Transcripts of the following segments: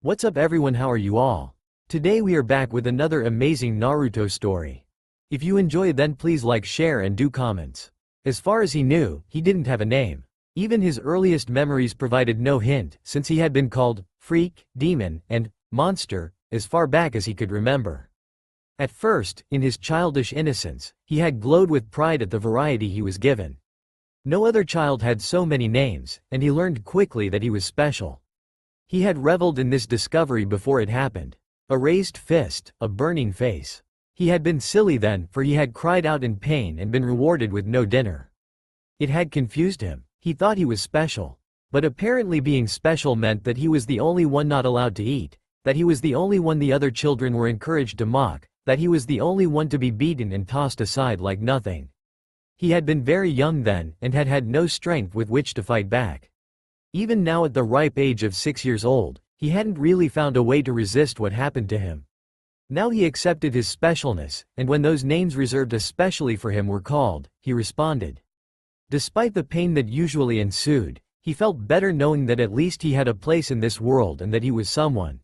What's up everyone, how are you all? Today we are back with another amazing Naruto story. If you enjoy then please like, share and do comments. As far as he knew, he didn't have a name. Even his earliest memories provided no hint, since he had been called freak, demon, and monster as far back as he could remember. At first, in his childish innocence, he had glowed with pride at the variety he was given. No other child had so many names, and he learned quickly that he was special. He had reveled in this discovery before it happened. A raised fist, a burning face. He had been silly then, for he had cried out in pain and been rewarded with no dinner. It had confused him. He thought he was special. But apparently being special meant that he was the only one not allowed to eat, that he was the only one the other children were encouraged to mock, that he was the only one to be beaten and tossed aside like nothing. He had been very young then, and had had no strength with which to fight back. Even now at the ripe age of 6 years old, he hadn't really found a way to resist what happened to him. Now he accepted his specialness, and when those names reserved especially for him were called, he responded. Despite the pain that usually ensued, he felt better knowing that at least he had a place in this world and that he was someone.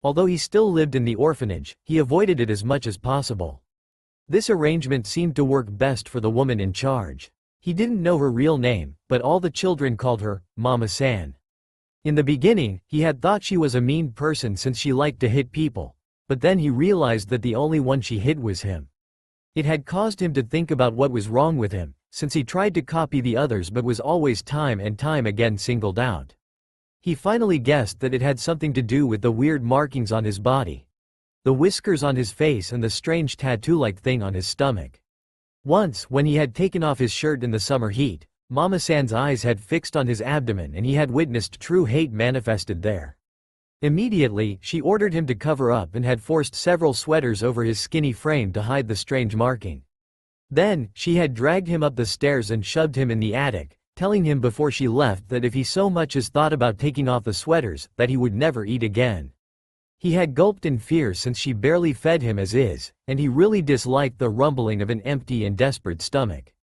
Although he still lived in the orphanage, he avoided it as much as possible. This arrangement seemed to work best for the woman in charge. He didn't know her real name, but all the children called her Mama-san. In the beginning, he had thought she was a mean person since she liked to hit people, but then he realized that the only one she hit was him. It had caused him to think about what was wrong with him, since he tried to copy the others but was always time and time again singled out. He finally guessed that it had something to do with the weird markings on his body, the whiskers on his face and the strange tattoo-like thing on his stomach. Once, when he had taken off his shirt in the summer heat, Mama-san's eyes had fixed on his abdomen and he had witnessed true hate manifested there. Immediately, she ordered him to cover up and had forced several sweaters over his skinny frame to hide the strange marking. Then, she had dragged him up the stairs and shoved him in the attic, telling him before she left that if he so much as thought about taking off the sweaters, that he would never eat again. He had gulped in fear since she barely fed him as is, and he really disliked the rumbling of an empty and desperate stomach.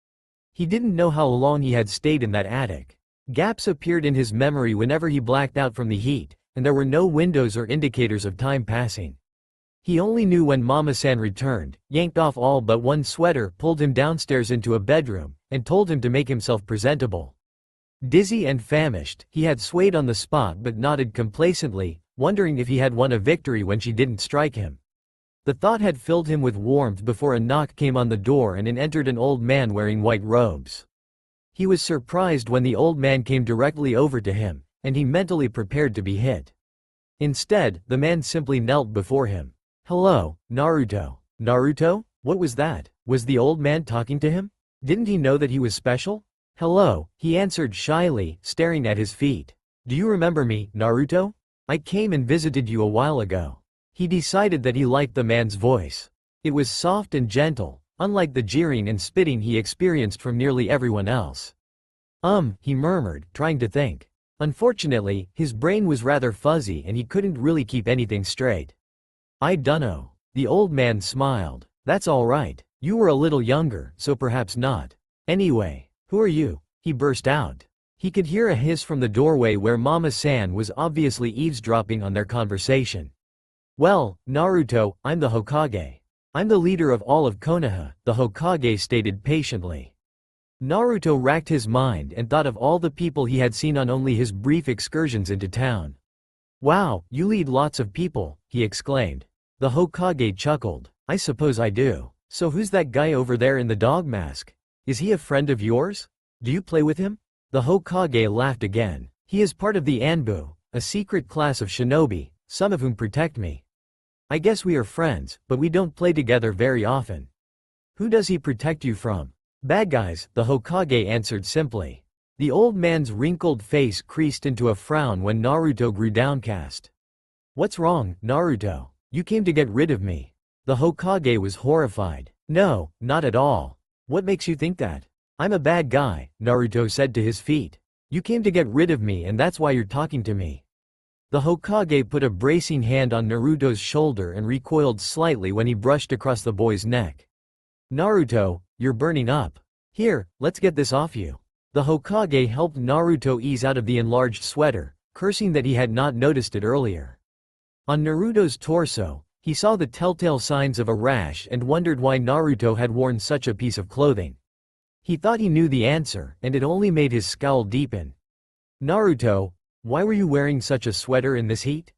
He didn't know how long he had stayed in that attic. Gaps appeared in his memory whenever he blacked out from the heat, and there were no windows or indicators of time passing. He only knew when Mama-san returned, yanked off all but one sweater, pulled him downstairs into a bedroom, and told him to make himself presentable. Dizzy and famished, he had swayed on the spot but nodded complacently, wondering if he had won a victory when she didn't strike him. The thought had filled him with warmth before a knock came on the door and in entered an old man wearing white robes. He was surprised when the old man came directly over to him, and he mentally prepared to be hit. Instead, the man simply knelt before him. "Hello, Naruto." "Naruto? What was that?" Was the old man talking to him? Didn't he know that he was special? "Hello," he answered shyly, staring at his feet. "Do you remember me, Naruto? I came and visited you a while ago." He decided that he liked the man's voice. It was soft and gentle, unlike the jeering and spitting he experienced from nearly everyone else. He murmured, trying to think. Unfortunately, his brain was rather fuzzy and he couldn't really keep anything straight. "I dunno." The old man smiled. "That's all right. You were a little younger, so perhaps not. Anyway, who are you?" he burst out. He could hear a hiss from the doorway where Mama-san was obviously eavesdropping on their conversation. "Well, Naruto, I'm the Hokage. I'm the leader of all of Konoha," the Hokage stated patiently. Naruto racked his mind and thought of all the people he had seen on only his brief excursions into town. "Wow, you lead lots of people," he exclaimed. The Hokage chuckled. "I suppose I do. So who's that guy over there in the dog mask? Is he a friend of yours? Do you play with him?" The Hokage laughed again. "He is part of the Anbu, a secret class of shinobi, some of whom protect me. I guess we are friends, but we don't play together very often." "Who does he protect you from?" "Bad guys," the Hokage answered simply. The old man's wrinkled face creased into a frown when Naruto grew downcast. "What's wrong, Naruto? You came to get rid of me." The Hokage was horrified. "No, not at all. What makes you think that?" "I'm a bad guy," Naruto said to his feet. "You came to get rid of me and that's why you're talking to me." The Hokage put a bracing hand on Naruto's shoulder and recoiled slightly when he brushed across the boy's neck. "Naruto, you're burning up. Here, let's get this off you." The Hokage helped Naruto ease out of the enlarged sweater, cursing that he had not noticed it earlier. On Naruto's torso, he saw the telltale signs of a rash and wondered why Naruto had worn such a piece of clothing. He thought he knew the answer, and it only made his scowl deepen. "Naruto, why were you wearing such a sweater in this heat?"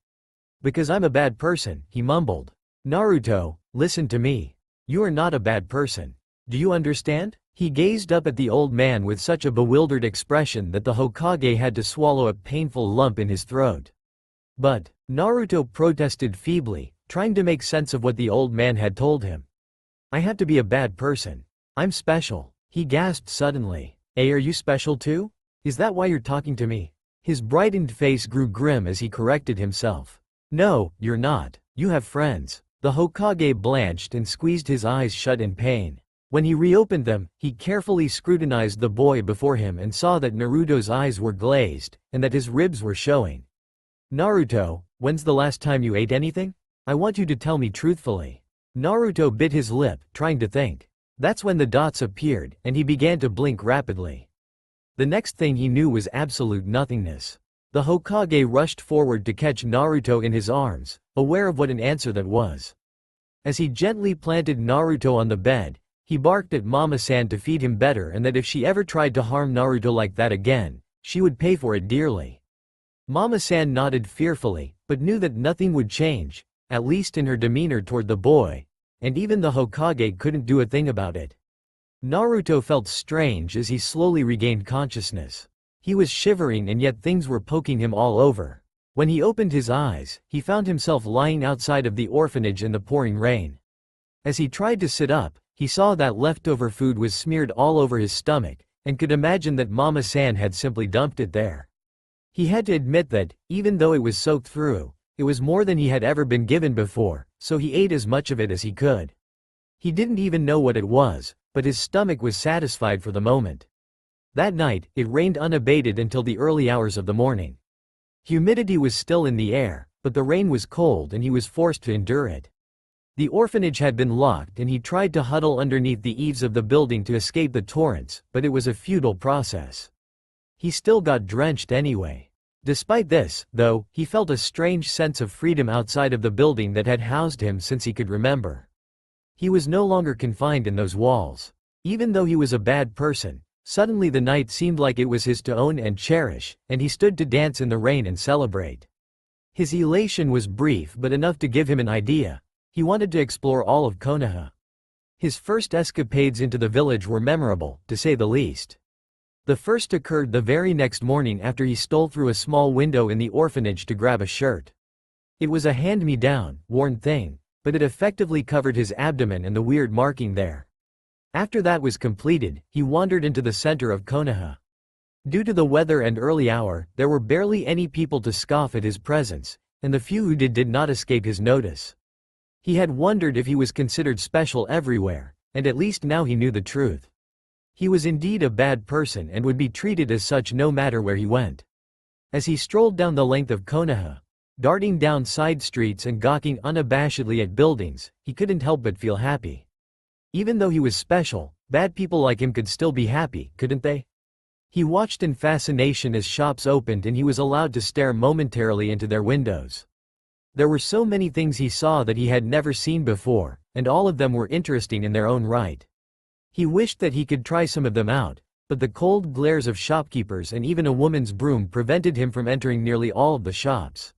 "Because I'm a bad person," he mumbled. "Naruto, listen to me. You are not a bad person. Do you understand?" He gazed up at the old man with such a bewildered expression that the Hokage had to swallow a painful lump in his throat. "But," Naruto protested feebly, trying to make sense of what the old man had told him. "I have to be a bad person. I'm special." He gasped suddenly. "Are you special too? Is that why you're talking to me?" His brightened face grew grim as he corrected himself. "No, you're not. You have friends." The Hokage blanched and squeezed his eyes shut in pain. When he reopened them, he carefully scrutinized the boy before him and saw that Naruto's eyes were glazed, and that his ribs were showing. "Naruto, when's the last time you ate anything? I want you to tell me truthfully." Naruto bit his lip, trying to think. That's when the dots appeared, and he began to blink rapidly. The next thing he knew was absolute nothingness. The Hokage rushed forward to catch Naruto in his arms, aware of what an answer that was. As he gently planted Naruto on the bed, he barked at Mama-san to feed him better and that if she ever tried to harm Naruto like that again, she would pay for it dearly. Mama-san nodded fearfully, but knew that nothing would change, at least in her demeanor toward the boy, and even the Hokage couldn't do a thing about it. Naruto felt strange as he slowly regained consciousness. He was shivering and yet things were poking him all over. When he opened his eyes, he found himself lying outside of the orphanage in the pouring rain. As he tried to sit up, he saw that leftover food was smeared all over his stomach, and could imagine that Mama-san had simply dumped it there. He had to admit that, even though it was soaked through, it was more than he had ever been given before, so he ate as much of it as he could. He didn't even know what it was, but his stomach was satisfied for the moment. That night, it rained unabated until the early hours of the morning. Humidity was still in the air, but the rain was cold and he was forced to endure it. The orphanage had been locked and he tried to huddle underneath the eaves of the building to escape the torrents, but it was a futile process. He still got drenched anyway. Despite this, though, he felt a strange sense of freedom outside of the building that had housed him since he could remember. He was no longer confined in those walls. Even though he was a bad person, suddenly the night seemed like it was his to own and cherish, and he stood to dance in the rain and celebrate. His elation was brief but enough to give him an idea. He wanted to explore all of Konoha. His first escapades into the village were memorable, to say the least. The first occurred the very next morning after he stole through a small window in the orphanage to grab a shirt. It was a hand-me-down, worn thing, but it effectively covered his abdomen and the weird marking there. After that was completed, he wandered into the center of Konoha. Due to the weather and early hour, there were barely any people to scoff at his presence, and the few who did not escape his notice. He had wondered if he was considered special everywhere, and at least now he knew the truth. He was indeed a bad person and would be treated as such no matter where he went. As he strolled down the length of Konoha, darting down side streets and gawking unabashedly at buildings, he couldn't help but feel happy. Even though he was special, bad people like him could still be happy, couldn't they? He watched in fascination as shops opened and he was allowed to stare momentarily into their windows. There were so many things he saw that he had never seen before, and all of them were interesting in their own right. He wished that he could try some of them out, but the cold glares of shopkeepers and even a woman's broom prevented him from entering nearly all of the shops.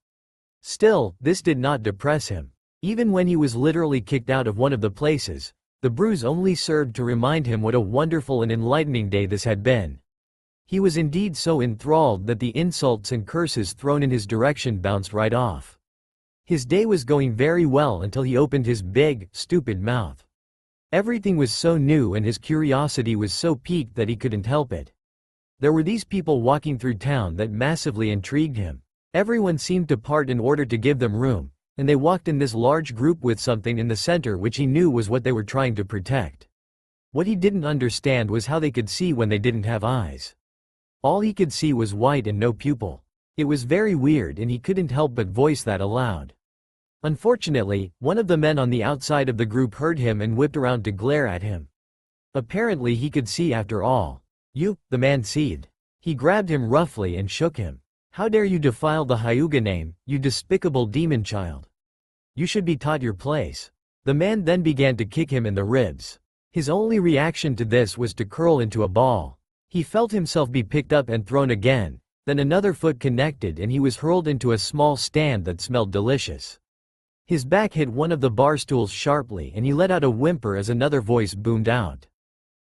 Still, this did not depress him. Even when he was literally kicked out of one of the places, the bruise only served to remind him what a wonderful and enlightening day this had been. He was indeed so enthralled that the insults and curses thrown in his direction bounced right off. His day was going very well until he opened his big, stupid mouth. Everything was so new and his curiosity was so piqued that he couldn't help it. There were these people walking through town that massively intrigued him. Everyone seemed to part in order to give them room, and they walked in this large group with something in the center which he knew was what they were trying to protect. What he didn't understand was how they could see when they didn't have eyes. All he could see was white and no pupil. It was very weird and he couldn't help but voice that aloud. Unfortunately, one of the men on the outside of the group heard him and whipped around to glare at him. Apparently he could see after all. "You," the man seethed. He grabbed him roughly and shook him. How dare you defile the Hyuga name, you despicable demon child. You should be taught your place. The man then began to kick him in the ribs. His only reaction to this was to curl into a ball. He felt himself be picked up and thrown again, then another foot connected and he was hurled into a small stand that smelled delicious. His back hit one of the bar stools sharply and he let out a whimper as another voice boomed out.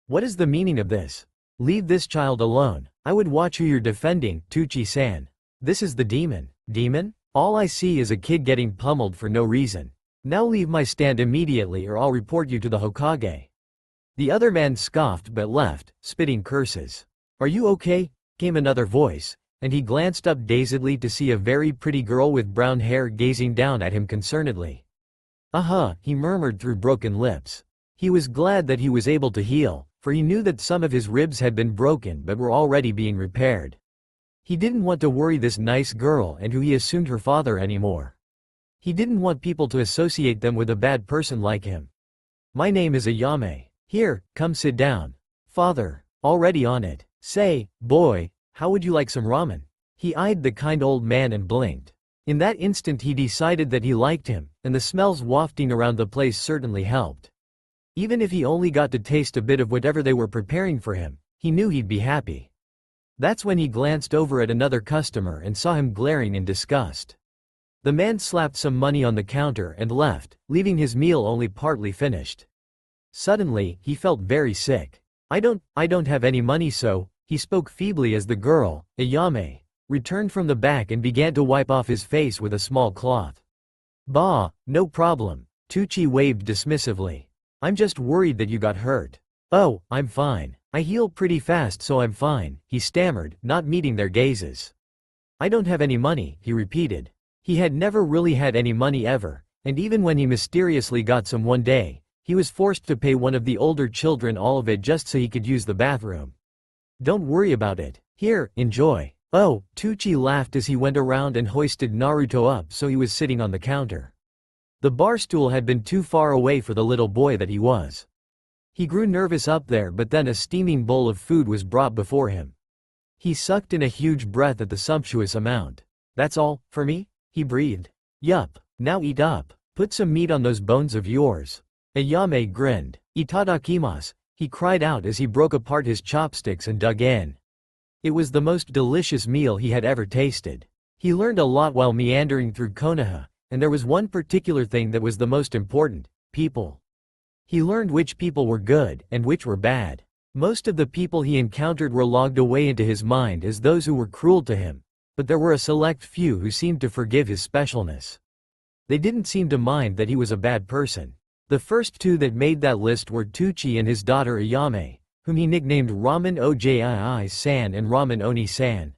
What is the meaning of this? Leave this child alone. I would watch who you're defending, Tucci-san. This is the demon. Demon? All I see is a kid getting pummeled for no reason. Now leave my stand immediately or I'll report you to the Hokage. The other man scoffed but left, spitting curses. Are you okay? Came another voice, and he glanced up dazedly to see a very pretty girl with brown hair gazing down at him concernedly. He murmured through broken lips. He was glad that he was able to heal, for he knew that some of his ribs had been broken but were already being repaired. He didn't want to worry this nice girl and who he assumed her father anymore. He didn't want people to associate them with a bad person like him. My name is Ayame. Here, come sit down. Father, already on it. Say, boy, how would you like some ramen? He eyed the kind old man and blinked. In that instant he decided that he liked him, and the smells wafting around the place certainly helped. Even if he only got to taste a bit of whatever they were preparing for him, he knew he'd be happy. That's when he glanced over at another customer and saw him glaring in disgust. The man slapped some money on the counter and left, leaving his meal only partly finished. Suddenly, he felt very sick. I don't have any money so, he spoke feebly as the girl, Ayame, returned from the back and began to wipe off his face with a small cloth. Bah, no problem, Tucci waved dismissively. I'm just worried that you got hurt. Oh, I'm fine. I heal pretty fast so I'm fine, he stammered, not meeting their gazes. I don't have any money, he repeated. He had never really had any money ever, and even when he mysteriously got some one day, he was forced to pay one of the older children all of it just so he could use the bathroom. Don't worry about it. Here, enjoy. Oh, Tucci laughed as he went around and hoisted Naruto up so he was sitting on the counter. The bar stool had been too far away for the little boy that he was. He grew nervous up there but then a steaming bowl of food was brought before him. He sucked in a huge breath at the sumptuous amount. That's all, for me? He breathed. Yup, now eat up. Put some meat on those bones of yours. Ayame grinned. Itadakimasu, he cried out as he broke apart his chopsticks and dug in. It was the most delicious meal he had ever tasted. He learned a lot while meandering through Konoha, and there was one particular thing that was the most important: people. He learned which people were good and which were bad. Most of the people he encountered were logged away into his mind as those who were cruel to him, but there were a select few who seemed to forgive his specialness. They didn't seem to mind that he was a bad person. The first two that made that list were Tucci and his daughter Ayame, whom he nicknamed Ramen Ojii-san and Ramen Oni-san.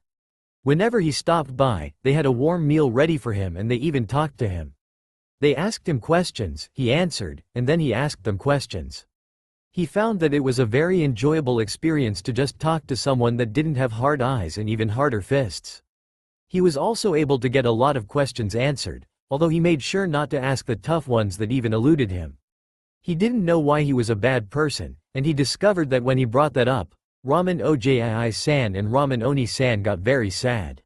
Whenever he stopped by, they had a warm meal ready for him and they even talked to him. They asked him questions, he answered, and then he asked them questions. He found that it was a very enjoyable experience to just talk to someone that didn't have hard eyes and even harder fists. He was also able to get a lot of questions answered, although he made sure not to ask the tough ones that even eluded him. He didn't know why he was a bad person, and he discovered that when he brought that up, Ramen Ojii-san and Ramen Oni-san got very sad.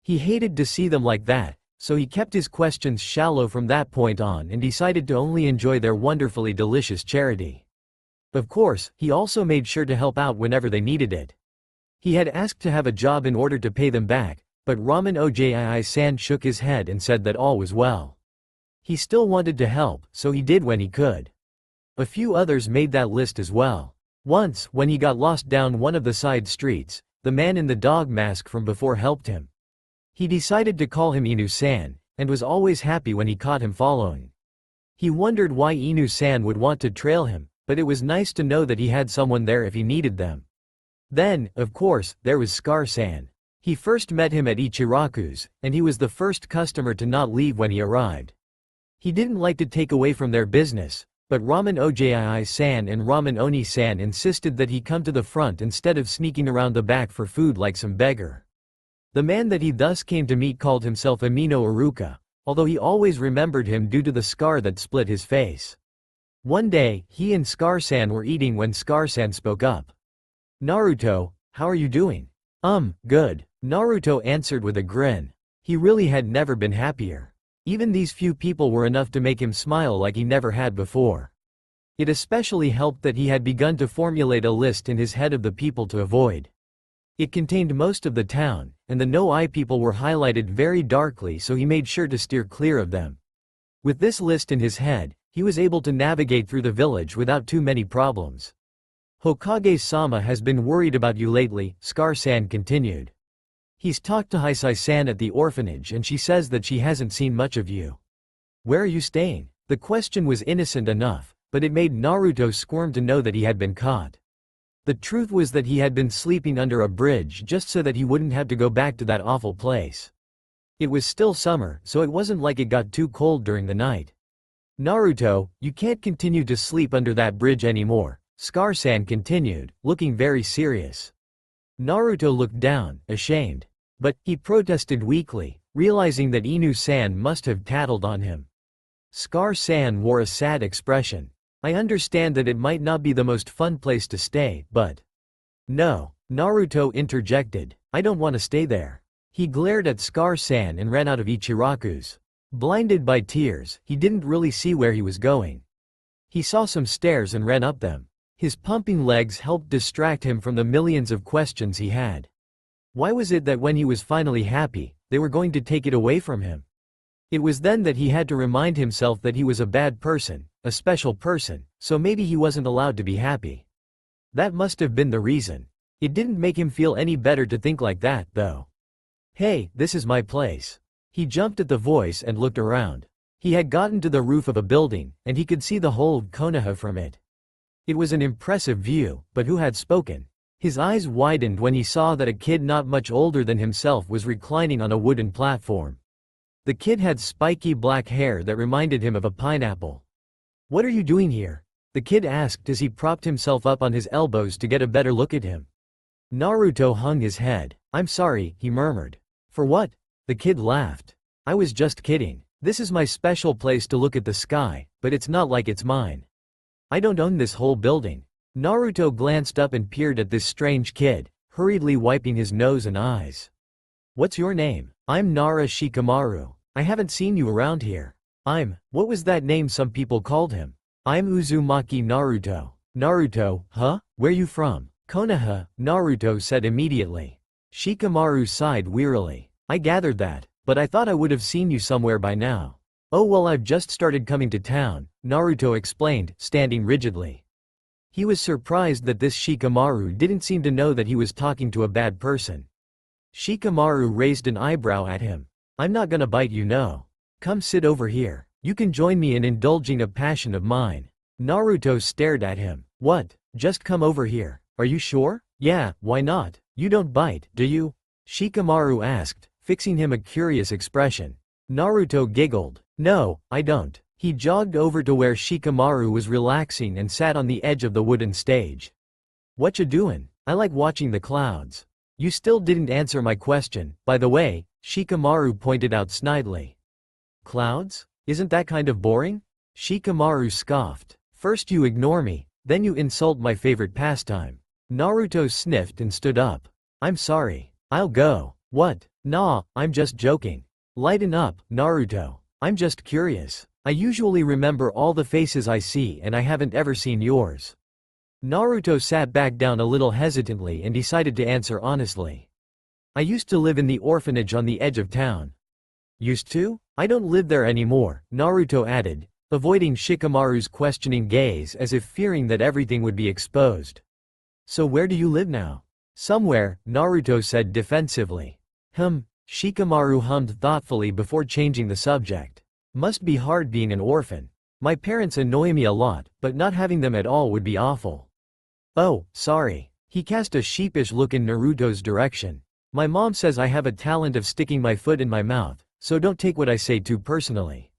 He hated to see them like that, so he kept his questions shallow from that point on and decided to only enjoy their wonderfully delicious charity. Of course, he also made sure to help out whenever they needed it. He had asked to have a job in order to pay them back, but Ramen Ojii-san shook his head and said that all was well. He still wanted to help, so he did when he could. A few others made that list as well. Once, when he got lost down one of the side streets, the man in the dog mask from before helped him. He decided to call him Inu-san, and was always happy when he caught him following. He wondered why Inu-san would want to trail him, but it was nice to know that he had someone there if he needed them. Then, of course, there was Scar-san. He first met him at Ichiraku's, and he was the first customer to not leave when he arrived. He didn't like to take away from their business, but Ramen Ojii-san and Ramen Oni-san insisted that he come to the front instead of sneaking around the back for food like some beggar. The man that he thus came to meet called himself Amino Iruka, although he always remembered him due to the scar that split his face. One day, he and Scar-san were eating when Scar-san spoke up. Naruto, how are you doing? Good. Naruto answered with a grin. He really had never been happier. Even these few people were enough to make him smile like he never had before. It especially helped that he had begun to formulate a list in his head of the people to avoid. It contained most of the town, and the no-eye people were highlighted very darkly, so he made sure to steer clear of them. With this list in his head, he was able to navigate through the village without too many problems. Hokage-sama has been worried about you lately, Scar-san continued. He's talked to Hisai-san at the orphanage and she says that she hasn't seen much of you. Where are you staying? The question was innocent enough, but it made Naruto squirm to know that he had been caught. The truth was that he had been sleeping under a bridge just so that he wouldn't have to go back to that awful place. It was still summer, so it wasn't like it got too cold during the night. Naruto, you can't continue to sleep under that bridge anymore, Scar-san continued, looking very serious. Naruto looked down, ashamed. But, he protested weakly, realizing that Inu-san must have tattled on him. Scar-san wore a sad expression. I understand that it might not be the most fun place to stay, but… No, Naruto interjected, I don't want to stay there. He glared at Scar-san and ran out of Ichiraku's. Blinded by tears, he didn't really see where he was going. He saw some stairs and ran up them. His pumping legs helped distract him from the millions of questions he had. Why was it that when he was finally happy, they were going to take it away from him? It was then that he had to remind himself that he was a bad person, a special person, so maybe he wasn't allowed to be happy. That must have been the reason. It didn't make him feel any better to think like that, though. Hey, this is my place. He jumped at the voice and looked around. He had gotten to the roof of a building, and he could see the whole of Konoha from it. It was an impressive view, but who had spoken? His eyes widened when he saw that a kid not much older than himself was reclining on a wooden platform. The kid had spiky black hair that reminded him of a pineapple. What are you doing here? The kid asked as he propped himself up on his elbows to get a better look at him. Naruto hung his head. I'm sorry, he murmured. For what? The kid laughed. I was just kidding. This is my special place to look at the sky, but it's not like it's mine. I don't own this whole building. Naruto glanced up and peered at this strange kid, hurriedly wiping his nose and eyes. What's your name? I'm Nara Shikamaru. I haven't seen you around here. What was that name some people called him? I'm Uzumaki Naruto. Naruto, huh? Where you from? Konoha, Naruto said immediately. Shikamaru sighed wearily. I gathered that, but I thought I would have seen you somewhere by now. Oh well, I've just started coming to town, Naruto explained, standing rigidly. He was surprised that this Shikamaru didn't seem to know that he was talking to a bad person. Shikamaru raised an eyebrow at him. I'm not gonna bite you, no. Come sit over here. You can join me in indulging a passion of mine. Naruto stared at him. What? Just come over here. Are you sure? Yeah, why not? You don't bite, do you? Shikamaru asked, fixing him a curious expression. Naruto giggled. No, I don't. He jogged over to where Shikamaru was relaxing and sat on the edge of the wooden stage. Whatcha doin'? I like watching the clouds. You still didn't answer my question, by the way, Shikamaru pointed out snidely. Clouds? Isn't that kind of boring? Shikamaru scoffed. First you ignore me, then you insult my favorite pastime. Naruto sniffed and stood up. I'm sorry. I'll go. What? Nah, I'm just joking. Lighten up, Naruto. I'm just curious. I usually remember all the faces I see and I haven't ever seen yours. Naruto sat back down a little hesitantly and decided to answer honestly. I used to live in the orphanage on the edge of town. Used to? I don't live there anymore, Naruto added, avoiding Shikamaru's questioning gaze as if fearing that everything would be exposed. So where do you live now? Somewhere, Naruto said defensively. Shikamaru hummed thoughtfully before changing the subject. Must be hard being an orphan. My parents annoy me a lot, but not having them at all would be awful. Oh, sorry. He cast a sheepish look in Naruto's direction. My mom says I have a talent of sticking my foot in my mouth, so don't take what I say too personally.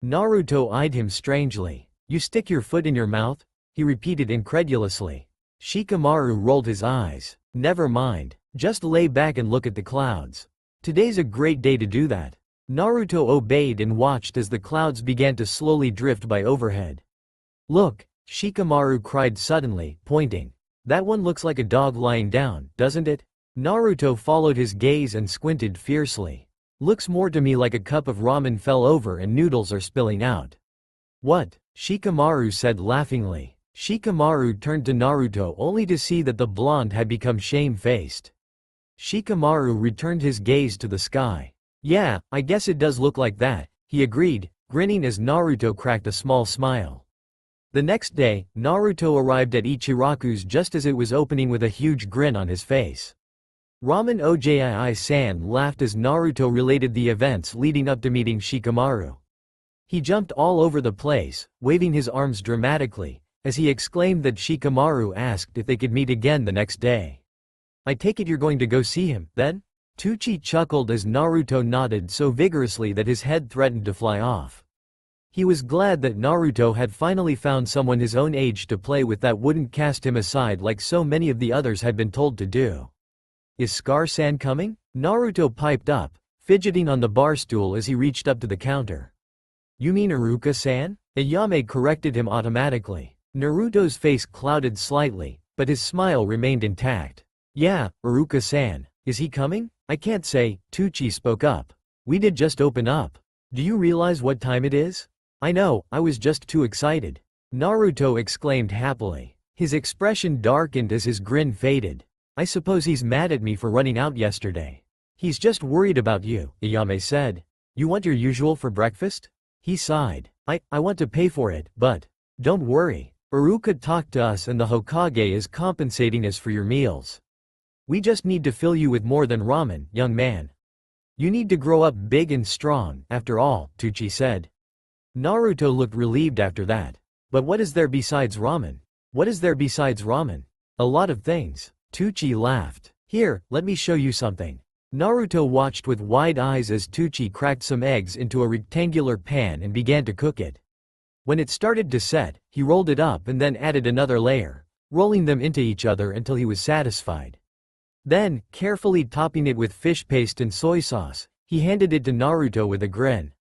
Naruto eyed him strangely. You stick your foot in your mouth? He repeated incredulously. Shikamaru rolled his eyes. Never mind. Just lay back and look at the clouds. Today's a great day to do that. Naruto obeyed and watched as the clouds began to slowly drift by overhead. Look, Shikamaru cried suddenly, pointing. That one looks like a dog lying down, doesn't it? Naruto followed his gaze and squinted fiercely. Looks more to me like a cup of ramen fell over and noodles are spilling out. What? Shikamaru said laughingly. Shikamaru turned to Naruto only to see that the blonde had become shame-faced. Shikamaru returned his gaze to the sky. Yeah, I guess it does look like that, he agreed, grinning as Naruto cracked a small smile. The next day, Naruto arrived at Ichiraku's just as it was opening with a huge grin on his face. Ramen Ojii-san laughed as Naruto related the events leading up to meeting Shikamaru. He jumped all over the place, waving his arms dramatically, as he exclaimed that Shikamaru asked if they could meet again the next day. I take it you're going to go see him, then? Teuchi chuckled as Naruto nodded so vigorously that his head threatened to fly off. He was glad that Naruto had finally found someone his own age to play with that wouldn't cast him aside like so many of the others had been told to do. Is Scar-san coming? Naruto piped up, fidgeting on the bar stool as he reached up to the counter. You mean Iruka-san? Ayame corrected him automatically. Naruto's face clouded slightly, but his smile remained intact. Yeah, Iruka-san. Is he coming? I can't say, Teuchi spoke up. We did just open up. Do you realize what time it is? I know, I was just too excited. Naruto exclaimed happily. His expression darkened as his grin faded. I suppose he's mad at me for running out yesterday. He's just worried about you, Ayame said. You want your usual for breakfast? He sighed. I want to pay for it, but don't worry. Iruka talked to us and the Hokage is compensating us for your meals. We just need to fill you with more than ramen, young man. You need to grow up big and strong, after all, Teuchi said. Naruto looked relieved after that. But what is there besides ramen? What is there besides ramen? A lot of things. Teuchi laughed. Here, let me show you something. Naruto watched with wide eyes as Teuchi cracked some eggs into a rectangular pan and began to cook it. When it started to set, he rolled it up and then added another layer, rolling them into each other until he was satisfied. Then, carefully topping it with fish paste and soy sauce, he handed it to Naruto with a grin.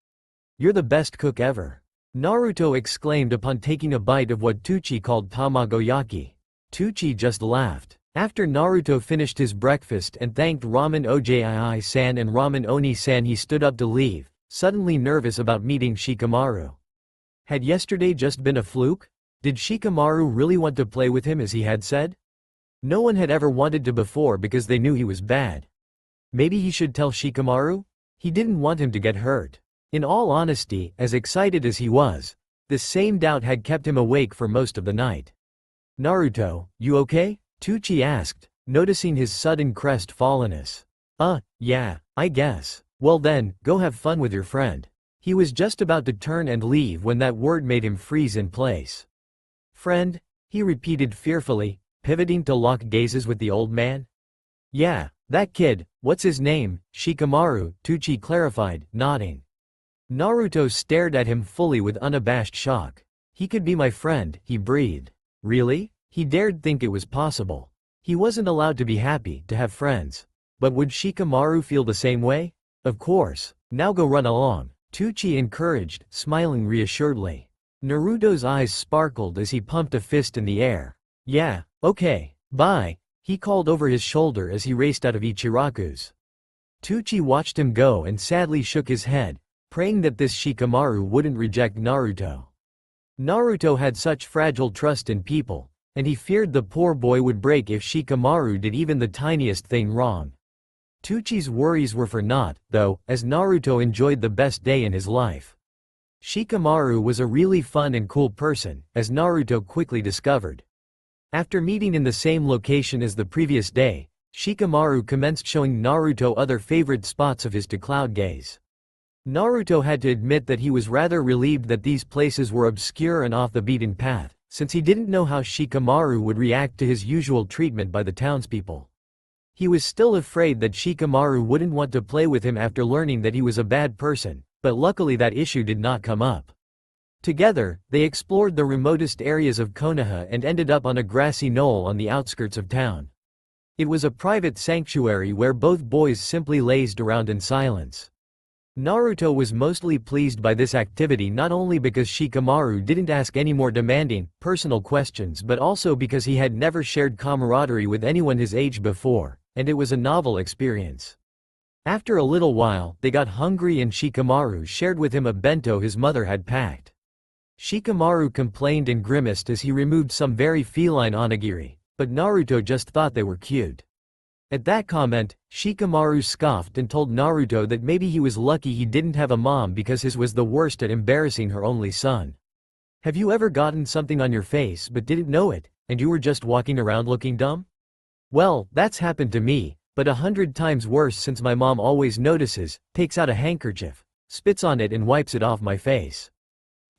You're the best cook ever. Naruto exclaimed upon taking a bite of what Teuchi called tamagoyaki. Teuchi just laughed. After Naruto finished his breakfast and thanked Ramen Ojii-san and Ramen Oni-san, he stood up to leave, suddenly nervous about meeting Shikamaru. Had yesterday just been a fluke? Did Shikamaru really want to play with him as he had said? No one had ever wanted to before because they knew he was bad. Maybe he should tell Shikamaru? He didn't want him to get hurt. In all honesty, as excited as he was, this same doubt had kept him awake for most of the night. Naruto, you okay? Teuchi asked, noticing his sudden crestfallenness. Yeah, I guess. Well then, go have fun with your friend. He was just about to turn and leave when that word made him freeze in place. Friend? He repeated fearfully, pivoting to lock gazes with the old man. Yeah, that kid, what's his name? Shikamaru, Teuchi clarified, nodding. Naruto stared at him fully with unabashed shock. He could be my friend, he breathed. Really? He dared think it was possible. He wasn't allowed to be happy, to have friends. But would Shikamaru feel the same way? Of course. Now go run along. Teuchi encouraged, smiling reassuredly. Naruto's eyes sparkled as he pumped a fist in the air. Yeah, okay, bye, he called over his shoulder as he raced out of Ichiraku's. Teuchi watched him go and sadly shook his head, praying that this Shikamaru wouldn't reject Naruto. Naruto had such fragile trust in people, and he feared the poor boy would break if Shikamaru did even the tiniest thing wrong. Teuchi's worries were for naught, though, as Naruto enjoyed the best day in his life. Shikamaru was a really fun and cool person, as Naruto quickly discovered. After meeting in the same location as the previous day, Shikamaru commenced showing Naruto other favorite spots of his to cloud gaze. Naruto had to admit that he was rather relieved that these places were obscure and off the beaten path, since he didn't know how Shikamaru would react to his usual treatment by the townspeople. He was still afraid that Shikamaru wouldn't want to play with him after learning that he was a bad person, but luckily that issue did not come up. Together, they explored the remotest areas of Konoha and ended up on a grassy knoll on the outskirts of town. It was a private sanctuary where both boys simply lazed around in silence. Naruto was mostly pleased by this activity not only because Shikamaru didn't ask any more demanding, personal questions but also because he had never shared camaraderie with anyone his age before, and it was a novel experience. After a little while, they got hungry and Shikamaru shared with him a bento his mother had packed. Shikamaru complained and grimaced as he removed some very feline onigiri, but Naruto just thought they were cute. At that comment, Shikamaru scoffed and told Naruto that maybe he was lucky he didn't have a mom because his was the worst at embarrassing her only son. Have you ever gotten something on your face but didn't know it, and you were just walking around looking dumb? Well, that's happened to me, but 100 times worse since my mom always notices, takes out a handkerchief, spits on it and wipes it off my face.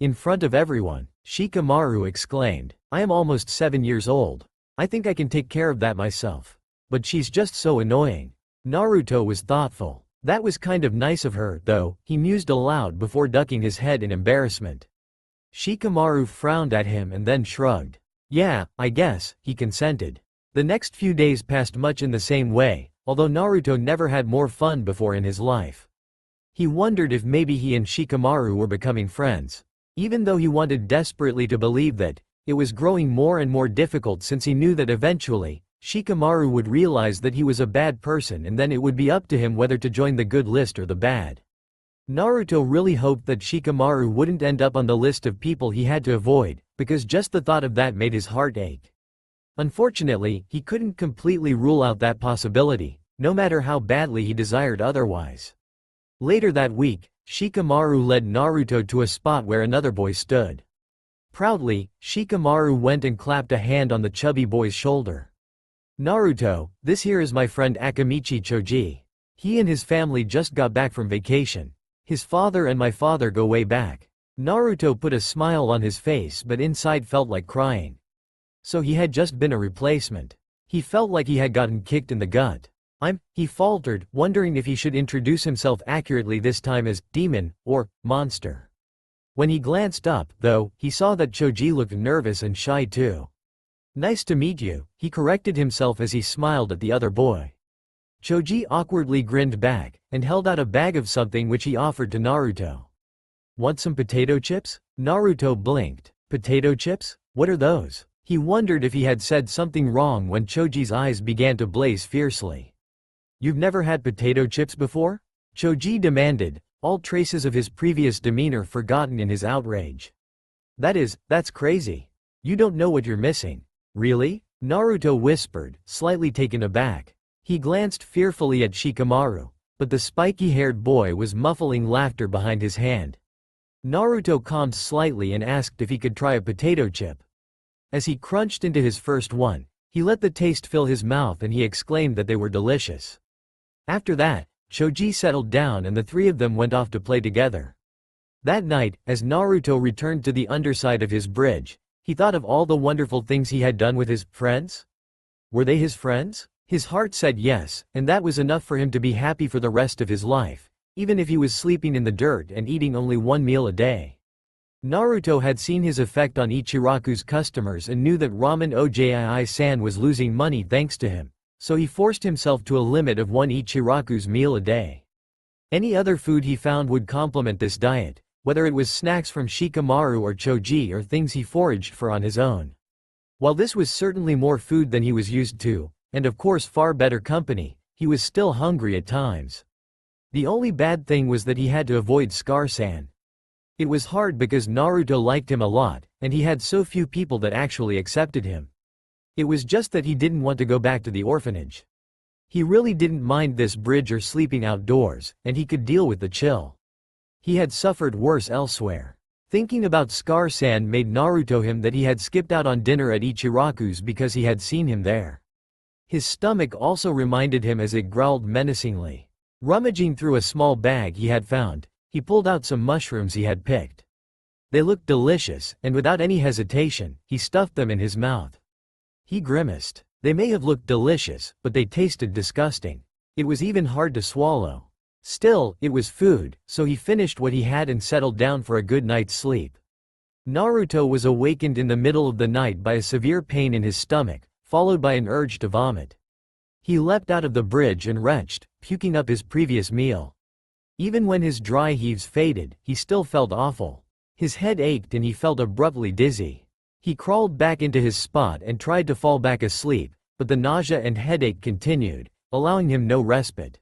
In front of everyone, Shikamaru exclaimed, I am almost 7 years old. I think I can take care of that myself. But she's just so annoying. Naruto was thoughtful. That was kind of nice of her, though, he mused aloud before ducking his head in embarrassment. Shikamaru frowned at him and then shrugged. Yeah, I guess, he consented. The next few days passed much in the same way, although Naruto never had more fun before in his life. He wondered if maybe he and Shikamaru were becoming friends. Even though he wanted desperately to believe that, it was growing more and more difficult since he knew that eventually, Shikamaru would realize that he was a bad person and then it would be up to him whether to join the good list or the bad. Naruto really hoped that Shikamaru wouldn't end up on the list of people he had to avoid, because just the thought of that made his heart ache. Unfortunately, he couldn't completely rule out that possibility, no matter how badly he desired otherwise. Later that week, Shikamaru led Naruto to a spot where another boy stood. Proudly, Shikamaru went and clapped a hand on the chubby boy's shoulder. Naruto, this here is my friend Akamichi Choji. He and his family just got back from vacation. His father and my father go way back. Naruto put a smile on his face but inside felt like crying. So he had just been a replacement. He felt like he had gotten kicked in the gut. He faltered, wondering if he should introduce himself accurately this time as demon or monster. When he glanced up, though, he saw that Choji looked nervous and shy too. Nice to meet you, he corrected himself as he smiled at the other boy. Choji awkwardly grinned back, and held out a bag of something which he offered to Naruto. Want some potato chips? Naruto blinked. Potato chips? What are those? He wondered if he had said something wrong when Choji's eyes began to blaze fiercely. You've never had potato chips before? Choji demanded, all traces of his previous demeanor forgotten in his outrage. That's crazy. You don't know what you're missing. Really? Naruto whispered, slightly taken aback. He glanced fearfully at Shikamaru, but the spiky-haired boy was muffling laughter behind his hand. Naruto calmed slightly and asked if he could try a potato chip. As he crunched into his first one, he let the taste fill his mouth and he exclaimed that they were delicious. After that, Choji settled down and the three of them went off to play together. That night, as Naruto returned to the underside of his bridge, he thought of all the wonderful things he had done with his friends. Were they his friends? His heart said yes, and that was enough for him to be happy for the rest of his life, even if he was sleeping in the dirt and eating only one meal a day. Naruto had seen his effect on Ichiraku's customers and knew that Ramen Ojii-san was losing money thanks to him, so he forced himself to a limit of one Ichiraku's meal a day. Any other food he found would complement this diet, whether it was snacks from Shikamaru or Choji or things he foraged for on his own. While this was certainly more food than he was used to, and of course far better company, he was still hungry at times. The only bad thing was that he had to avoid Scar-san. It was hard because Naruto liked him a lot, and he had so few people that actually accepted him. It was just that he didn't want to go back to the orphanage. He really didn't mind this bridge or sleeping outdoors, and he could deal with the chill. He had suffered worse elsewhere. Thinking about Scar-san made Naruto him that he had skipped out on dinner at Ichiraku's because he had seen him there. His stomach also reminded him as it growled menacingly. Rummaging through a small bag he had found, he pulled out some mushrooms he had picked. They looked delicious, and without any hesitation, he stuffed them in his mouth. He grimaced. They may have looked delicious, but they tasted disgusting. It was even hard to swallow. Still, it was food, so he finished what he had and settled down for a good night's sleep. Naruto was awakened in the middle of the night by a severe pain in his stomach, followed by an urge to vomit. He leapt out of the bridge and retched, puking up his previous meal. Even when his dry heaves faded, he still felt awful. His head ached and he felt abruptly dizzy. He crawled back into his spot and tried to fall back asleep, but the nausea and headache continued, allowing him no respite.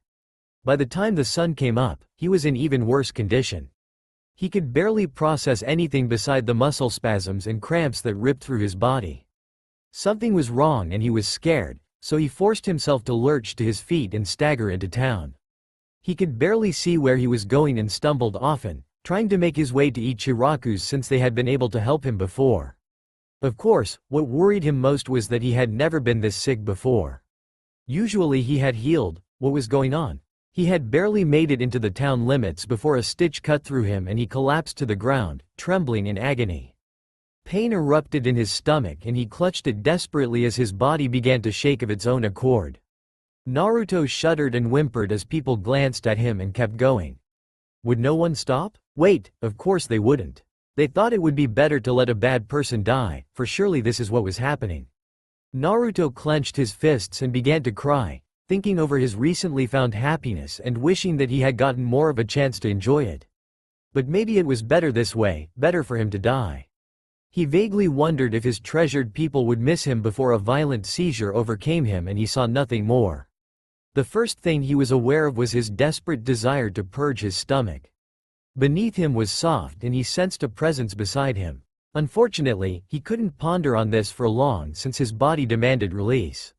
By the time the sun came up, he was in even worse condition. He could barely process anything beside the muscle spasms and cramps that ripped through his body. Something was wrong and he was scared, so he forced himself to lurch to his feet and stagger into town. He could barely see where he was going and stumbled often, trying to make his way to Ichiraku's since they had been able to help him before. Of course, what worried him most was that he had never been this sick before. Usually he had healed. What was going on? He had barely made it into the town limits before a stitch cut through him and he collapsed to the ground, trembling in agony. Pain erupted in his stomach and he clutched it desperately as his body began to shake of its own accord. Naruto shuddered and whimpered as people glanced at him and kept going. Would no one stop? Wait, of course they wouldn't. They thought it would be better to let a bad person die, for surely this is what was happening. Naruto clenched his fists and began to cry, thinking over his recently found happiness and wishing that he had gotten more of a chance to enjoy it. But maybe it was better this way, better for him to die. He vaguely wondered if his treasured people would miss him before a violent seizure overcame him and he saw nothing more. The first thing he was aware of was his desperate desire to purge his stomach. Beneath him was soft and he sensed a presence beside him. Unfortunately, he couldn't ponder on this for long since his body demanded release.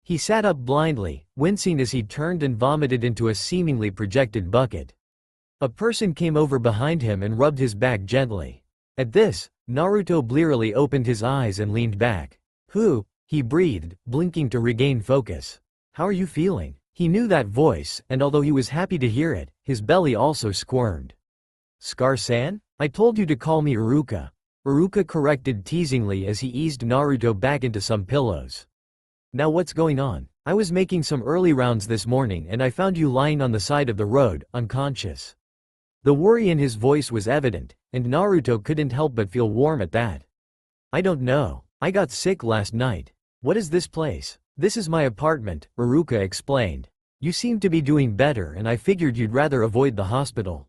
He sat up blindly, wincing as he turned and vomited into a seemingly projected bucket. A person came over behind him and rubbed his back gently. At this, Naruto blearily opened his eyes and leaned back. "Who?" he breathed, blinking to regain focus. "How are you feeling?" He knew that voice, and although he was happy to hear it, his belly also squirmed. "Scar-san? I told you to call me Iruka." Iruka corrected teasingly as he eased Naruto back into some pillows. "Now what's going on? I was making some early rounds this morning and I found you lying on the side of the road, unconscious." The worry in his voice was evident, and Naruto couldn't help but feel warm at that. "I don't know. I got sick last night." "What is this place?" "This is my apartment," Iruka explained. "You seem to be doing better and I figured you'd rather avoid the hospital."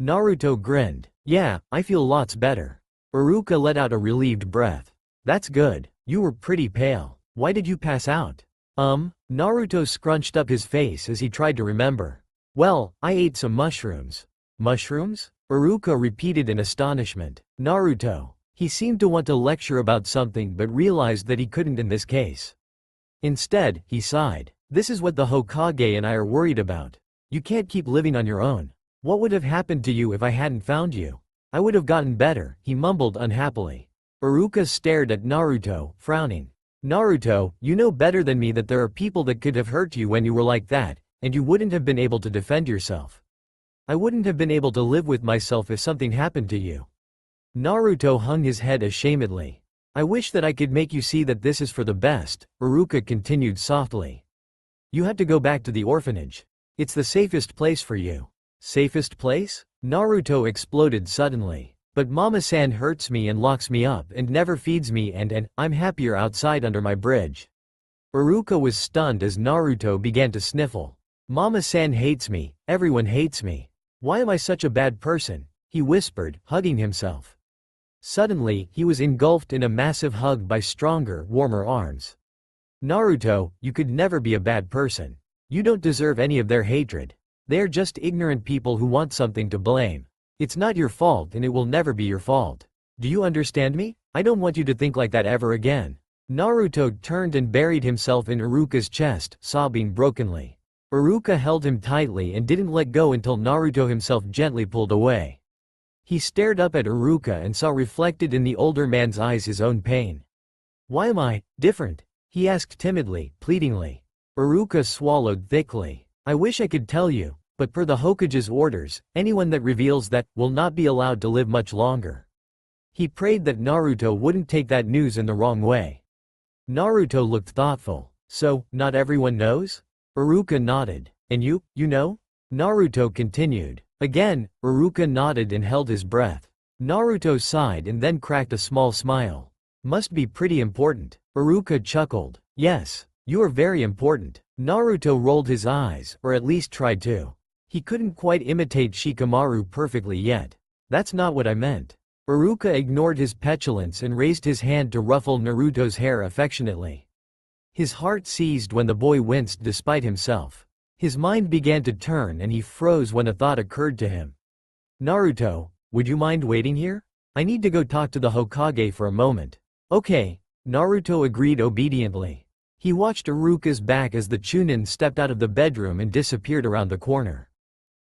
Naruto grinned. "Yeah, I feel lots better." Iruka let out a relieved breath. "That's good. You were pretty pale. Why did you pass out?" Naruto scrunched up his face as he tried to remember. "Well, I ate some mushrooms." "Mushrooms?" Iruka repeated in astonishment. "Naruto." He seemed to want to lecture about something but realized that he couldn't in this case. Instead, he sighed. "This is what the Hokage and I are worried about. You can't keep living on your own. What would have happened to you if I hadn't found you?" "I would have gotten better," he mumbled unhappily. Iruka stared at Naruto, frowning. "Naruto, you know better than me that there are people that could have hurt you when you were like that, and you wouldn't have been able to defend yourself. I wouldn't have been able to live with myself if something happened to you." Naruto hung his head ashamedly. "I wish that I could make you see that this is for the best," Iruka continued softly. "You had to go back to the orphanage. It's the safest place for you." "Safest place?" Naruto exploded suddenly. "But Mama-san hurts me and locks me up and never feeds me and I'm happier outside under my bridge." Iruka was stunned as Naruto began to sniffle. "Mama-san hates me, everyone hates me. Why am I such a bad person?" he whispered, hugging himself. Suddenly, he was engulfed in a massive hug by stronger, warmer arms. "Naruto, you could never be a bad person. You don't deserve any of their hatred. They are just ignorant people who want something to blame. It's not your fault and it will never be your fault. Do you understand me? I don't want you to think like that ever again." Naruto turned and buried himself in Iruka's chest, sobbing brokenly. Iruka held him tightly and didn't let go until Naruto himself gently pulled away. He stared up at Iruka and saw reflected in the older man's eyes his own pain. "Why am I different?" he asked timidly, pleadingly. Iruka swallowed thickly. "I wish I could tell you, but per the Hokage's orders, anyone that reveals that will not be allowed to live much longer." He prayed that Naruto wouldn't take that news in the wrong way. Naruto looked thoughtful. "So, not everyone knows?" Iruka nodded. "And you know?" Naruto continued. Again, Iruka nodded and held his breath. Naruto sighed and then cracked a small smile. "Must be pretty important." Iruka chuckled. "Yes, you are very important." Naruto rolled his eyes, or at least tried to. He couldn't quite imitate Shikamaru perfectly yet. "That's not what I meant." Iruka ignored his petulance and raised his hand to ruffle Naruto's hair affectionately. His heart seized when the boy winced despite himself. His mind began to turn and he froze when a thought occurred to him. Naruto, would you mind waiting here? I need to go talk to the Hokage for a moment. Okay, Naruto agreed obediently. He watched Iruka's back as the Chunin stepped out of the bedroom and disappeared around the corner.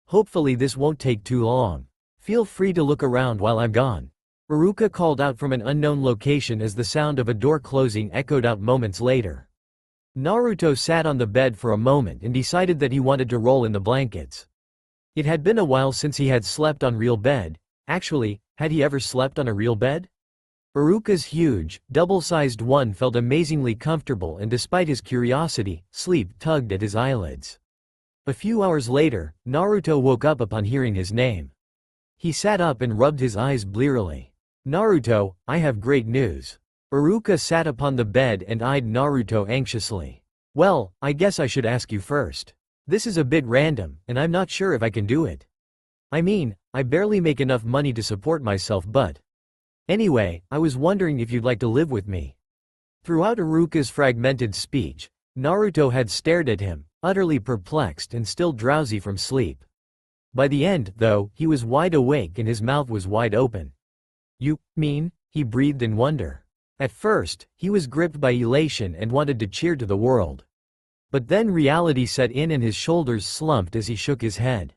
Hopefully this won't take too long. Feel free to look around while I'm gone. Iruka called out from an unknown location as the sound of a door closing echoed out moments later. Naruto sat on the bed for a moment and decided that he wanted to roll in the blankets. It had been a while since he had slept on real bed. Actually, had he ever slept on a real bed? Iruka's huge, double-sized one felt amazingly comfortable and despite his curiosity, sleep tugged at his eyelids. A few hours later, Naruto woke up upon hearing his name. He sat up and rubbed his eyes blearily. Naruto, I have great news. Iruka sat upon the bed and eyed Naruto anxiously. Well, I guess I should ask you first. This is a bit random, and I'm not sure if I can do it. I mean, I barely make enough money to support myself but… Anyway, I was wondering if you'd like to live with me. Throughout Iruka's fragmented speech, Naruto had stared at him, utterly perplexed and still drowsy from sleep. By the end, though, he was wide awake and his mouth was wide open. You mean? He breathed in wonder. At first, he was gripped by elation and wanted to cheer to the world. But then reality set in and his shoulders slumped as he shook his head.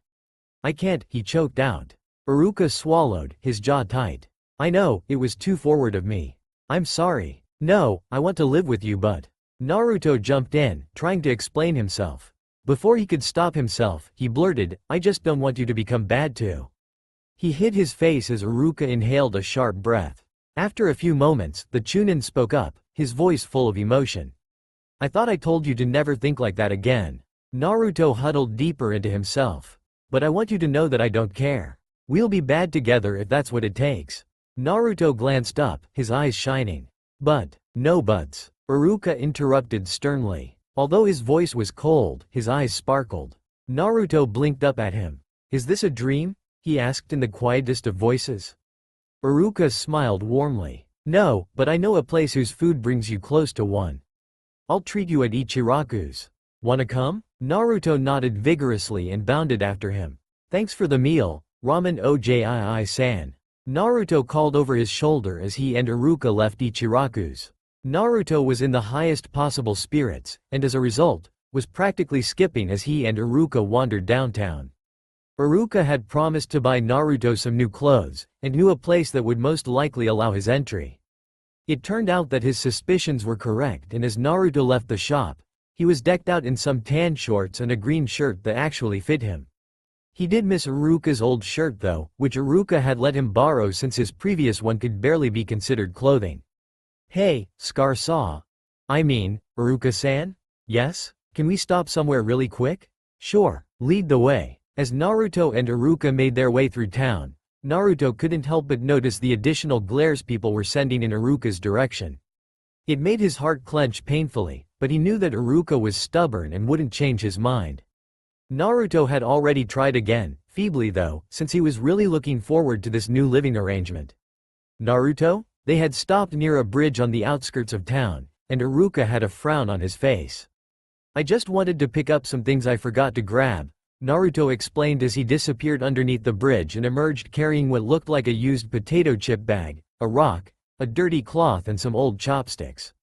I can't, he choked out. Iruka swallowed, his jaw tight. I know, it was too forward of me. I'm sorry. No, I want to live with you but… Naruto jumped in, trying to explain himself. Before he could stop himself, he blurted, I just don't want you to become bad too. He hid his face as Iruka inhaled a sharp breath. After a few moments, the Chunin spoke up, his voice full of emotion. I thought I told you to never think like that again. Naruto huddled deeper into himself. But I want you to know that I don't care. We'll be bad together if that's what it takes. Naruto glanced up, his eyes shining. But, no buts. Iruka interrupted sternly. Although his voice was cold, his eyes sparkled. Naruto blinked up at him. Is this a dream? He asked in the quietest of voices. Iruka smiled warmly. No, but I know a place whose food brings you close to one. I'll treat you at Ichiraku's. Wanna come? Naruto nodded vigorously and bounded after him. Thanks for the meal, Ramen Ojii-san. Naruto called over his shoulder as he and Iruka left Ichiraku's. Naruto was in the highest possible spirits, and as a result, was practically skipping as he and Iruka wandered downtown. Iruka had promised to buy Naruto some new clothes, and knew a place that would most likely allow his entry. It turned out that his suspicions were correct and as Naruto left the shop, he was decked out in some tan shorts and a green shirt that actually fit him. He did miss Iruka's old shirt though, which Iruka had let him borrow since his previous one could barely be considered clothing. Hey, Scar-saw. I mean, Iruka-san? Yes? Can we stop somewhere really quick? Sure, lead the way. As Naruto and Iruka made their way through town, Naruto couldn't help but notice the additional glares people were sending in Iruka's direction. It made his heart clench painfully, but he knew that Iruka was stubborn and wouldn't change his mind. Naruto had already tried again, feebly though, since he was really looking forward to this new living arrangement. Naruto? They had stopped near a bridge on the outskirts of town, and Iruka had a frown on his face. I just wanted to pick up some things I forgot to grab, Naruto explained as he disappeared underneath the bridge and emerged carrying what looked like a used potato chip bag, a rock, a dirty cloth and some old chopsticks.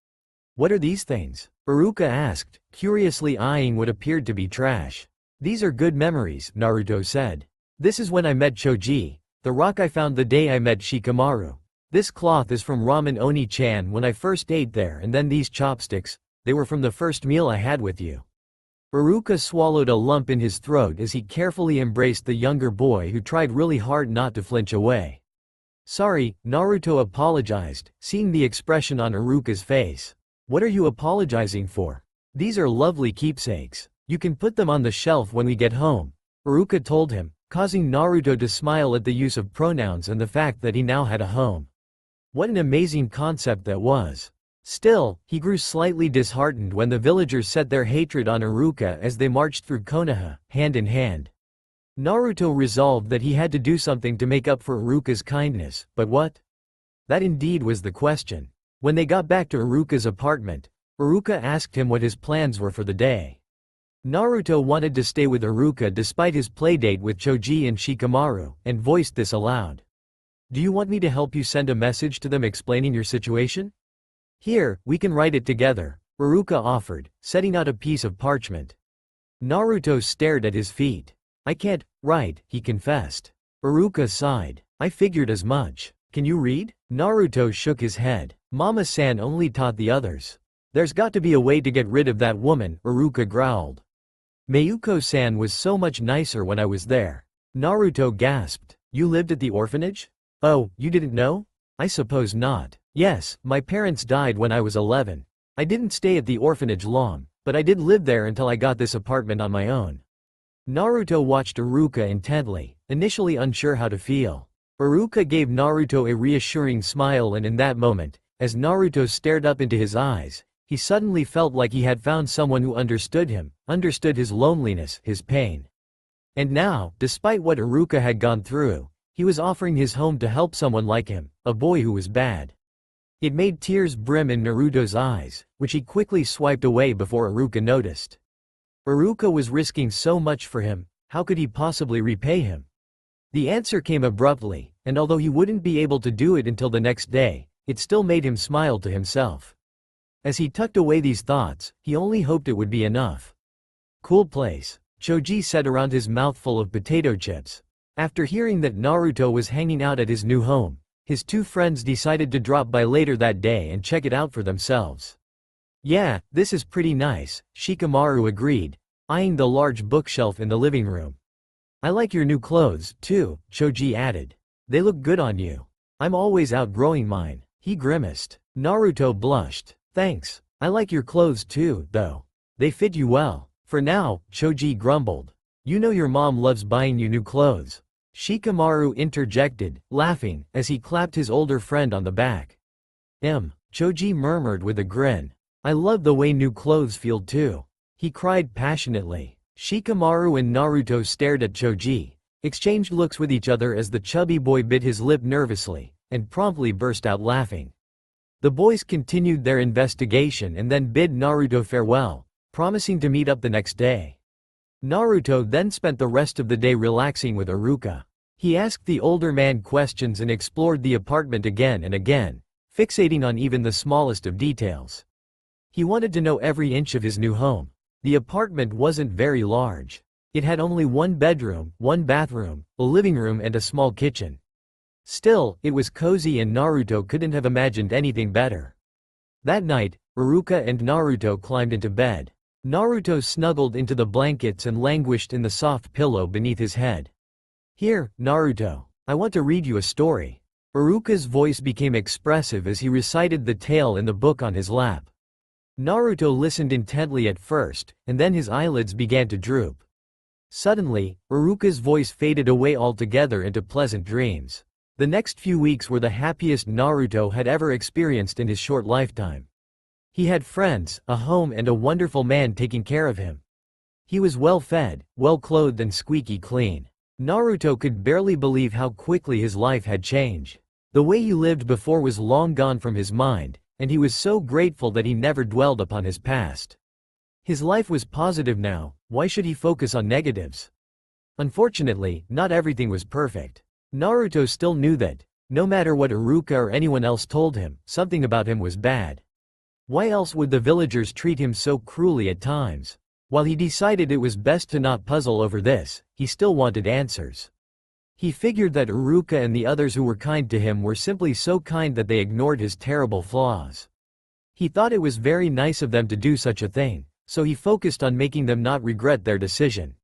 What are these things? Iruka asked, curiously eyeing what appeared to be trash. These are good memories, Naruto said. This is when I met Choji, the rock I found the day I met Shikamaru. This cloth is from Ramen Oni-chan when I first ate there, and then these chopsticks, they were from the first meal I had with you. Iruka swallowed a lump in his throat as he carefully embraced the younger boy who tried really hard not to flinch away. Sorry, Naruto apologized, seeing the expression on Iruka's face. What are you apologizing for? These are lovely keepsakes. You can put them on the shelf when we get home, Iruka told him, causing Naruto to smile at the use of pronouns and the fact that he now had a home. What an amazing concept that was. Still, he grew slightly disheartened when the villagers set their hatred on Iruka as they marched through Konoha, hand in hand. Naruto resolved that he had to do something to make up for Iruka's kindness, but what? That indeed was the question. When they got back to Iruka's apartment, Iruka asked him what his plans were for the day. Naruto wanted to stay with Iruka despite his playdate with Choji and Shikamaru, and voiced this aloud. "Do you want me to help you send a message to them explaining your situation?" "Here, we can write it together," Iruka offered, setting out a piece of parchment. Naruto stared at his feet. "I can't write," he confessed. Iruka sighed. "I figured as much. Can you read?" Naruto shook his head. "Mama-san only taught the others." "There's got to be a way to get rid of that woman," Iruka growled. "Mayuko-san was so much nicer when I was there." Naruto gasped. "You lived at the orphanage? Oh, you didn't know?" "I suppose not. Yes, my parents died when I was 11. I didn't stay at the orphanage long, but I did live there until I got this apartment on my own." Naruto watched Iruka intently, initially unsure how to feel. Iruka gave Naruto a reassuring smile, and in that moment, as Naruto stared up into his eyes, he suddenly felt like he had found someone who understood him, understood his loneliness, his pain. And now, despite what Iruka had gone through, he was offering his home to help someone like him, a boy who was bad. It made tears brim in Naruto's eyes, which he quickly swiped away before Iruka noticed. Iruka was risking so much for him, how could he possibly repay him? The answer came abruptly, and although he wouldn't be able to do it until the next day, it still made him smile to himself. As he tucked away these thoughts, he only hoped it would be enough. "Cool place," Choji said around his mouth full of potato chips. After hearing that Naruto was hanging out at his new home, his two friends decided to drop by later that day and check it out for themselves. "Yeah, this is pretty nice," Shikamaru agreed, eyeing the large bookshelf in the living room. "I like your new clothes, too," Choji added. "They look good on you." "I'm always outgrowing mine," he grimaced. Naruto blushed. "Thanks. I like your clothes too, though. They fit you well." "For now," Choji grumbled. "You know your mom loves buying you new clothes." Shikamaru interjected, laughing, as he clapped his older friend on the back. Choji murmured with a grin. "I love the way new clothes feel too," he cried passionately. Shikamaru and Naruto stared at Choji, exchanged looks with each other as the chubby boy bit his lip nervously, and promptly burst out laughing. The boys continued their investigation and then bid Naruto farewell, promising to meet up the next day. Naruto then spent the rest of the day relaxing with Iruka. He asked the older man questions and explored the apartment again and again, fixating on even the smallest of details. He wanted to know every inch of his new home. The apartment wasn't very large. It had only one bedroom, one bathroom, a living room and a small kitchen. Still, it was cozy and Naruto couldn't have imagined anything better. That night, Iruka and Naruto climbed into bed. Naruto snuggled into the blankets and languished in the soft pillow beneath his head. "Here, Naruto. I want to read you a story." Iruka's voice became expressive as he recited the tale in the book on his lap. Naruto listened intently at first, and then his eyelids began to droop. Suddenly, Iruka's voice faded away altogether into pleasant dreams. The next few weeks were the happiest Naruto had ever experienced in his short lifetime. He had friends, a home and a wonderful man taking care of him. He was well fed, well clothed and squeaky clean. Naruto could barely believe how quickly his life had changed. The way he lived before was long gone from his mind, and he was so grateful that he never dwelled upon his past. His life was positive now, why should he focus on negatives? Unfortunately, not everything was perfect. Naruto still knew that, no matter what Iruka or anyone else told him, something about him was bad. Why else would the villagers treat him so cruelly at times? While he decided it was best to not puzzle over this, he still wanted answers. He figured that Iruka and the others who were kind to him were simply so kind that they ignored his terrible flaws. He thought it was very nice of them to do such a thing, so he focused on making them not regret their decision.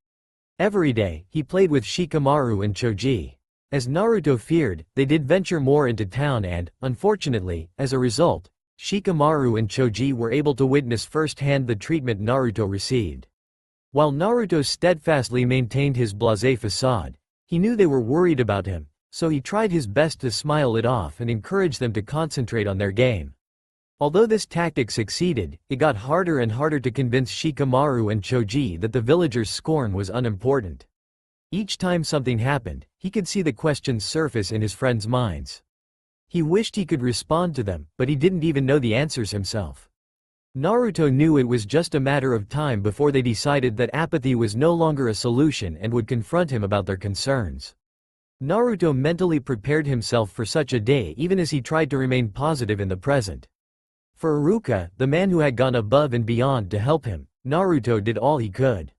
Every day, he played with Shikamaru and Choji. As Naruto feared, they did venture more into town and, unfortunately, as a result, Shikamaru and Choji were able to witness firsthand the treatment Naruto received. While Naruto steadfastly maintained his blasé facade, he knew they were worried about him, so he tried his best to smile it off and encourage them to concentrate on their game. Although this tactic succeeded, it got harder and harder to convince Shikamaru and Choji that the villagers' scorn was unimportant. Each time something happened, he could see the questions surface in his friends' minds. He wished he could respond to them, but he didn't even know the answers himself. Naruto knew it was just a matter of time before they decided that apathy was no longer a solution and would confront him about their concerns. Naruto mentally prepared himself for such a day even as he tried to remain positive in the present. For Iruka, the man who had gone above and beyond to help him, Naruto did all he could.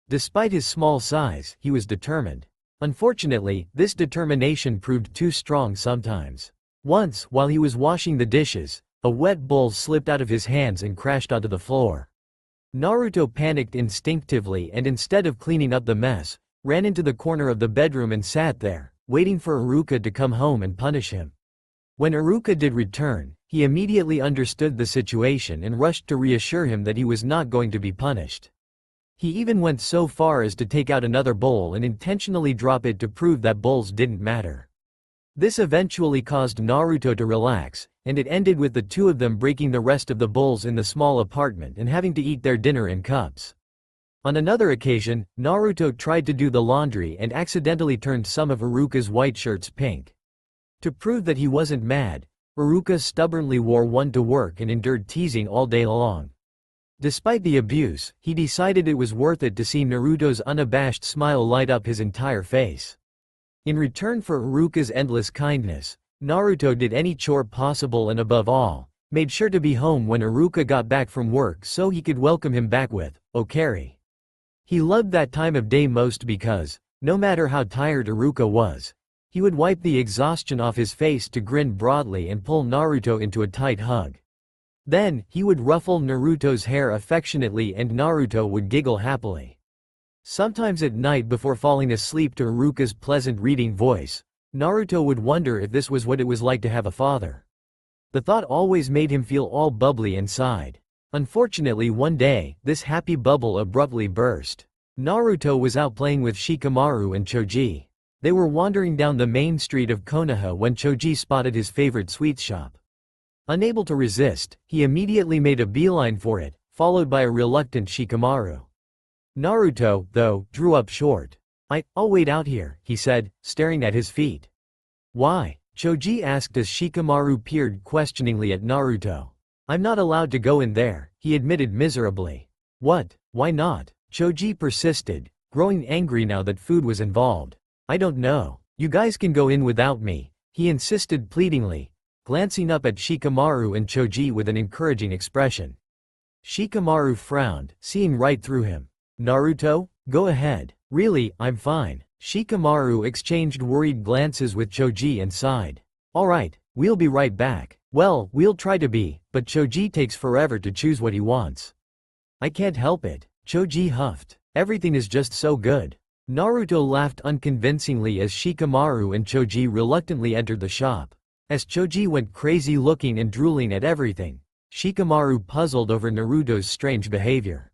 Despite his small size, he was determined. Unfortunately, this determination proved too strong sometimes. Once, while he was washing the dishes, a wet bowl slipped out of his hands and crashed onto the floor. Naruto panicked instinctively and instead of cleaning up the mess, ran into the corner of the bedroom and sat there, waiting for Iruka to come home and punish him. When Iruka did return, he immediately understood the situation and rushed to reassure him that he was not going to be punished. He even went so far as to take out another bowl and intentionally drop it to prove that bowls didn't matter. This eventually caused Naruto to relax, and it ended with the two of them breaking the rest of the bowls in the small apartment and having to eat their dinner in cups. On another occasion, Naruto tried to do the laundry and accidentally turned some of Iruka's white shirts pink. To prove that he wasn't mad, Iruka stubbornly wore one to work and endured teasing all day long. Despite the abuse, he decided it was worth it to see Naruto's unabashed smile light up his entire face. In return for Iruka's endless kindness, Naruto did any chore possible and above all, made sure to be home when Iruka got back from work so he could welcome him back with "Okari." He loved that time of day most because, no matter how tired Iruka was, he would wipe the exhaustion off his face to grin broadly and pull Naruto into a tight hug. Then, he would ruffle Naruto's hair affectionately and Naruto would giggle happily. Sometimes at night before falling asleep to Iruka's pleasant reading voice, Naruto would wonder if this was what it was like to have a father. The thought always made him feel all bubbly inside. Unfortunately one day, this happy bubble abruptly burst. Naruto was out playing with Shikamaru and Choji. They were wandering down the main street of Konoha when Choji spotted his favorite sweet shop. Unable to resist, he immediately made a beeline for it, followed by a reluctant Shikamaru. Naruto, though, drew up short. I'll wait out here, he said, staring at his feet. Why? Choji asked as Shikamaru peered questioningly at Naruto. I'm not allowed to go in there, he admitted miserably. What? Why not? Choji persisted, growing angry now that food was involved. I don't know. You guys can go in without me, he insisted pleadingly, glancing up at Shikamaru and Choji with an encouraging expression. Shikamaru frowned, seeing right through him. Naruto, go ahead. Really, I'm fine. Shikamaru exchanged worried glances with Choji and sighed. Alright, we'll be right back. Well, we'll try to be, but Choji takes forever to choose what he wants. I can't help it. Choji huffed. Everything is just so good. Naruto laughed unconvincingly as Shikamaru and Choji reluctantly entered the shop. As Choji went crazy looking and drooling at everything, Shikamaru puzzled over Naruto's strange behavior.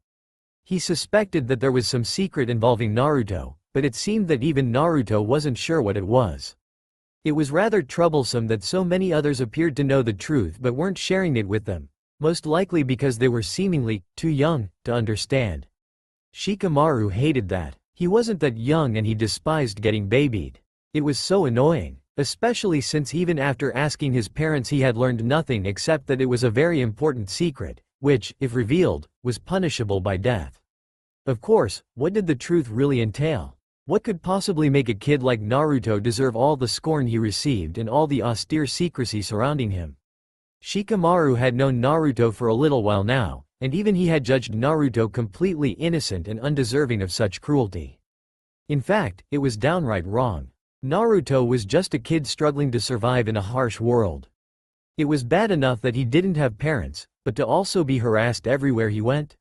He suspected that there was some secret involving Naruto, but it seemed that even Naruto wasn't sure what it was. It was rather troublesome that so many others appeared to know the truth but weren't sharing it with them, most likely because they were seemingly too young to understand. Shikamaru hated that. He wasn't that young and he despised getting babied. It was so annoying, especially since even after asking his parents he had learned nothing except that it was a very important secret, which, if revealed, was punishable by death. Of course, what did the truth really entail? What could possibly make a kid like Naruto deserve all the scorn he received and all the austere secrecy surrounding him? Shikamaru had known Naruto for a little while now, and even he had judged Naruto completely innocent and undeserving of such cruelty. In fact, it was downright wrong. Naruto was just a kid struggling to survive in a harsh world. It was bad enough that he didn't have parents, but to also be harassed everywhere he went?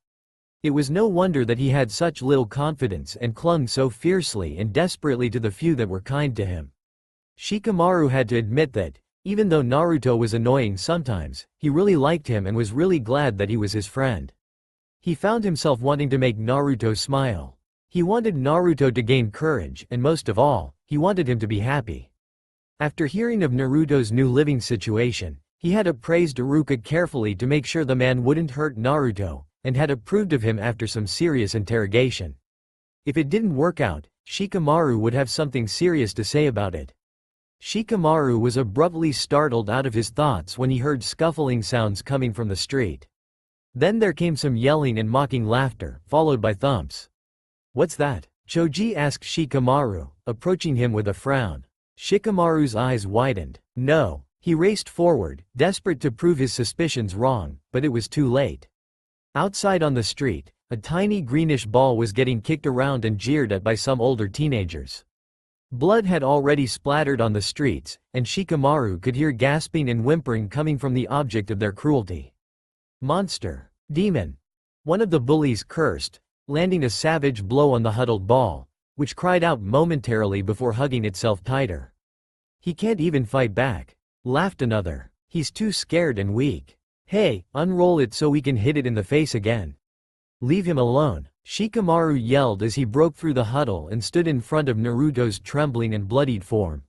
It was no wonder that he had such little confidence and clung so fiercely and desperately to the few that were kind to him. Shikamaru had to admit that, even though Naruto was annoying sometimes, he really liked him and was really glad that he was his friend. He found himself wanting to make Naruto smile. He wanted Naruto to gain courage and most of all, he wanted him to be happy. After hearing of Naruto's new living situation, he had appraised Iruka carefully to make sure the man wouldn't hurt Naruto, and had approved of him after some serious interrogation. If it didn't work out, Shikamaru would have something serious to say about it. Shikamaru was abruptly startled out of his thoughts when he heard scuffling sounds coming from the street. Then there came some yelling and mocking laughter, followed by thumps. "What's that?" Choji asked Shikamaru, approaching him with a frown. Shikamaru's eyes widened. No. He raced forward, desperate to prove his suspicions wrong, but it was too late. Outside on the street, a tiny greenish ball was getting kicked around and jeered at by some older teenagers. Blood had already splattered on the streets, and Shikamaru could hear gasping and whimpering coming from the object of their cruelty. "Monster! Demon!" One of the bullies cursed, landing a savage blow on the huddled ball, which cried out momentarily before hugging itself tighter. "He can't even fight back," laughed another. "He's too scared and weak. Hey, unroll it so we can hit it in the face again." "Leave him alone," Shikamaru yelled as he broke through the huddle and stood in front of Naruto's trembling and bloodied form.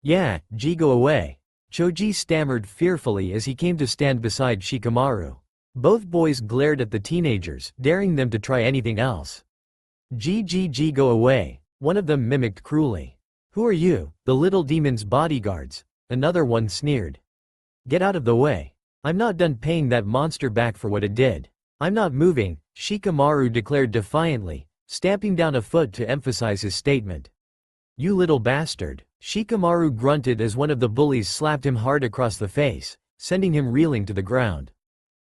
"Yeah, go away," Choji stammered fearfully as he came to stand beside Shikamaru. Both boys glared at the teenagers, daring them to try anything else. Go away," one of them mimicked cruelly. "Who are you, the little demon's bodyguards?" another one sneered. "Get out of the way. I'm not done paying that monster back for what it did." "I'm not moving," Shikamaru declared defiantly, stamping down a foot to emphasize his statement. "You little bastard," Shikamaru grunted as one of the bullies slapped him hard across the face, sending him reeling to the ground.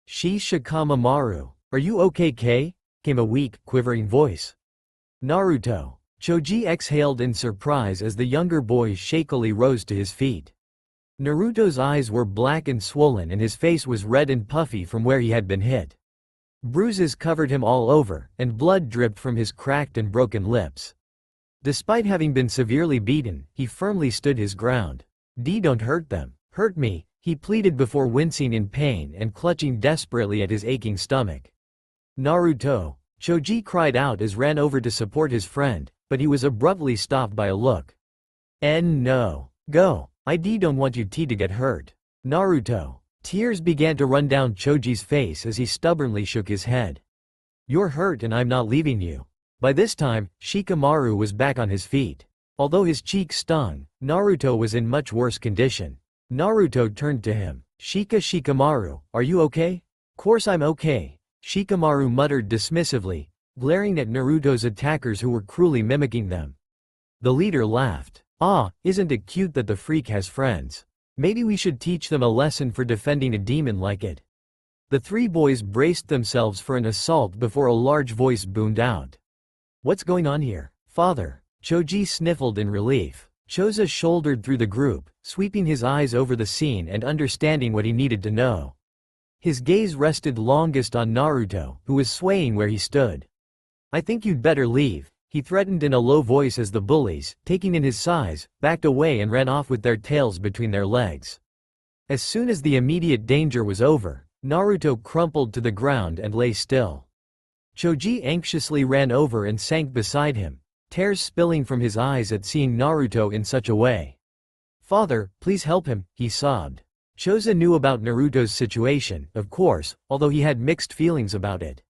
"Shikamaru, are you okay, K?" came a weak, quivering voice. "Naruto." Choji exhaled in surprise as the younger boy shakily rose to his feet. Naruto's eyes were black and swollen and his face was red and puffy from where he had been hit. Bruises covered him all over, and blood dripped from his cracked and broken lips. Despite having been severely beaten, he firmly stood his ground. "Don't hurt them. Hurt me," he pleaded before wincing in pain and clutching desperately at his aching stomach. "Naruto!" Choji cried out as ran over to support his friend, but he was abruptly stopped by a look. No. Go. I don't want you to get hurt. Naruto. Tears began to run down Choji's face as he stubbornly shook his head. "You're hurt and I'm not leaving you." By this time, Shikamaru was back on his feet. Although his cheeks stung, Naruto was in much worse condition. Naruto turned to him. Shikamaru, are you okay?" "Course I'm okay," Shikamaru muttered dismissively, glaring at Naruto's attackers who were cruelly mimicking them. The leader laughed. Isn't it cute that the freak has friends? Maybe we should teach them a lesson for defending a demon like it." The three boys braced themselves for an assault before a large voice boomed out. "What's going on here, father?" Choji sniffled in relief. Choza shouldered through the group, sweeping his eyes over the scene and understanding what he needed to know. His gaze rested longest on Naruto, who was swaying where he stood. "I think you'd better leave," he threatened in a low voice as the bullies, taking in his size, backed away and ran off with their tails between their legs. As soon as the immediate danger was over, Naruto crumpled to the ground and lay still. Choji anxiously ran over and sank beside him, tears spilling from his eyes at seeing Naruto in such a way. "Father, please help him," he sobbed. Choza knew about Naruto's situation, of course, although he had mixed feelings about it.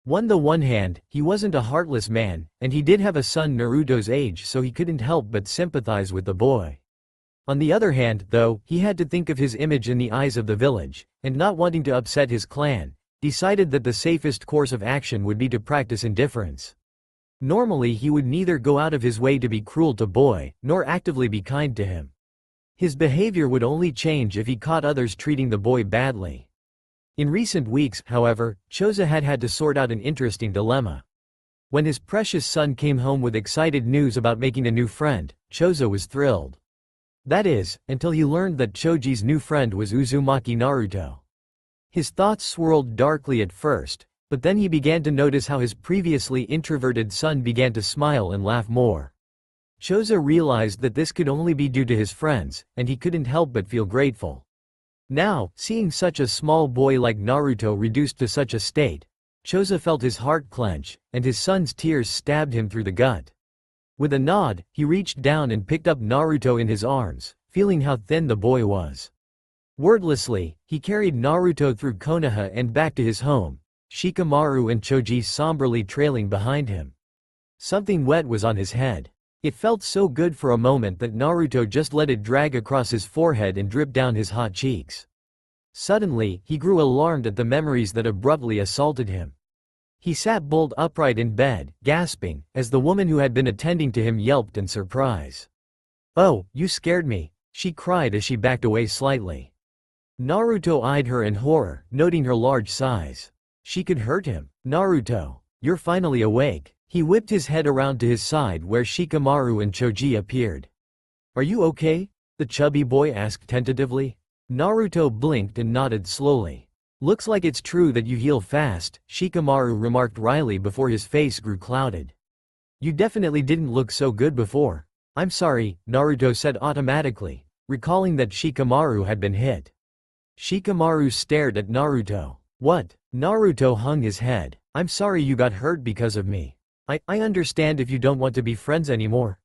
On the one hand, he wasn't a heartless man, and he did have a son Naruto's age, so he couldn't help but sympathize with the boy. On the other hand, though, he had to think of his image in the eyes of the village, and not wanting to upset his clan, decided that the safest course of action would be to practice indifference. Normally he would neither go out of his way to be cruel to boy, nor actively be kind to him. His behavior would only change if he caught others treating the boy badly. In recent weeks, however, Choza had had to sort out an interesting dilemma. When his precious son came home with excited news about making a new friend, Choza was thrilled. That is, until he learned that Choji's new friend was Uzumaki Naruto. His thoughts swirled darkly at first, but then he began to notice how his previously introverted son began to smile and laugh more. Choza realized that this could only be due to his friends, and he couldn't help but feel grateful. Now, seeing such a small boy like Naruto reduced to such a state, Choza felt his heart clench, and his son's tears stabbed him through the gut. With a nod, he reached down and picked up Naruto in his arms, feeling how thin the boy was. Wordlessly, he carried Naruto through Konoha and back to his home, Shikamaru and Choji somberly trailing behind him. Something wet was on his head. It felt so good for a moment that Naruto just let it drag across his forehead and drip down his hot cheeks. Suddenly, he grew alarmed at the memories that abruptly assaulted him. He sat bolt upright in bed, gasping, as the woman who had been attending to him yelped in surprise. "Oh, you scared me," she cried as she backed away slightly. Naruto eyed her in horror, noting her large size. She could hurt him. "Naruto, you're finally awake." He whipped his head around to his side where Shikamaru and Choji appeared. "Are you okay?" the chubby boy asked tentatively. Naruto blinked and nodded slowly. "Looks like it's true that you heal fast," Shikamaru remarked wryly before his face grew clouded. "You definitely didn't look so good before." "I'm sorry," Naruto said automatically, recalling that Shikamaru had been hit. Shikamaru stared at Naruto. "What?" Naruto hung his head. "I'm sorry you got hurt because of me. I understand if you don't want to be friends anymore."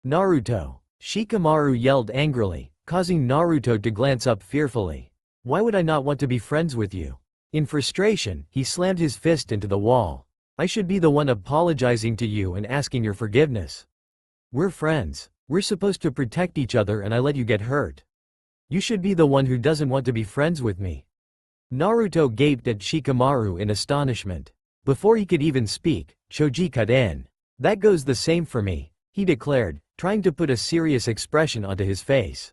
"Naruto!" Shikamaru yelled angrily, causing Naruto to glance up fearfully. "Why would I not want to be friends with you?" In frustration, he slammed his fist into the wall. "I should be the one apologizing to you and asking your forgiveness. We're friends. We're supposed to protect each other and I let you get hurt. You should be the one who doesn't want to be friends with me." Naruto gaped at Shikamaru in astonishment. Before he could even speak, Choji cut in. "That goes the same for me," he declared, trying to put a serious expression onto his face.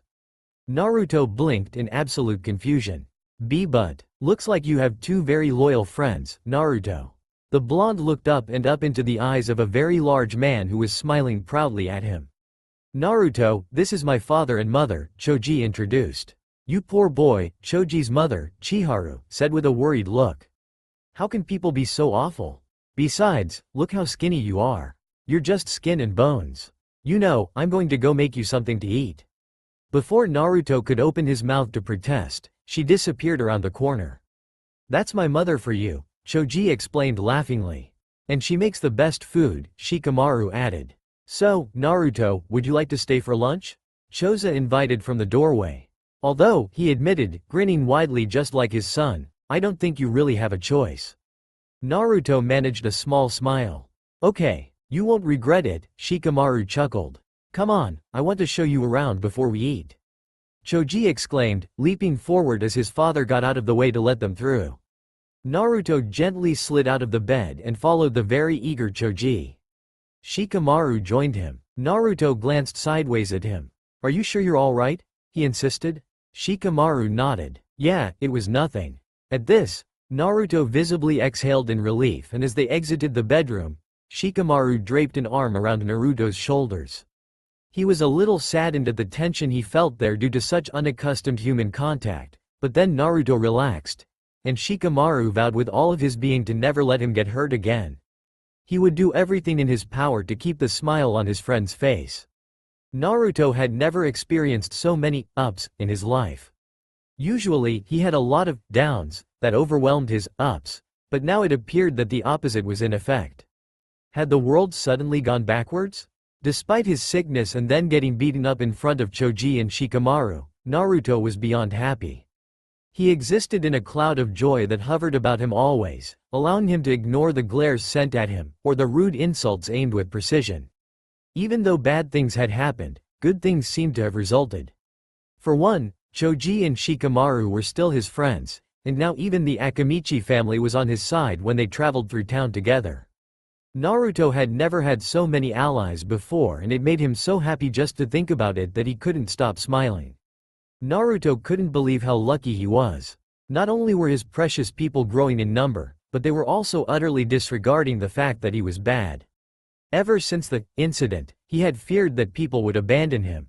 Naruto blinked in absolute confusion. But looks like you have two very loyal friends, Naruto." The blonde looked up and up into the eyes of a very large man who was smiling proudly at him. "Naruto, this is my father and mother," Choji introduced. "You poor boy," Choji's mother, Chiharu, said with a worried look. "How can people be so awful? Besides, look how skinny you are. You're just skin and bones. You know, I'm going to go make you something to eat." Before Naruto could open his mouth to protest, she disappeared around the corner. "That's my mother for you," Choji explained laughingly. "And she makes the best food," Shikamaru added. "So, Naruto, would you like to stay for lunch?" Choza invited from the doorway. Although, he admitted, grinning widely just like his son, "I don't think you really have a choice." Naruto managed a small smile. "Okay, you won't regret it," Shikamaru chuckled. "Come on, I want to show you around before we eat." Choji exclaimed, leaping forward as his father got out of the way to let them through. Naruto gently slid out of the bed and followed the very eager Choji. Shikamaru joined him. Naruto glanced sideways at him. "Are you sure you're all right?" he insisted. Shikamaru nodded. "Yeah, it was nothing." At this, Naruto visibly exhaled in relief, and as they exited the bedroom, Shikamaru draped an arm around Naruto's shoulders. He was a little saddened at the tension he felt there due to such unaccustomed human contact, but then Naruto relaxed, and Shikamaru vowed with all of his being to never let him get hurt again. He would do everything in his power to keep the smile on his friend's face. Naruto had never experienced so many ups in his life. Usually, he had a lot of downs that overwhelmed his ups, but now it appeared that the opposite was in effect. Had the world suddenly gone backwards? Despite his sickness and then getting beaten up in front of Choji and Shikamaru, Naruto was beyond happy. He existed in a cloud of joy that hovered about him always, allowing him to ignore the glares sent at him, or the rude insults aimed with precision. Even though bad things had happened, good things seemed to have resulted. For one, Choji and Shikamaru were still his friends, and now even the Akamichi family was on his side when they traveled through town together. Naruto had never had so many allies before, and it made him so happy just to think about it that he couldn't stop smiling. Naruto couldn't believe how lucky he was. Not only were his precious people growing in number, but they were also utterly disregarding the fact that he was bad. Ever since the incident, he had feared that people would abandon him.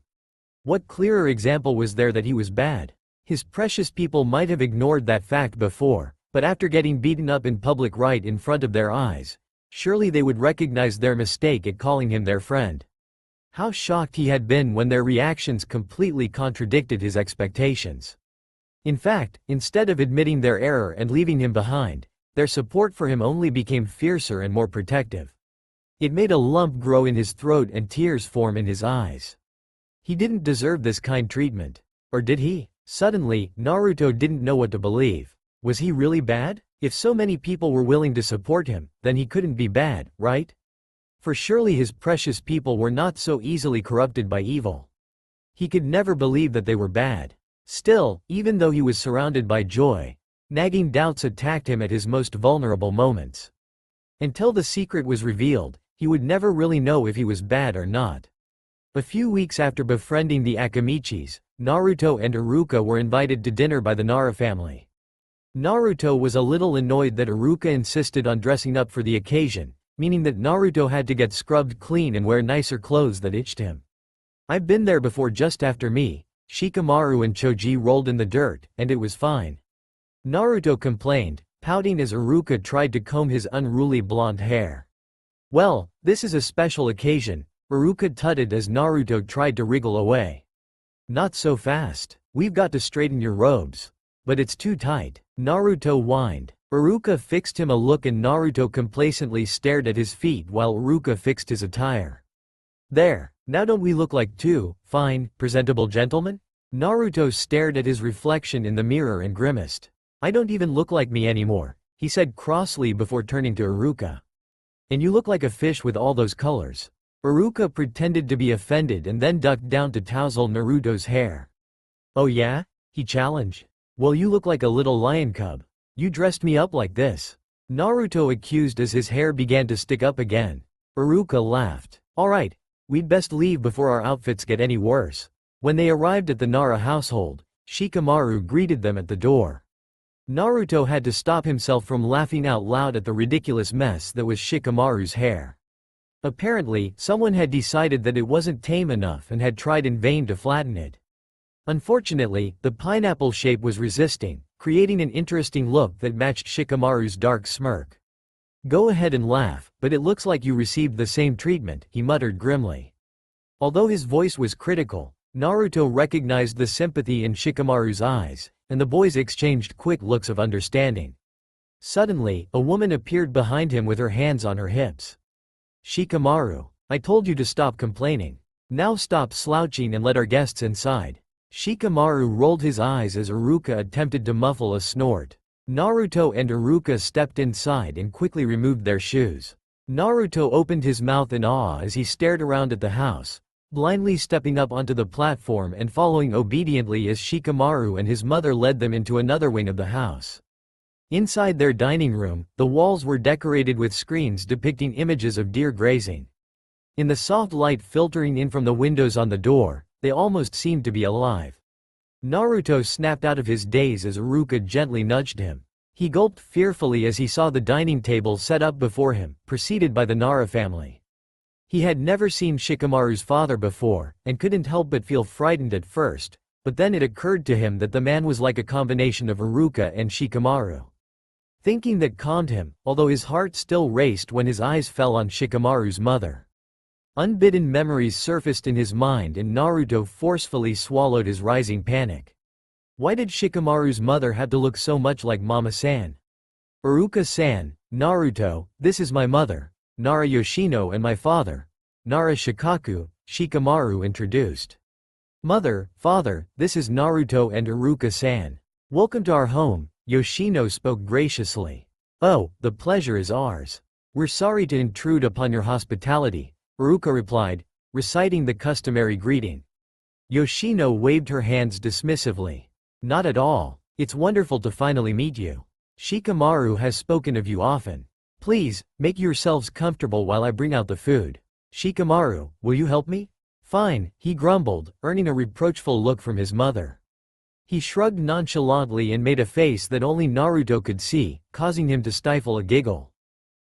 What clearer example was there that he was bad? His precious people might have ignored that fact before, but after getting beaten up in public right in front of their eyes, surely they would recognize their mistake at calling him their friend. How shocked he had been when their reactions completely contradicted his expectations. In fact, instead of admitting their error and leaving him behind, their support for him only became fiercer and more protective. It made a lump grow in his throat and tears form in his eyes. He didn't deserve this kind treatment. Or did he? Suddenly, Naruto didn't know what to believe. Was he really bad? If so many people were willing to support him, then he couldn't be bad, right? For surely his precious people were not so easily corrupted by evil. He could never believe that they were bad. Still, even though he was surrounded by joy, nagging doubts attacked him at his most vulnerable moments. Until the secret was revealed, he would never really know if he was bad or not. A few weeks after befriending the Akamichis, Naruto and Iruka were invited to dinner by the Nara family. Naruto was a little annoyed that Iruka insisted on dressing up for the occasion, meaning that Naruto had to get scrubbed clean and wear nicer clothes that itched him. "I've been there before just after me." Shikamaru and Choji rolled in the dirt, and it was fine. Naruto complained, pouting as Iruka tried to comb his unruly blonde hair. "Well, this is a special occasion," Iruka tutted as Naruto tried to wriggle away. "Not so fast. We've got to straighten your robes. But it's too tight," Naruto whined. Iruka fixed him a look and Naruto complacently stared at his feet while Iruka fixed his attire. "There, now don't we look like two fine, presentable gentlemen?" Naruto stared at his reflection in the mirror and grimaced. "I don't even look like me anymore," he said crossly before turning to Iruka. "And you look like a fish with all those colors." Iruka pretended to be offended and then ducked down to touzle Naruto's hair. "Oh yeah?" he challenged. "Well, you look like a little lion cub. You dressed me up like this," Naruto accused as his hair began to stick up again. Iruka laughed. "Alright, we'd best leave before our outfits get any worse." When they arrived at the Nara household, Shikamaru greeted them at the door. Naruto had to stop himself from laughing out loud at the ridiculous mess that was Shikamaru's hair. Apparently, someone had decided that it wasn't tame enough and had tried in vain to flatten it. Unfortunately, the pineapple shape was resisting, creating an interesting look that matched Shikamaru's dark smirk. "Go ahead and laugh, but it looks like you received the same treatment," he muttered grimly. Although his voice was critical, Naruto recognized the sympathy in Shikamaru's eyes, and the boys exchanged quick looks of understanding. Suddenly, a woman appeared behind him with her hands on her hips. "Shikamaru, I told you to stop complaining. Now stop slouching and let our guests inside." Shikamaru rolled his eyes as Iruka attempted to muffle a snort. Naruto and Iruka stepped inside and quickly removed their shoes. Naruto opened his mouth in awe as he stared around at the house, blindly stepping up onto the platform and following obediently as Shikamaru and his mother led them into another wing of the house. Inside their dining room, the walls were decorated with screens depicting images of deer grazing. In the soft light filtering in from the windows on the door, they almost seemed to be alive. Naruto snapped out of his daze as Iruka gently nudged him. He gulped fearfully as he saw the dining table set up before him, preceded by the Nara family. He had never seen Shikamaru's father before, and couldn't help but feel frightened at first, but then it occurred to him that the man was like a combination of Iruka and Shikamaru. Thinking that calmed him, although his heart still raced when his eyes fell on Shikamaru's mother. Unbidden memories surfaced in his mind and Naruto forcefully swallowed his rising panic. Why did Shikamaru's mother have to look so much like Mama-san? "Iruka-san, Naruto, this is my mother, Nara Yoshino, and my father, Nara Shikaku," Shikamaru introduced. "Mother, father, this is Naruto and Iruka-san. Welcome to our home," Yoshino spoke graciously. "Oh, the pleasure is ours. We're sorry to intrude upon your hospitality," Iruka replied, reciting the customary greeting. Yoshino waved her hands dismissively. "Not at all. It's wonderful to finally meet you. Shikamaru has spoken of you often. Please, make yourselves comfortable while I bring out the food. Shikamaru, will you help me?" "Fine," he grumbled, earning a reproachful look from his mother. He shrugged nonchalantly and made a face that only Naruto could see, causing him to stifle a giggle.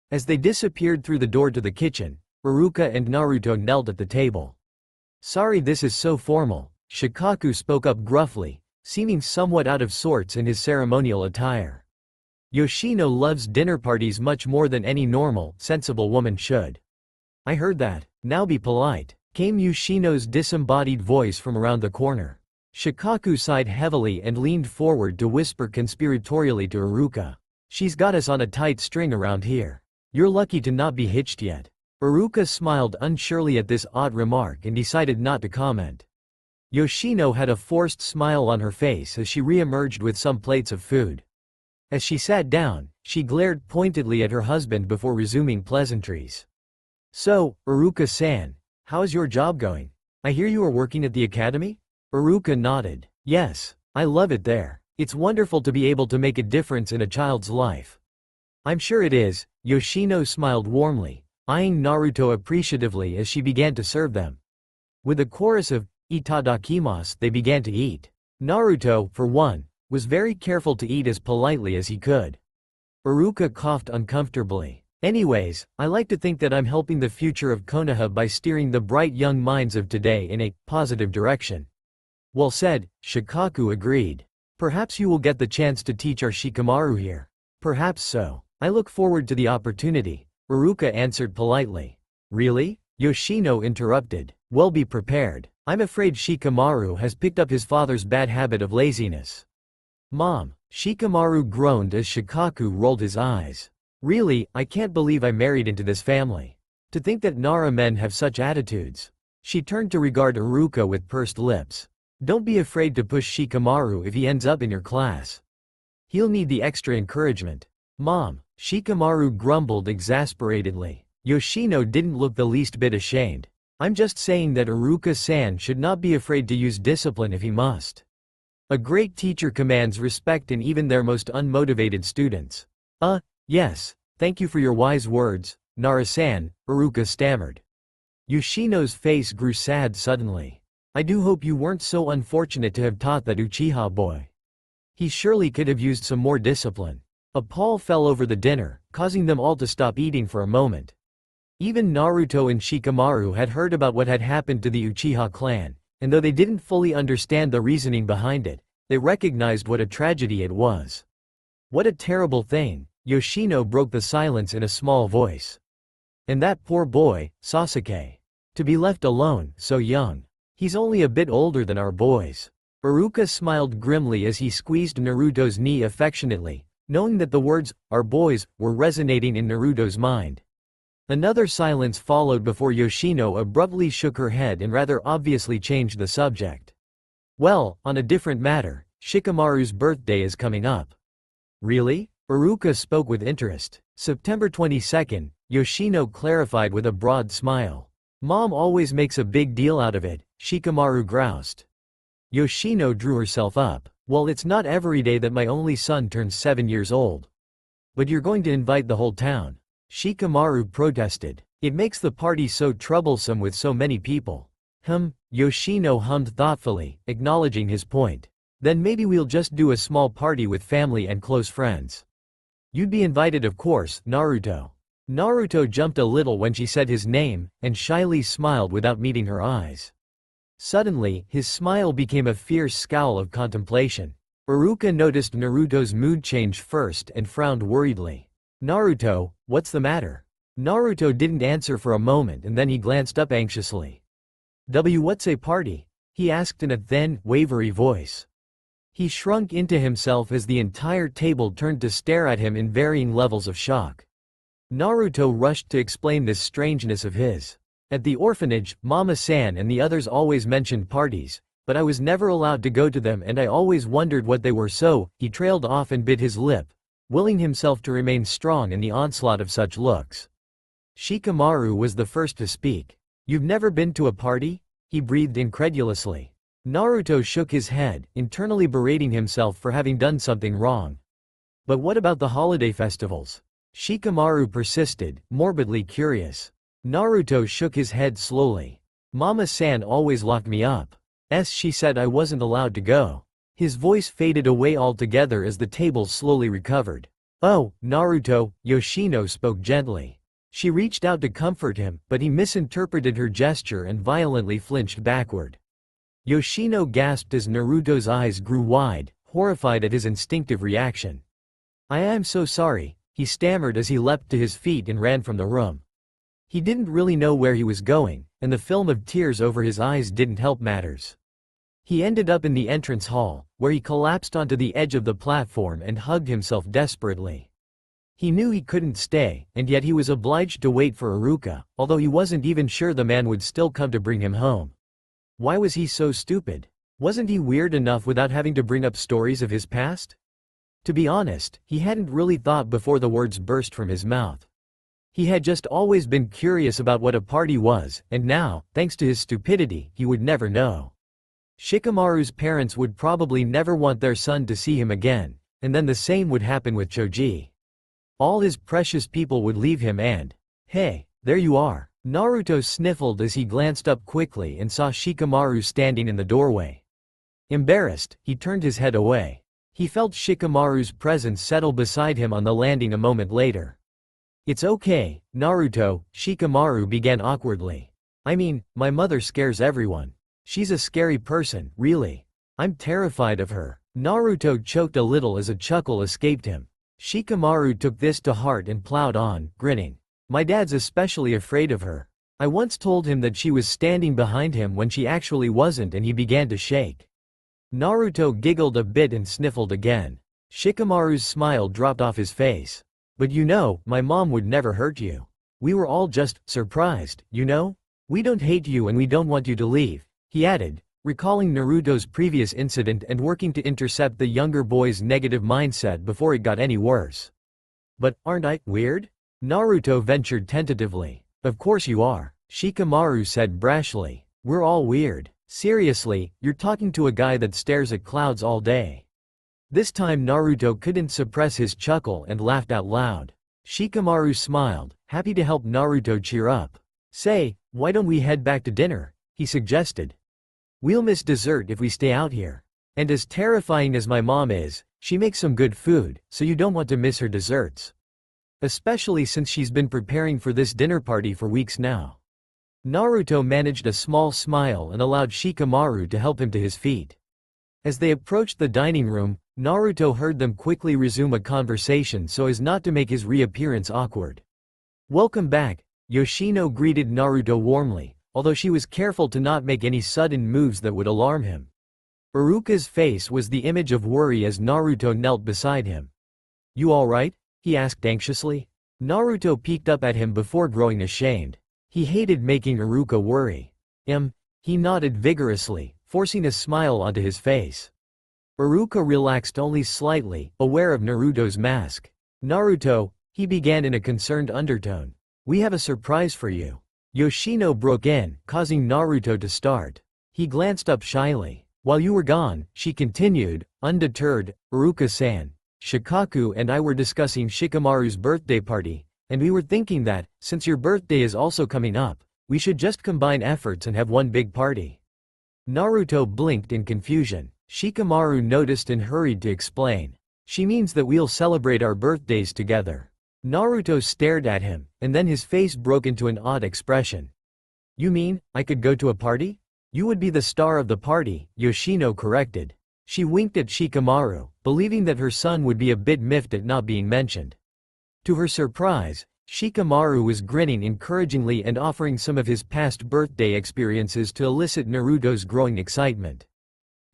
As they disappeared through the door to the kitchen, Iruka and Naruto knelt at the table. "Sorry this is so formal," Shikaku spoke up gruffly, seeming somewhat out of sorts in his ceremonial attire. "Yoshino loves dinner parties much more than any normal, sensible woman should." "I heard that. Now be polite," came Yoshino's disembodied voice from around the corner. Shikaku sighed heavily and leaned forward to whisper conspiratorially to Iruka. "She's got us on a tight string around here. You're lucky to not be hitched yet." Iruka smiled unsurely at this odd remark and decided not to comment. Yoshino had a forced smile on her face as she re-emerged with some plates of food. As she sat down, she glared pointedly at her husband before resuming pleasantries. "So, Iruka-san, how is your job going? I hear you are working at the academy?" Iruka nodded. "Yes. I love it there. It's wonderful to be able to make a difference in a child's life. I'm sure it is, Yoshino smiled warmly, eyeing Naruto appreciatively as she began to serve them. With a chorus of "itadakimasu," they began to eat. Naruto, for one, was very careful to eat as politely as he could. Iruka coughed uncomfortably. Anyways, I like to think that I'm helping the future of Konoha by steering the bright young minds of today in a positive direction. Well said, Shikaku agreed. Perhaps you will get the chance to teach our Shikamaru here. Perhaps so. I look forward to the opportunity, Iruka answered politely. Really? Yoshino interrupted. Well, be prepared. I'm afraid Shikamaru has picked up his father's bad habit of laziness. Mom, Shikamaru groaned as Shikaku rolled his eyes. Really, I can't believe I married into this family. To think that Nara men have such attitudes. She turned to regard Iruka with pursed lips. Don't be afraid to push Shikamaru if he ends up in your class. He'll need the extra encouragement. Mom, Shikamaru grumbled exasperatedly. Yoshino didn't look the least bit ashamed. I'm just saying that Iruka-san should not be afraid to use discipline if he must. A great teacher commands respect in even their most unmotivated students. Yes, thank you for your wise words, Nara-san, Iruka stammered. Yoshino's face grew sad suddenly. I do hope you weren't so unfortunate to have taught that Uchiha boy. He surely could have used some more discipline. A pall fell over the dinner, causing them all to stop eating for a moment. Even Naruto and Shikamaru had heard about what had happened to the Uchiha clan, and though they didn't fully understand the reasoning behind it, they recognized what a tragedy it was. What a terrible thing, Yoshino broke the silence in a small voice. And that poor boy, Sasuke. To be left alone, so young. He's only a bit older than our boys. Iruka smiled grimly as he squeezed Naruto's knee affectionately, knowing that the words, "our boys," were resonating in Naruto's mind. Another silence followed before Yoshino abruptly shook her head and rather obviously changed the subject. Well, on a different matter, Shikamaru's birthday is coming up. Really? Iruka spoke with interest. September 22nd, Yoshino clarified with a broad smile. Mom always makes a big deal out of it, Shikamaru groused. Yoshino drew herself up. Well, it's not every day that my only son turns 7 years old. But you're going to invite the whole town. Shikamaru protested. It makes the party so troublesome with so many people. Yoshino hummed thoughtfully, acknowledging his point. Then maybe we'll just do a small party with family and close friends. You'd be invited, of course, Naruto. Naruto jumped a little when she said his name, and shyly smiled without meeting her eyes. Suddenly, his smile became a fierce scowl of contemplation. Iruka noticed Naruto's mood change first and frowned worriedly. Naruto, what's the matter? Naruto didn't answer for a moment and then he glanced up anxiously. What's a party? He asked in a thin, wavery voice. He shrunk into himself as the entire table turned to stare at him in varying levels of shock. Naruto rushed to explain this strangeness of his. At the orphanage, Mama-san and the others always mentioned parties, but I was never allowed to go to them and I always wondered what they were, so he trailed off and bit his lip, willing himself to remain strong in the onslaught of such looks. Shikamaru was the first to speak. You've never been to a party? He breathed incredulously. Naruto shook his head, internally berating himself for having done something wrong. But what about the holiday festivals? Shikamaru persisted, morbidly curious. Naruto shook his head slowly. Mama-san always locked me up. She said I wasn't allowed to go. His voice faded away altogether as the table slowly recovered. Oh, Naruto, Yoshino spoke gently. She reached out to comfort him, but he misinterpreted her gesture and violently flinched backward. Yoshino gasped as Naruto's eyes grew wide, horrified at his instinctive reaction. I am so sorry, he stammered as he leapt to his feet and ran from the room. He didn't really know where he was going, and the film of tears over his eyes didn't help matters. He ended up in the entrance hall, where he collapsed onto the edge of the platform and hugged himself desperately. He knew he couldn't stay, and yet he was obliged to wait for Iruka, although he wasn't even sure the man would still come to bring him home. Why was he so stupid? Wasn't he weird enough without having to bring up stories of his past? To be honest, he hadn't really thought before the words burst from his mouth. He had just always been curious about what a party was, and now, thanks to his stupidity, he would never know. Shikamaru's parents would probably never want their son to see him again, and then the same would happen with Choji. All his precious people would leave him and… Hey, there you are. Naruto sniffled as he glanced up quickly and saw Shikamaru standing in the doorway. Embarrassed, he turned his head away. He felt Shikamaru's presence settle beside him on the landing a moment later. It's okay, Naruto, Shikamaru began awkwardly. I mean, my mother scares everyone. She's a scary person, really. I'm terrified of her. Naruto choked a little as a chuckle escaped him. Shikamaru took this to heart and plowed on, grinning. My dad's especially afraid of her. I once told him that she was standing behind him when she actually wasn't and he began to shake. Naruto giggled a bit and sniffled again. Shikamaru's smile dropped off his face. But you know, my mom would never hurt you. We were all just surprised, you know? We don't hate you and we don't want you to leave, he added, recalling Naruto's previous incident and working to intercept the younger boy's negative mindset before it got any worse. But, aren't I weird? Naruto ventured tentatively. Of course you are, Shikamaru said brashly. We're all weird. Seriously, you're talking to a guy that stares at clouds all day. This time Naruto couldn't suppress his chuckle and laughed out loud. Shikamaru smiled, happy to help Naruto cheer up. Say, why don't we head back to dinner? He suggested. We'll miss dessert if we stay out here. And as terrifying as my mom is, she makes some good food, so you don't want to miss her desserts. Especially since she's been preparing for this dinner party for weeks now. Naruto managed a small smile and allowed Shikamaru to help him to his feet. As they approached the dining room, Naruto heard them quickly resume a conversation so as not to make his reappearance awkward. Welcome back, Yoshino greeted Naruto warmly, although she was careful to not make any sudden moves that would alarm him. Iruka's face was the image of worry as Naruto knelt beside him. You alright? He asked anxiously. Naruto peeked up at him before growing ashamed. He hated making Iruka worry. He nodded vigorously, forcing a smile onto his face. Iruka relaxed only slightly, aware of Naruto's mask. Naruto, he began in a concerned undertone. We have a surprise for you. Yoshino broke in, causing Naruto to start. He glanced up shyly. While you were gone, she continued, undeterred, Iruka-san, Shikaku and I were discussing Shikamaru's birthday party, and we were thinking that, since your birthday is also coming up, we should just combine efforts and have one big party. Naruto blinked in confusion. Shikamaru noticed and hurried to explain. She means that we'll celebrate our birthdays together. Naruto stared at him, and then his face broke into an odd expression. You mean, I could go to a party? You would be the star of the party, Yoshino corrected. She winked at Shikamaru, believing that her son would be a bit miffed at not being mentioned. To her surprise, Shikamaru was grinning encouragingly and offering some of his past birthday experiences to elicit Naruto's growing excitement.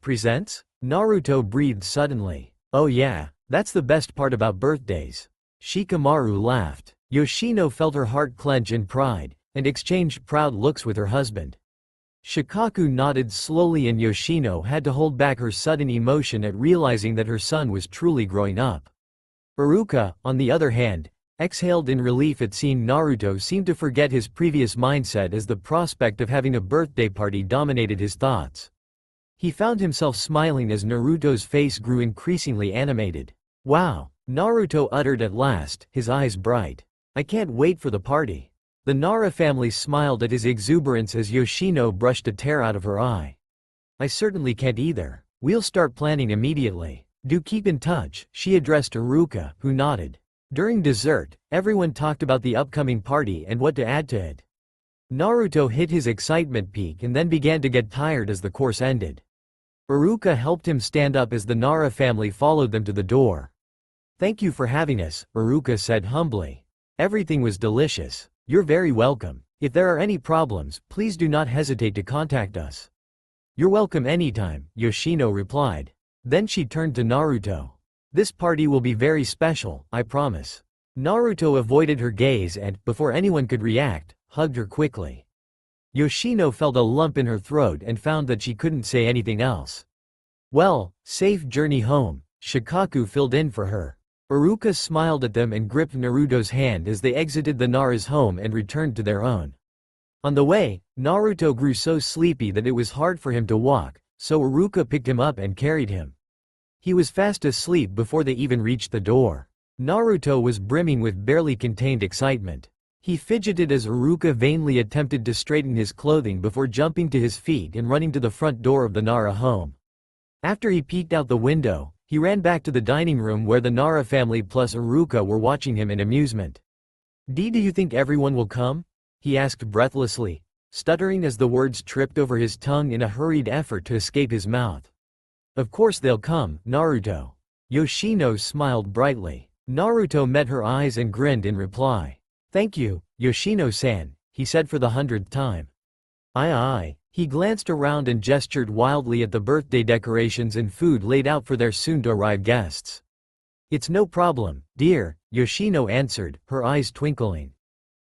Presents? Naruto breathed suddenly. Oh yeah, that's the best part about birthdays. Shikamaru laughed. Yoshino felt her heart clench in pride, and exchanged proud looks with her husband. Shikaku nodded slowly and Yoshino had to hold back her sudden emotion at realizing that her son was truly growing up. Iruka, on the other hand, exhaled in relief at seeing Naruto seem to forget his previous mindset as the prospect of having a birthday party dominated his thoughts. He found himself smiling as Naruto's face grew increasingly animated. Wow, Naruto uttered at last, his eyes bright. I can't wait for the party. The Nara family smiled at his exuberance as Yoshino brushed a tear out of her eye. I certainly can't either. We'll start planning immediately. Do keep in touch, she addressed Iruka, who nodded. During dessert, everyone talked about the upcoming party and what to add to it. Naruto hit his excitement peak and then began to get tired as the course ended. Iruka helped him stand up as the Nara family followed them to the door. Thank you for having us, Iruka said humbly. Everything was delicious. You're very welcome. If there are any problems, please do not hesitate to contact us. You're welcome anytime, Yoshino replied. Then she turned to Naruto. This party will be very special, I promise. Naruto avoided her gaze and, before anyone could react, hugged her quickly. Yoshino felt a lump in her throat and found that she couldn't say anything else. Well, safe journey home, Shikaku filled in for her. Iruka smiled at them and gripped Naruto's hand as they exited the Nara's home and returned to their own. On the way, Naruto grew so sleepy that it was hard for him to walk, so Iruka picked him up and carried him. He was fast asleep before they even reached the door. Naruto was brimming with barely contained excitement. He fidgeted as Iruka vainly attempted to straighten his clothing before jumping to his feet and running to the front door of the Nara home. After he peeked out the window, he ran back to the dining room where the Nara family plus Iruka were watching him in amusement. Do you think everyone will come?" he asked breathlessly, stuttering as the words tripped over his tongue in a hurried effort to escape his mouth. "Of course they'll come, Naruto." Yoshino smiled brightly. Naruto met her eyes and grinned in reply. "Thank you, Yoshino-san," he said for the 100th time. Aye. He glanced around and gestured wildly at the birthday decorations and food laid out for their soon-to-arrive guests. "It's no problem, dear," Yoshino answered, her eyes twinkling.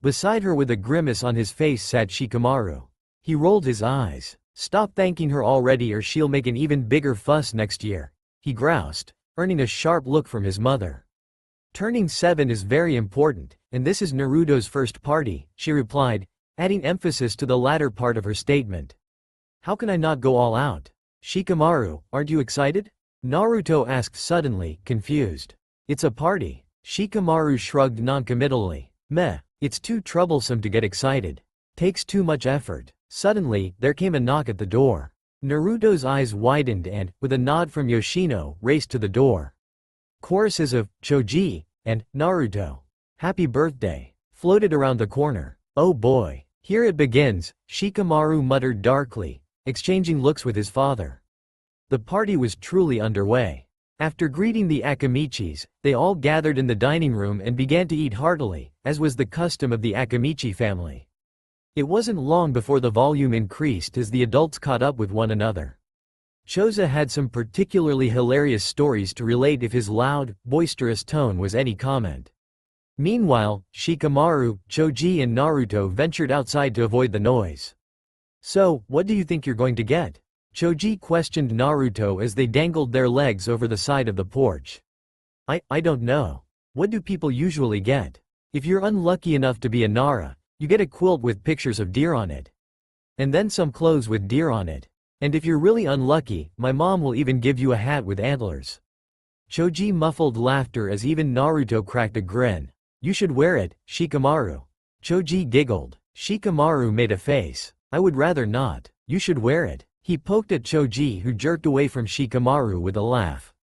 Beside her with a grimace on his face sat Shikamaru. He rolled his eyes. "Stop thanking her already or she'll make an even bigger fuss next year," he groused, earning a sharp look from his mother. "Turning 7 is very important, and this is Naruto's first party," she replied, adding emphasis to the latter part of her statement. "How can I not go all out?" "Shikamaru, aren't you excited?" Naruto asked suddenly, confused. "It's a party." Shikamaru shrugged noncommittally. "Meh, it's too troublesome to get excited. Takes too much effort." Suddenly, there came a knock at the door. Naruto's eyes widened and, with a nod from Yoshino, raced to the door. Choruses of "Choji" and "Naruto, Happy Birthday" floated around the corner. "Oh boy, here it begins," Shikamaru muttered darkly, exchanging looks with his father. The party was truly underway. After greeting the Akamichis, they all gathered in the dining room and began to eat heartily, as was the custom of the Akamichi family. It wasn't long before the volume increased as the adults caught up with one another. Choza had some particularly hilarious stories to relate if his loud, boisterous tone was any comment. Meanwhile, Shikamaru, Choji and Naruto ventured outside to avoid the noise. "So, what do you think you're going to get?" Choji questioned Naruto as they dangled their legs over the side of the porch. I don't know. What do people usually get? If you're unlucky enough to be a Nara, you get a quilt with pictures of deer on it. And then some clothes with deer on it. And if you're really unlucky, my mom will even give you a hat with antlers." Choji muffled laughter as even Naruto cracked a grin. "You should wear it, Shikamaru." Choji giggled. Shikamaru made a face. "I would rather not. You should wear it." He poked at Choji, who jerked away from Shikamaru with a laugh.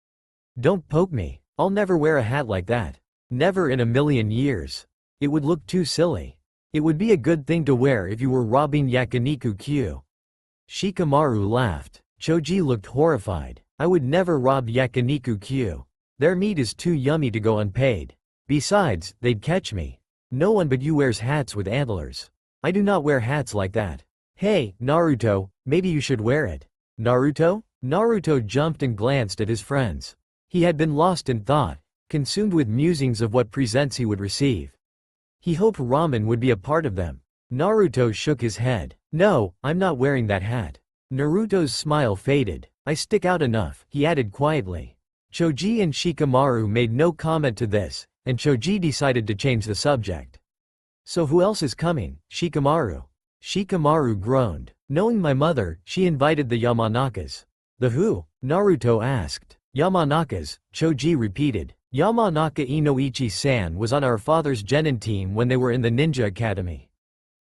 "Don't poke me. I'll never wear a hat like that. Never in a million years. It would look too silly. It would be a good thing to wear if you were robbing Yakiniku-Kyu." Shikamaru laughed. Choji looked horrified. "I would never rob Yakiniku-Kyu. Their meat is too yummy to go unpaid. Besides, they'd catch me. No one but you wears hats with antlers. I do not wear hats like that." "Hey, Naruto, maybe you should wear it." "Naruto?" Naruto jumped and glanced at his friends. He had been lost in thought, consumed with musings of what presents he would receive. He hoped ramen would be a part of them. Naruto shook his head. "No, I'm not wearing that hat." Naruto's smile faded. "I stick out enough," he added quietly. Choji and Shikamaru made no comment to this, and Choji decided to change the subject. "So who else is coming, Shikamaru?" Shikamaru groaned. "Knowing my mother, she invited the Yamanakas." "The who?" Naruto asked. "Yamanakas," Choji repeated. "Yamanaka Inoichi-san was on our father's genin team when they were in the ninja academy."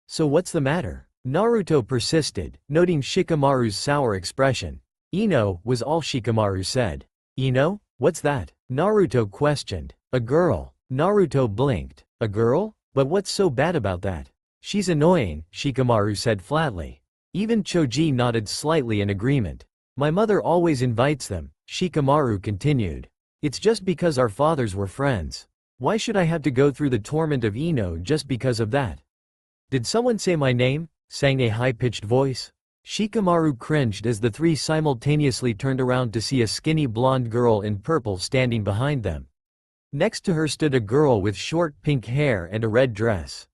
"So what's the matter?" Naruto persisted, noting Shikamaru's sour expression. "Ino," was all Shikamaru said. "Ino? What's that?" Naruto questioned. "A girl." Naruto blinked. "A girl? But what's so bad about that?" "She's annoying," Shikamaru said flatly. Even Choji nodded slightly in agreement. "My mother always invites them," Shikamaru continued. "It's just because our fathers were friends. Why should I have to go through the torment of Ino just because of that?" "Did someone say my name?" sang a high-pitched voice. Shikamaru cringed as the three simultaneously turned around to see a skinny blonde girl in purple standing behind them. Next to her stood a girl with short pink hair and a red dress.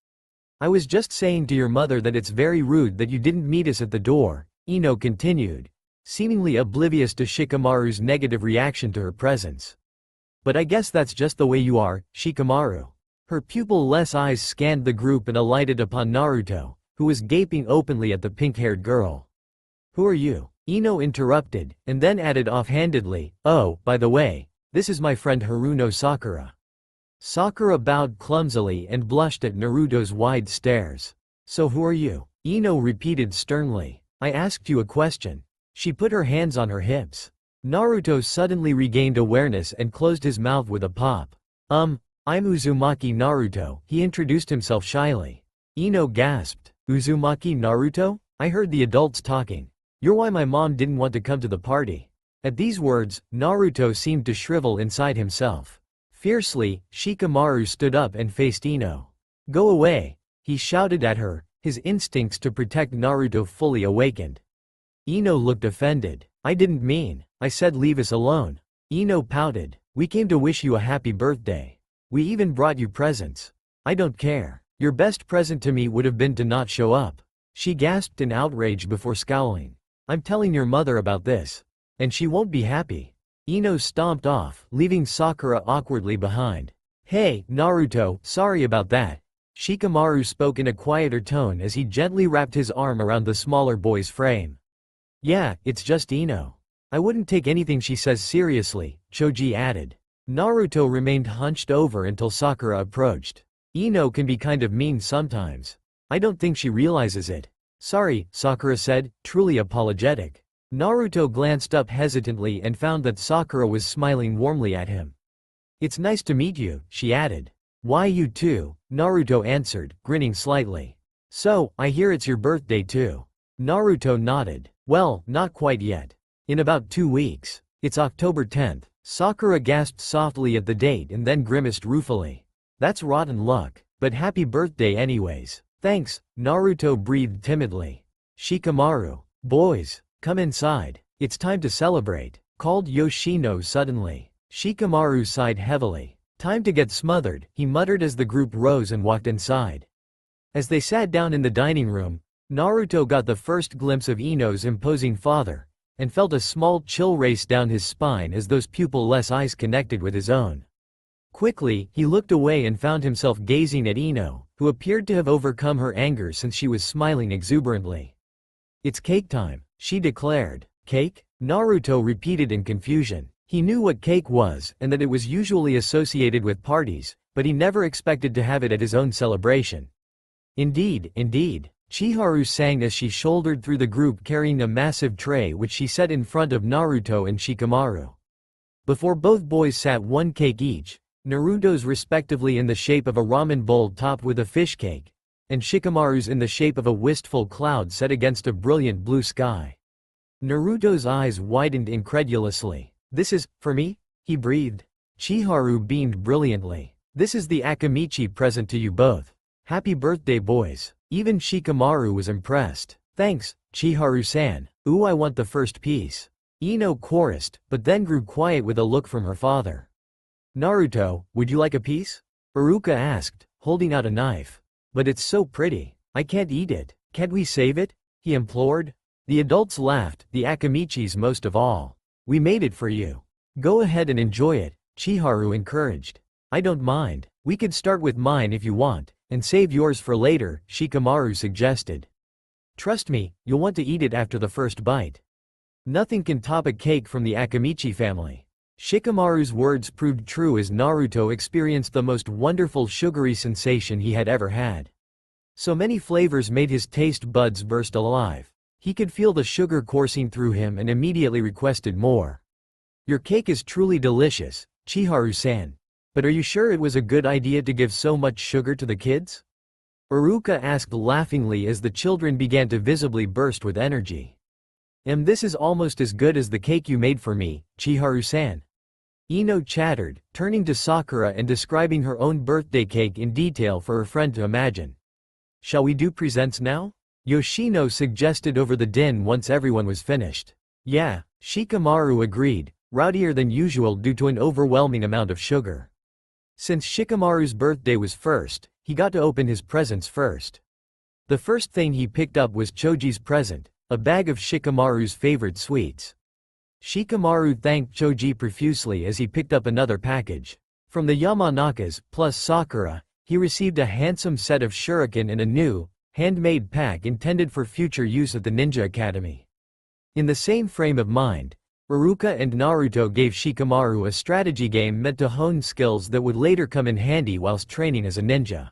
"I was just saying to your mother that it's very rude that you didn't meet us at the door," Ino continued, seemingly oblivious to Shikamaru's negative reaction to her presence. "But I guess that's just the way you are, Shikamaru." Her pupil-less eyes scanned the group and alighted upon Naruto, who was gaping openly at the pink-haired girl. "Who are you?" Ino interrupted, and then added offhandedly, "Oh, by the way, this is my friend Haruno Sakura." Sakura bowed clumsily and blushed at Naruto's wide stares. "So who are you?" Ino repeated sternly. "I asked you a question." She put her hands on her hips. Naruto suddenly regained awareness and closed his mouth with a pop. I'm Uzumaki Naruto," he introduced himself shyly. Ino gasped. "Uzumaki Naruto? I heard the adults talking. You're why my mom didn't want to come to the party." At these words, Naruto seemed to shrivel inside himself. Fiercely, Shikamaru stood up and faced Ino. "Go away," he shouted at her, his instincts to protect Naruto fully awakened. Ino looked offended. "I didn't mean, I said leave us alone." Ino pouted. "We came to wish you a happy birthday. We even brought you presents." "I don't care. Your best present to me would have been to not show up." She gasped in outrage before scowling. "I'm telling your mother about this. And she won't be happy." Ino stomped off, leaving Sakura awkwardly behind. "Hey, Naruto, sorry about that." Shikamaru spoke in a quieter tone as he gently wrapped his arm around the smaller boy's frame. "Yeah, it's just Ino. I wouldn't take anything she says seriously," Choji added. Naruto remained hunched over until Sakura approached. "Ino can be kind of mean sometimes. I don't think she realizes it." "Sorry," Sakura said, truly apologetic. Naruto glanced up hesitantly and found that Sakura was smiling warmly at him. "It's nice to meet you," she added. "Why you too?" Naruto answered, grinning slightly. "So, I hear it's your birthday too." Naruto nodded. "Well, not quite yet. In about 2 weeks. It's October 10th. Sakura gasped softly at the date and then grimaced ruefully. "That's rotten luck. But happy birthday anyways." "Thanks," Naruto breathed timidly. Shikamaru. "Boys, come inside. It's time to celebrate," called Yoshino suddenly. Shikamaru sighed heavily. "Time to get smothered," he muttered as the group rose and walked inside. As they sat down in the dining room, Naruto got the first glimpse of Ino's imposing father, and felt a small chill race down his spine as those pupil-less eyes connected with his own. Quickly, he looked away and found himself gazing at Ino, who appeared to have overcome her anger since she was smiling exuberantly. "It's cake time," she declared. "Cake?" Naruto repeated in confusion. He knew what cake was and that it was usually associated with parties, but he never expected to have it at his own celebration. "Indeed, indeed," Chiharu sang as she shouldered through the group carrying a massive tray which she set in front of Naruto and Shikamaru. Before both boys sat one cake each, Naruto's respectively in the shape of a ramen bowl topped with a fish cake, and Shikamaru's in the shape of a wistful cloud set against a brilliant blue sky. Naruto's eyes widened incredulously. "This is, for me?" he breathed. Chiharu beamed brilliantly. "This is the Akamichi present to you both. Happy birthday, boys." Even Shikamaru was impressed. "Thanks, Chiharu-san. Ooh, I want the first piece." Ino chorused, but then grew quiet with a look from her father. "Naruto, would you like a piece?" Iruka asked, holding out a knife. "But it's so pretty. I can't eat it. Can't we save it?" he implored. The adults laughed, the Akamichis most of all. "We made it for you. Go ahead and enjoy it," Chiharu encouraged. "I don't mind. We could start with mine if you want, and save yours for later," Shikamaru suggested. "Trust me, you'll want to eat it after the first bite. Nothing can top a cake from the Akamichi family." Shikamaru's words proved true as Naruto experienced the most wonderful sugary sensation he had ever had. So many flavors made his taste buds burst alive. He could feel the sugar coursing through him and immediately requested more. "Your cake is truly delicious, Chiharu-san. But are you sure it was a good idea to give so much sugar to the kids?" Iruka asked laughingly as the children began to visibly burst with energy. This is almost as good as the cake you made for me, Chiharu-san." Ino chattered, turning to Sakura and describing her own birthday cake in detail for her friend to imagine. "Shall we do presents now?" Yoshino suggested over the din once everyone was finished. "Yeah," Shikamaru agreed, rowdier than usual due to an overwhelming amount of sugar. Since Shikamaru's birthday was first, he got to open his presents first. The first thing he picked up was Choji's present, a bag of Shikamaru's favorite sweets. Shikamaru thanked Choji profusely as he picked up another package. From the Yamanakas, plus Sakura, he received a handsome set of shuriken and a new, handmade pack intended for future use at the Ninja Academy. In the same frame of mind, Iruka and Naruto gave Shikamaru a strategy game meant to hone skills that would later come in handy whilst training as a ninja.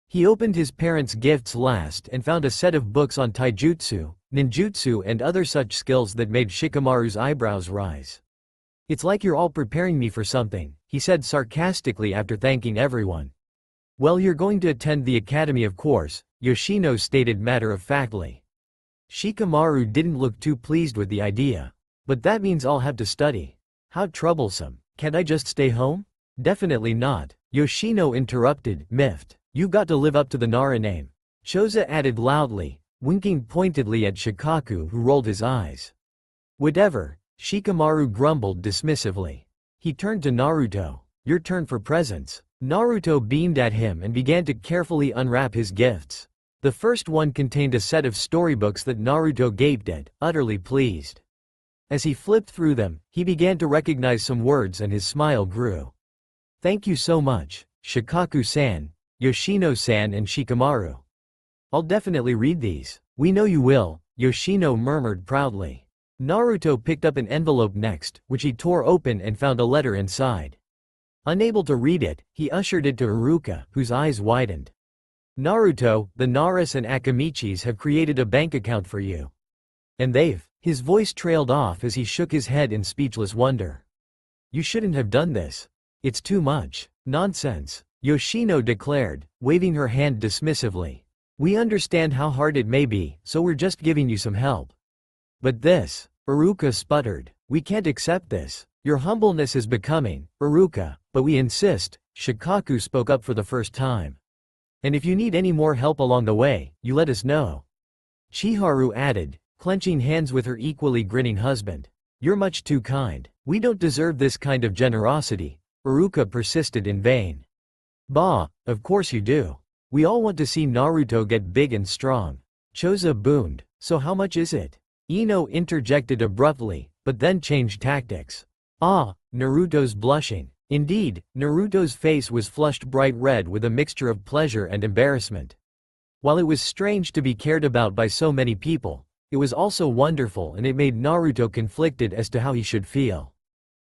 He opened his parents' gifts last and found a set of books on taijutsu, ninjutsu and other such skills that made Shikamaru's eyebrows rise. "It's like you're all preparing me for something," he said sarcastically after thanking everyone. "Well, you're going to attend the academy of course," Yoshino stated matter-of-factly. Shikamaru didn't look too pleased with the idea. "But that means I'll have to study. How troublesome. Can't I just stay home?" "Definitely not," Yoshino interrupted, miffed. "You've got to live up to the Nara name." Choza added loudly, winking pointedly at Shikaku who rolled his eyes. "Whatever," Shikamaru grumbled dismissively. He turned to Naruto. "Your turn for presents." Naruto beamed at him and began to carefully unwrap his gifts. The first one contained a set of storybooks that Naruto gaped at, utterly pleased. As he flipped through them, he began to recognize some words and his smile grew. "Thank you so much, Shikaku-san, Yoshino-san and Shikamaru. I'll definitely read these." "We know you will," Yoshino murmured proudly. Naruto picked up an envelope next, which he tore open and found a letter inside. Unable to read it, he ushered it to Iruka, whose eyes widened. "Naruto, the Naras and Akamichis have created a bank account for you. And they've..." His voice trailed off as he shook his head in speechless wonder. "You shouldn't have done this. It's too much." "Nonsense," Yoshino declared, waving her hand dismissively. "We understand how hard it may be, so we're just giving you some help." "But this..." Iruka sputtered. "We can't accept this. Your humbleness is becoming, Iruka, but we insist," Shikaku spoke up for the first time. "And if you need any more help along the way, you let us know." Chiharu added, clenching hands with her equally grinning husband. "You're much too kind. We don't deserve this kind of generosity," Iruka persisted in vain. "Bah, of course you do. We all want to see Naruto get big and strong." Choza boomed. "So how much is it?" Ino interjected abruptly, but then changed tactics. "Ah," Naruto's blushing. Indeed, Naruto's face was flushed bright red with a mixture of pleasure and embarrassment. While it was strange to be cared about by so many people, it was also wonderful and it made Naruto conflicted as to how he should feel.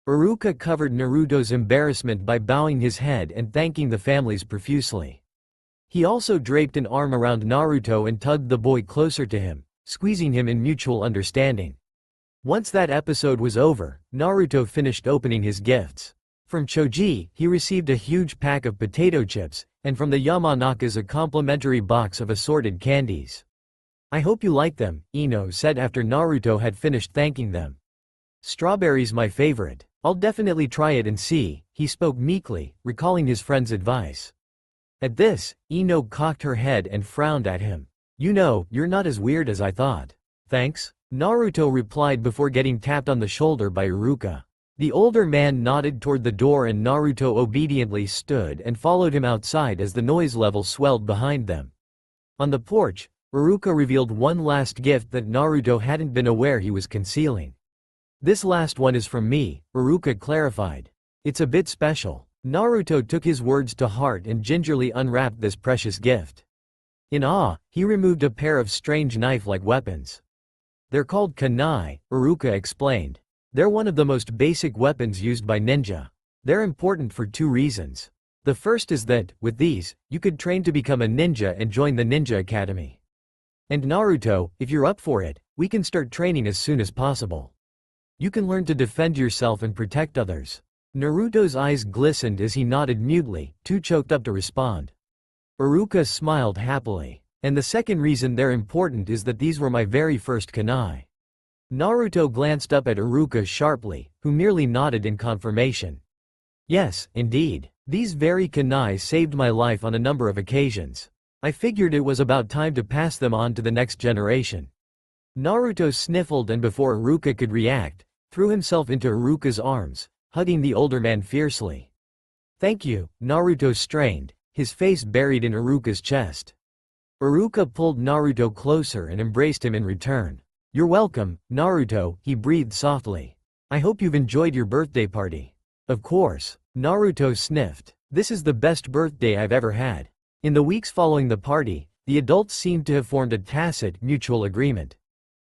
Iruka covered Naruto's embarrassment by bowing his head and thanking the families profusely. He also draped an arm around Naruto and tugged the boy closer to him, squeezing him in mutual understanding. Once that episode was over, Naruto finished opening his gifts. From Choji, he received a huge pack of potato chips, and from the Yamanakas a complimentary box of assorted candies. "I hope you like them," Ino said after Naruto had finished thanking them. "Strawberry's my favorite. I'll definitely try it and see," he spoke meekly, recalling his friend's advice. At this, Ino cocked her head and frowned at him. "You know, you're not as weird as I thought." "Thanks," Naruto replied before getting tapped on the shoulder by Iruka. The older man nodded toward the door and Naruto obediently stood and followed him outside as the noise level swelled behind them. On the porch, Iruka revealed one last gift that Naruto hadn't been aware he was concealing. "This last one is from me," Iruka clarified. "It's a bit special." Naruto took his words to heart and gingerly unwrapped this precious gift. In awe, he removed a pair of strange knife-like weapons. "They're called kunai," Iruka explained. "They're one of the most basic weapons used by ninja. They're important for two reasons. The first is that, with these, you could train to become a ninja and join the ninja academy. And Naruto, if you're up for it, we can start training as soon as possible. You can learn to defend yourself and protect others." Naruto's eyes glistened as he nodded mutely, too choked up to respond. Iruka smiled happily. "And the second reason they're important is that these were my very first kunai." Naruto glanced up at Iruka sharply, who merely nodded in confirmation. "Yes, indeed. These very kunai saved my life on a number of occasions. I figured it was about time to pass them on to the next generation." Naruto sniffled and before Iruka could react, threw himself into Iruka's arms, hugging the older man fiercely. "Thank you," Naruto strained, his face buried in Iruka's chest. Iruka pulled Naruto closer and embraced him in return. "You're welcome, Naruto," he breathed softly. "I hope you've enjoyed your birthday party." "Of course," Naruto sniffed. "This is the best birthday I've ever had." In the weeks following the party, the adults seemed to have formed a tacit, mutual agreement.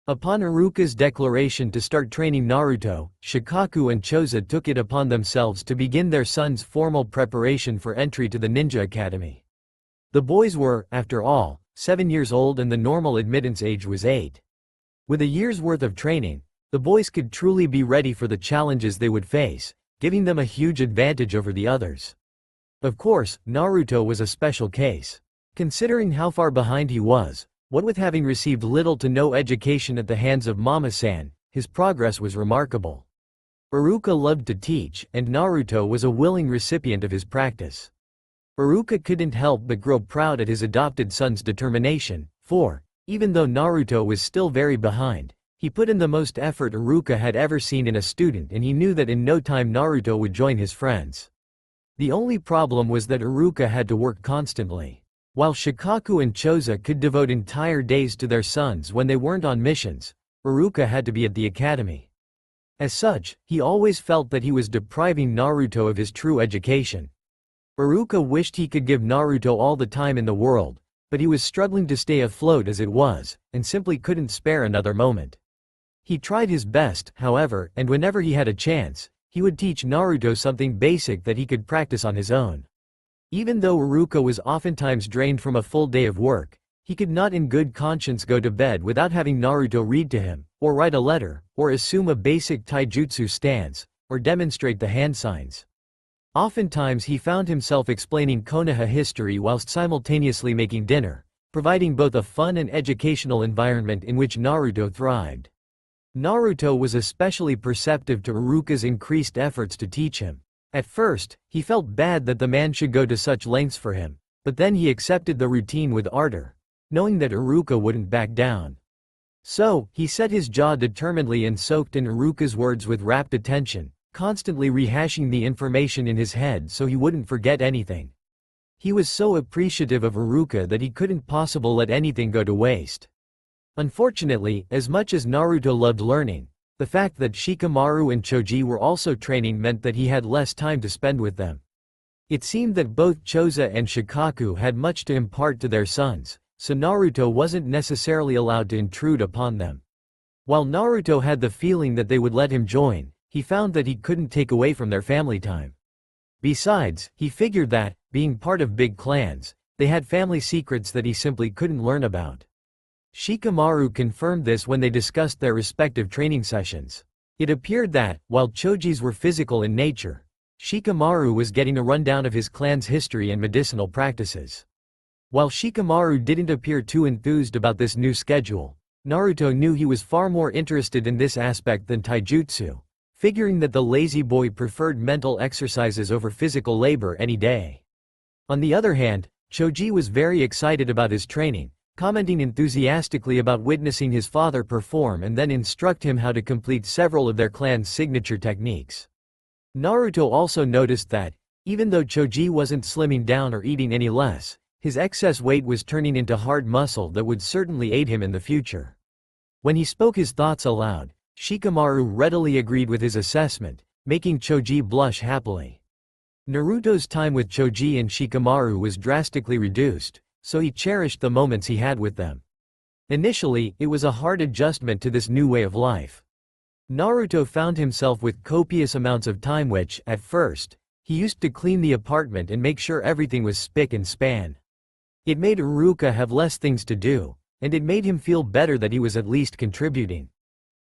Upon Iruka's declaration to start training Naruto, Shikaku and Choza took it upon themselves to begin their son's formal preparation for entry to the Ninja Academy. The boys were, after all, 7 years old and the normal admittance age was 8. With a year's worth of training, the boys could truly be ready for the challenges they would face, giving them a huge advantage over the others. Of course, Naruto was a special case. Considering how far behind he was, what with having received little to no education at the hands of Mama-san, his progress was remarkable. Iruka loved to teach, and Naruto was a willing recipient of his practice. Iruka couldn't help but grow proud at his adopted son's determination, for, even though Naruto was still very behind, he put in the most effort Iruka had ever seen in a student, and he knew that in no time Naruto would join his friends. The only problem was that Iruka had to work constantly. While Shikaku and Choza could devote entire days to their sons when they weren't on missions, Iruka had to be at the academy. As such, he always felt that he was depriving Naruto of his true education. Iruka wished he could give Naruto all the time in the world, but he was struggling to stay afloat as it was, and simply couldn't spare another moment. He tried his best, however, and whenever he had a chance, he would teach Naruto something basic that he could practice on his own. Even though Iruka was oftentimes drained from a full day of work, he could not in good conscience go to bed without having Naruto read to him, or write a letter, or assume a basic taijutsu stance, or demonstrate the hand signs. Oftentimes he found himself explaining Konoha history whilst simultaneously making dinner, providing both a fun and educational environment in which Naruto thrived. Naruto was especially perceptive to Iruka's increased efforts to teach him. At first, he felt bad that the man should go to such lengths for him, but then he accepted the routine with ardor, knowing that Iruka wouldn't back down. So, he set his jaw determinedly and soaked in Iruka's words with rapt attention, constantly rehashing the information in his head so he wouldn't forget anything. He was so appreciative of Iruka that he couldn't possibly let anything go to waste. Unfortunately, as much as Naruto loved learning, the fact that Shikamaru and Choji were also training meant that he had less time to spend with them. It seemed that both Choza and Shikaku had much to impart to their sons, so Naruto wasn't necessarily allowed to intrude upon them. While Naruto had the feeling that they would let him join, he found that he couldn't take away from their family time. Besides, he figured that, being part of big clans, they had family secrets that he simply couldn't learn about. Shikamaru confirmed this when they discussed their respective training sessions. It appeared that, while Choji's were physical in nature, Shikamaru was getting a rundown of his clan's history and medicinal practices. While Shikamaru didn't appear too enthused about this new schedule, Naruto knew he was far more interested in this aspect than taijutsu, figuring that the lazy boy preferred mental exercises over physical labor any day. On the other hand, Choji was very excited about his training, commenting enthusiastically about witnessing his father perform and then instruct him how to complete several of their clan's signature techniques. Naruto also noticed that, even though Choji wasn't slimming down or eating any less, his excess weight was turning into hard muscle that would certainly aid him in the future. When he spoke his thoughts aloud, Shikamaru readily agreed with his assessment, making Choji blush happily. Naruto's time with Choji and Shikamaru was drastically reduced, so he cherished the moments he had with them. Initially, it was a hard adjustment to this new way of life. Naruto found himself with copious amounts of time which, at first, he used to clean the apartment and make sure everything was spick and span. It made Iruka have less things to do, and it made him feel better that he was at least contributing.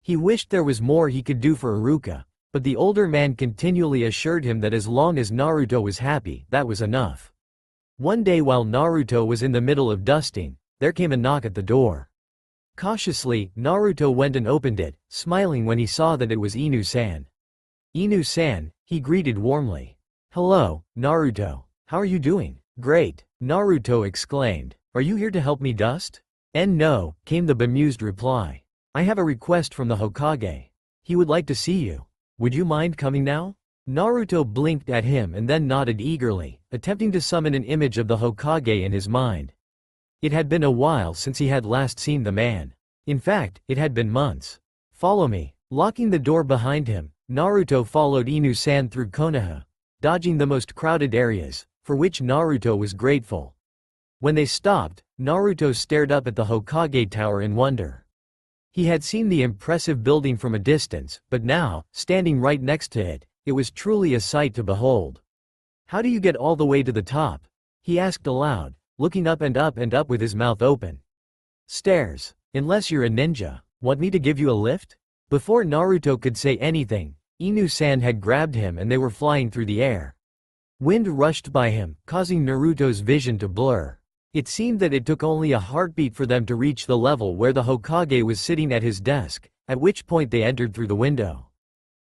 He wished there was more he could do for Iruka, but the older man continually assured him that as long as Naruto was happy, that was enough. One day while Naruto was in the middle of dusting, there came a knock at the door. Cautiously, Naruto went and opened it, smiling when he saw that it was Inu-san. Inu-san, he greeted warmly. "Hello, Naruto. How are you doing?" "Great," Naruto exclaimed. "Are you here to help me dust?" "No," came the bemused reply. "I have a request from the Hokage. He would like to see you. Would you mind coming now?" Naruto blinked at him and then nodded eagerly, attempting to summon an image of the Hokage in his mind. It had been a while since he had last seen the man. In fact, it had been months. "Follow me." Locking the door behind him, Naruto followed Inu-san through Konoha, dodging the most crowded areas, for which Naruto was grateful. When they stopped, Naruto stared up at the Hokage Tower in wonder. He had seen the impressive building from a distance, but now, standing right next to it, it was truly a sight to behold. "How do you get all the way to the top?" he asked aloud, looking up and up and up with his mouth open. "Stairs. Unless you're a ninja. Want me to give you a lift?" Before Naruto could say anything, Inu-san had grabbed him and they were flying through the air. Wind rushed by him, causing Naruto's vision to blur. It seemed that it took only a heartbeat for them to reach the level where the Hokage was sitting at his desk, at which point they entered through the window.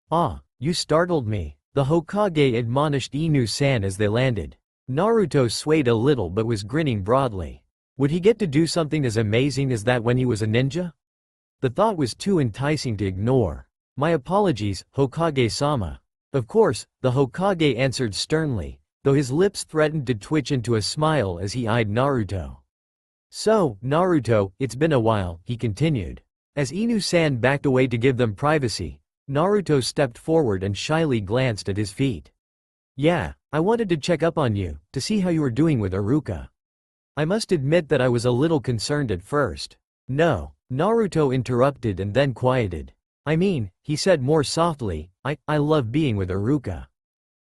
"Ah, you startled me," the Hokage admonished Inu-san as they landed. Naruto swayed a little but was grinning broadly. Would he get to do something as amazing as that when he was a ninja? The thought was too enticing to ignore. "My apologies, Hokage-sama." Of course, the Hokage answered sternly, though his lips threatened to twitch into a smile as he eyed Naruto. "So, Naruto, it's been a while," he continued. As Inu-san backed away to give them privacy, Naruto stepped forward and shyly glanced at his feet. "Yeah, I wanted to check up on you, to see how you were doing with Iruka. I must admit that I was a little concerned at first." "No," Naruto interrupted and then quieted. "I mean," he said more softly, I love being with Iruka.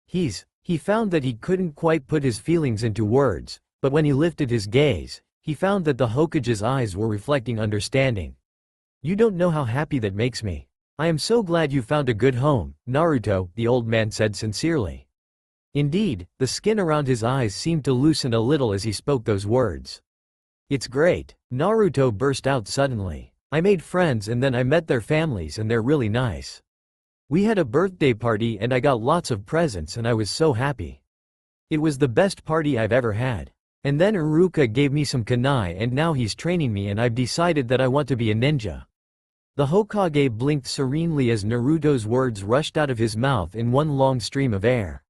He found that he couldn't quite put his feelings into words, but when he lifted his gaze, he found that the Hokage's eyes were reflecting understanding. "You don't know how happy that makes me. I am so glad you found a good home, Naruto," the old man said sincerely. Indeed, the skin around his eyes seemed to loosen a little as he spoke those words. "It's great," Naruto burst out suddenly. "I made friends and then I met their families and they're really nice. We had a birthday party and I got lots of presents and I was so happy. It was the best party I've ever had. And then Iruka gave me some kunai and now he's training me and I've decided that I want to be a ninja." The Hokage blinked serenely as Naruto's words rushed out of his mouth in one long stream of air.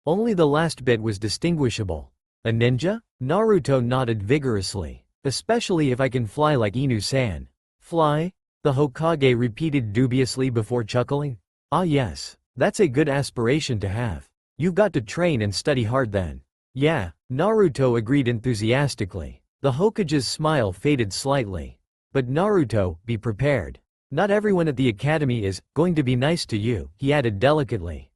Only the last bit was distinguishable. "A ninja?" Naruto nodded vigorously. "Especially if I can fly like Inu-san." "Fly?" the Hokage repeated dubiously before chuckling. "Ah yes, that's a good aspiration to have. You've got to train and study hard then." "Yeah," Naruto agreed enthusiastically. The Hokage's smile faded slightly. "But Naruto, be prepared. Not everyone at the academy is going to be nice to you," he added delicately.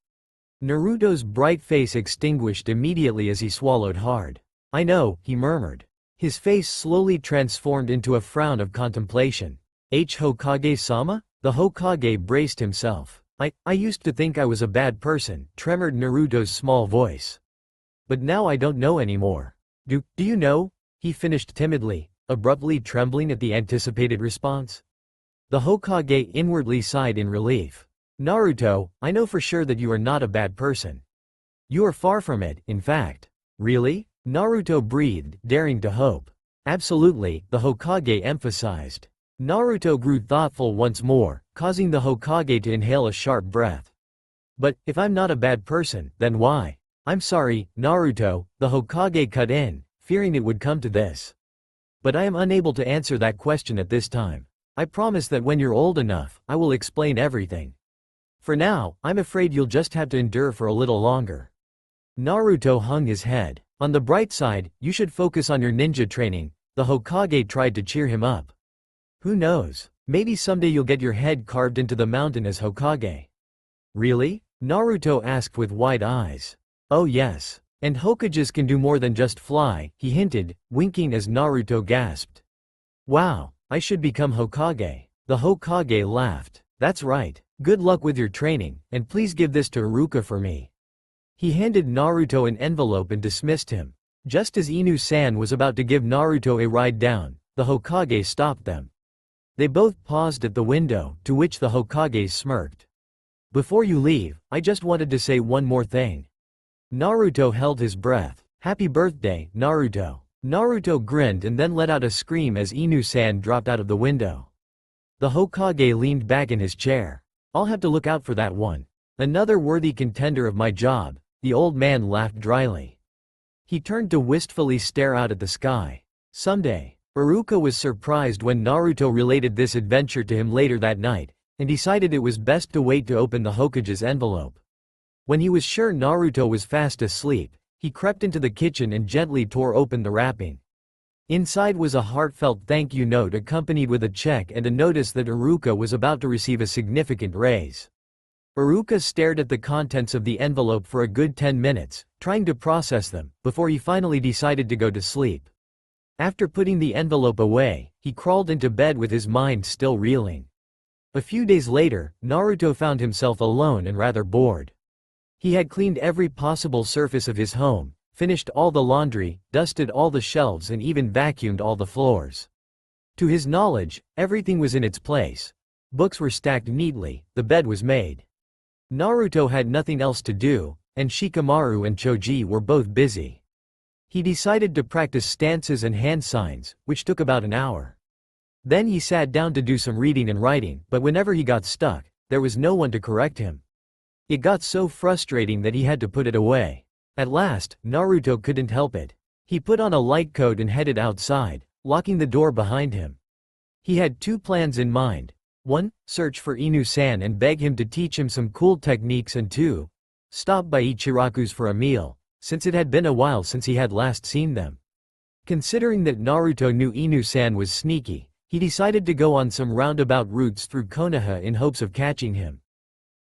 Naruto's bright face extinguished immediately as he swallowed hard. "I know," he murmured. His face slowly transformed into a frown of contemplation. Hokage-sama?" The Hokage braced himself. I used to think I was a bad person," tremored Naruto's small voice. "But now I don't know anymore." Do you know?" he finished timidly, abruptly trembling at the anticipated response. The Hokage inwardly sighed in relief. "Naruto, I know for sure that you are not a bad person. You are far from it, in fact." "Really?" Naruto breathed, daring to hope. "Absolutely," the Hokage emphasized. Naruto grew thoughtful once more, causing the Hokage to inhale a sharp breath. "But, if I'm not a bad person, then why?" "I'm sorry, Naruto," the Hokage cut in, fearing it would come to this. "But I am unable to answer that question at this time. I promise that when you're old enough, I will explain everything. For now, I'm afraid you'll just have to endure for a little longer." Naruto hung his head. "On the bright side, you should focus on your ninja training," the Hokage tried to cheer him up. "Who knows, maybe someday you'll get your head carved into the mountain as Hokage." "Really?" Naruto asked with wide eyes. "Oh yes. And Hokages can do more than just fly," he hinted, winking as Naruto gasped. "Wow, I should become Hokage." The Hokage laughed. "That's right. Good luck with your training, and please give this to Iruka for me." He handed Naruto an envelope and dismissed him. Just as Inu-san was about to give Naruto a ride down, the Hokage stopped them. They both paused at the window, to which the Hokage smirked. "Before you leave, I just wanted to say one more thing." Naruto held his breath. "Happy birthday, Naruto." Naruto grinned and then let out a scream as Inu-san dropped out of the window. The Hokage leaned back in his chair. "I'll have to look out for that one. Another worthy contender of my job," the old man laughed dryly. He turned to wistfully stare out at the sky. "Someday." Iruka was surprised when Naruto related this adventure to him later that night, and decided it was best to wait to open the Hokage's envelope. When he was sure Naruto was fast asleep, he crept into the kitchen and gently tore open the wrapping. Inside was a heartfelt thank you note accompanied with a check and a notice that Iruka was about to receive a significant raise. Iruka stared at the contents of the envelope for a good 10 minutes, trying to process them, before he finally decided to go to sleep. After putting the envelope away, he crawled into bed with his mind still reeling. A few days later, Naruto found himself alone and rather bored. He had cleaned every possible surface of his home, finished all the laundry, dusted all the shelves and even vacuumed all the floors. To his knowledge, everything was in its place. Books were stacked neatly, the bed was made. Naruto had nothing else to do, and Shikamaru and Choji were both busy. He decided to practice stances and hand signs, which took about an hour. Then he sat down to do some reading and writing, but whenever he got stuck, there was no one to correct him. It got so frustrating that he had to put it away. At last, Naruto couldn't help it. He put on a light coat and headed outside, locking the door behind him. He had two plans in mind. 1. Search for Inu-san and beg him to teach him some cool techniques, and 2. Stop by Ichiraku's for a meal, since it had been a while since he had last seen them. Considering that Naruto knew Inu-san was sneaky, he decided to go on some roundabout routes through Konoha in hopes of catching him.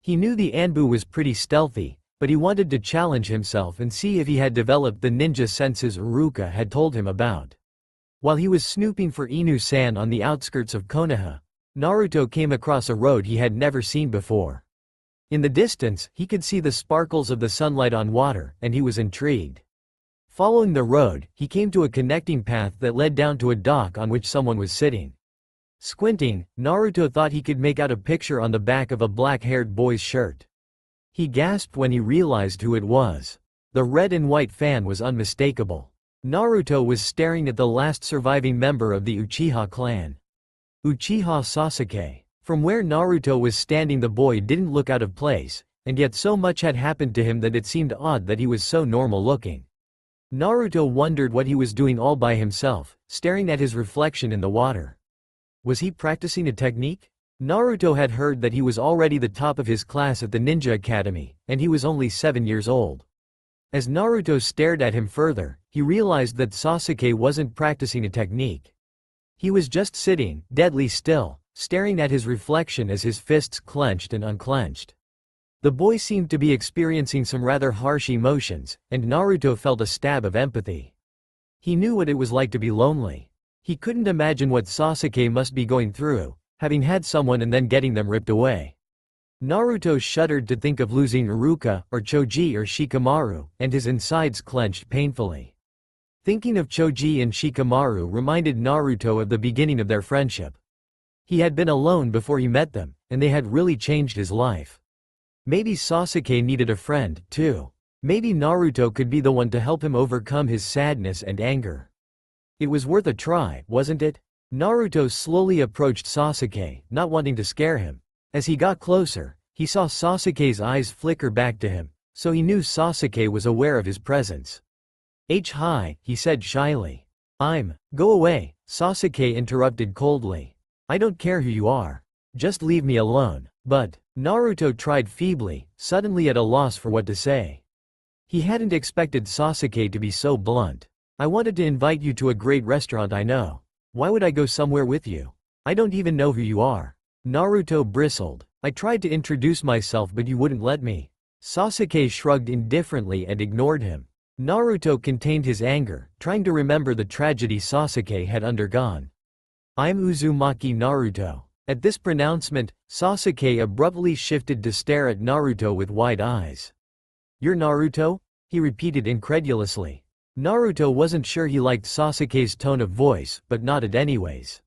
He knew the Anbu was pretty stealthy, but he wanted to challenge himself and see if he had developed the ninja senses Iruka had told him about. While he was snooping for Inu-san on the outskirts of Konoha, Naruto came across a road he had never seen before. In the distance, he could see the sparkles of the sunlight on water, and he was intrigued. Following the road, he came to a connecting path that led down to a dock on which someone was sitting. Squinting, Naruto thought he could make out a picture on the back of a black-haired boy's shirt. He gasped when he realized who it was. The red and white fan was unmistakable. Naruto was staring at the last surviving member of the Uchiha clan. Uchiha Sasuke. From where Naruto was standing, the boy didn't look out of place, and yet so much had happened to him that it seemed odd that he was so normal looking. Naruto wondered what he was doing all by himself, staring at his reflection in the water. Was he practicing a technique? Naruto had heard that he was already the top of his class at the Ninja Academy, and he was only 7 years old. As Naruto stared at him further, he realized that Sasuke wasn't practicing a technique. He was just sitting, deadly still, staring at his reflection as his fists clenched and unclenched. The boy seemed to be experiencing some rather harsh emotions, and Naruto felt a stab of empathy. He knew what it was like to be lonely. He couldn't imagine what Sasuke must be going through, having had someone and then getting them ripped away. Naruto shuddered to think of losing Iruka, or Choji or Shikamaru, and his insides clenched painfully. Thinking of Choji and Shikamaru reminded Naruto of the beginning of their friendship. He had been alone before he met them, and they had really changed his life. Maybe Sasuke needed a friend, too. Maybe Naruto could be the one to help him overcome his sadness and anger. It was worth a try, wasn't it? Naruto slowly approached Sasuke, not wanting to scare him. As he got closer, he saw Sasuke's eyes flicker back to him, so he knew Sasuke was aware of his presence. Hi, he said shyly. Go away, Sasuke interrupted coldly. I don't care who you are. Just leave me alone. But, Naruto tried feebly, suddenly at a loss for what to say. He hadn't expected Sasuke to be so blunt. I wanted to invite you to a great restaurant I know. Why would I go somewhere with you? I don't even know who you are. Naruto bristled. I tried to introduce myself but you wouldn't let me. Sasuke shrugged indifferently and ignored him. Naruto contained his anger, trying to remember the tragedy Sasuke had undergone. I'm Uzumaki Naruto. At this pronouncement, Sasuke abruptly shifted to stare at Naruto with wide eyes. You're Naruto? He repeated incredulously. Naruto wasn't sure he liked Sasuke's tone of voice, but nodded anyways.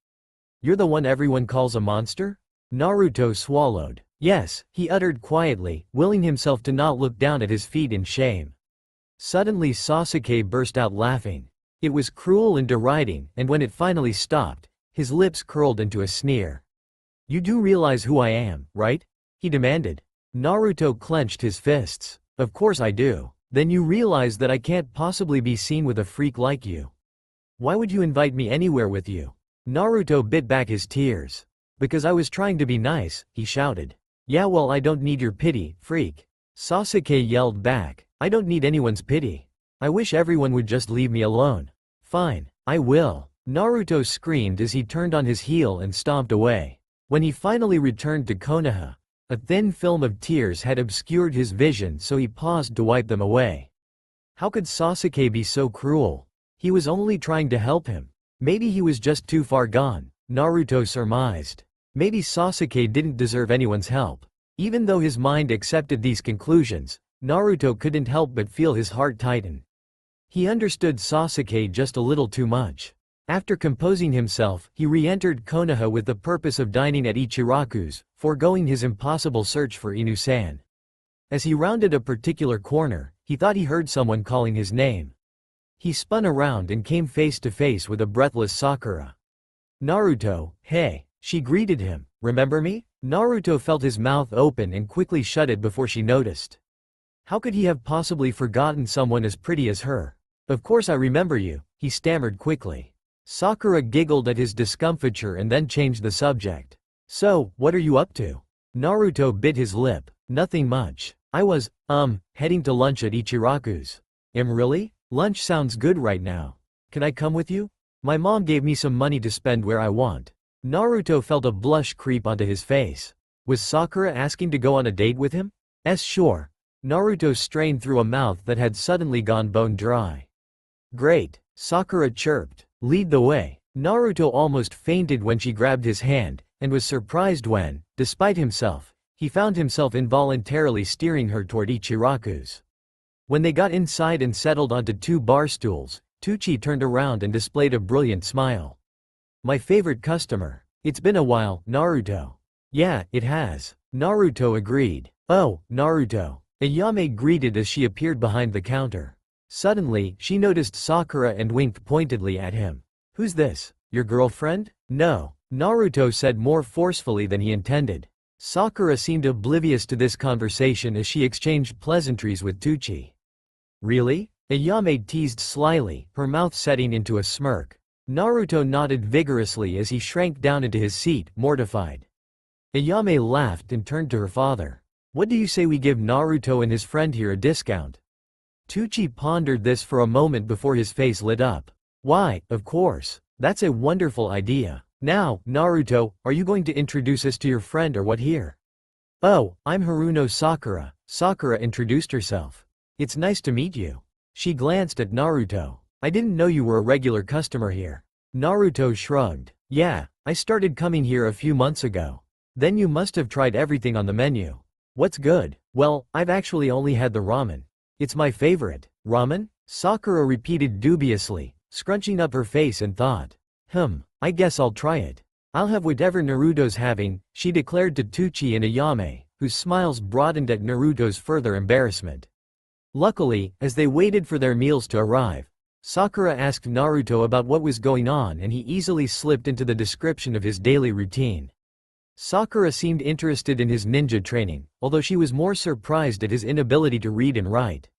You're the one everyone calls a monster? Naruto swallowed. Yes, he uttered quietly, willing himself to not look down at his feet in shame. Suddenly Sasuke burst out laughing. It was cruel and deriding, and when it finally stopped, his lips curled into a sneer. You do realize who I am, right? He demanded. Naruto clenched his fists. Of course I do. Then you realize that I can't possibly be seen with a freak like you. Why would you invite me anywhere with you? Naruto bit back his tears. Because I was trying to be nice, he shouted. Yeah, well, I don't need your pity, freak. Sasuke yelled back. I don't need anyone's pity. I wish everyone would just leave me alone. Fine, I will. Naruto screamed as he turned on his heel and stomped away. When he finally returned to Konoha, a thin film of tears had obscured his vision, so he paused to wipe them away. How could Sasuke be so cruel? He was only trying to help him. Maybe he was just too far gone, Naruto surmised. Maybe Sasuke didn't deserve anyone's help. Even though his mind accepted these conclusions, Naruto couldn't help but feel his heart tighten. He understood Sasuke just a little too much. After composing himself, he re-entered Konoha with the purpose of dining at Ichiraku's, foregoing his impossible search for Inu-san. As he rounded a particular corner, he thought he heard someone calling his name. He spun around and came face to face with a breathless Sakura. "Naruto, hey," she greeted him. "Remember me?" Naruto felt his mouth open and quickly shut it before she noticed. How could he have possibly forgotten someone as pretty as her? "Of course I remember you," he stammered quickly. Sakura giggled at his discomfiture and then changed the subject. "So, what are you up to?" Naruto bit his lip. "Nothing much. I was, heading to lunch at Ichiraku's." Really? Lunch sounds good right now. Can I come with you? My mom gave me some money to spend where I want." Naruto felt a blush creep onto his face. Was Sakura asking to go on a date with him? Sure. Naruto strained through a mouth that had suddenly gone bone dry. "Great," Sakura chirped. "Lead the way." Naruto almost fainted when she grabbed his hand, and was surprised when, despite himself, he found himself involuntarily steering her toward Ichiraku's. When they got inside and settled onto two bar stools, Tucci turned around and displayed a brilliant smile. "My favorite customer. It's been a while, Naruto." "Yeah, it has," Naruto agreed. "Oh, Naruto," Ayame greeted as she appeared behind the counter. Suddenly, she noticed Sakura and winked pointedly at him. "Who's this? Your girlfriend?" "No," Naruto said more forcefully than he intended. Sakura seemed oblivious to this conversation as she exchanged pleasantries with Tucci. "Really?" Ayame teased slyly, her mouth setting into a smirk. Naruto nodded vigorously as he shrank down into his seat, mortified. Ayame laughed and turned to her father. "What do you say we give Naruto and his friend here a discount?" Tucci pondered this for a moment before his face lit up. "Why, of course. That's a wonderful idea. Now, Naruto, are you going to introduce us to your friend or what here?" "Oh, I'm Haruno Sakura," Sakura introduced herself. "It's nice to meet you." She glanced at Naruto. "I didn't know you were a regular customer here." Naruto shrugged. "Yeah, I started coming here a few months ago." "Then you must have tried everything on the menu." "What's good?" "Well, I've actually only had the ramen. It's my favorite." "Ramen?" Sakura repeated dubiously, scrunching up her face and thought. I guess I'll try it. I'll have whatever Naruto's having," she declared to Tucci and Ayame, whose smiles broadened at Naruto's further embarrassment. Luckily, as they waited for their meals to arrive, Sakura asked Naruto about what was going on and he easily slipped into the description of his daily routine. Sakura seemed interested in his ninja training, although she was more surprised at his inability to read and write.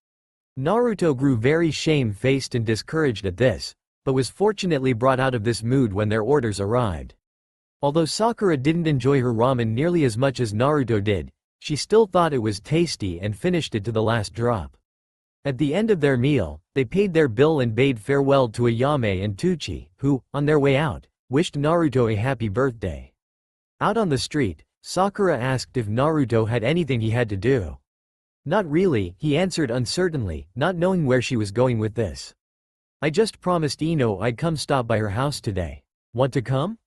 Naruto grew very shame-faced and discouraged at this, but was fortunately brought out of this mood when their orders arrived. Although Sakura didn't enjoy her ramen nearly as much as Naruto did, she still thought it was tasty and finished it to the last drop. At the end of their meal, they paid their bill and bade farewell to Ayame and Tucci, who, on their way out, wished Naruto a happy birthday. Out on the street, Sakura asked if Naruto had anything he had to do. "Not really," he answered uncertainly, not knowing where she was going with this. "I just promised Ino I'd come stop by her house today." "Want to come?"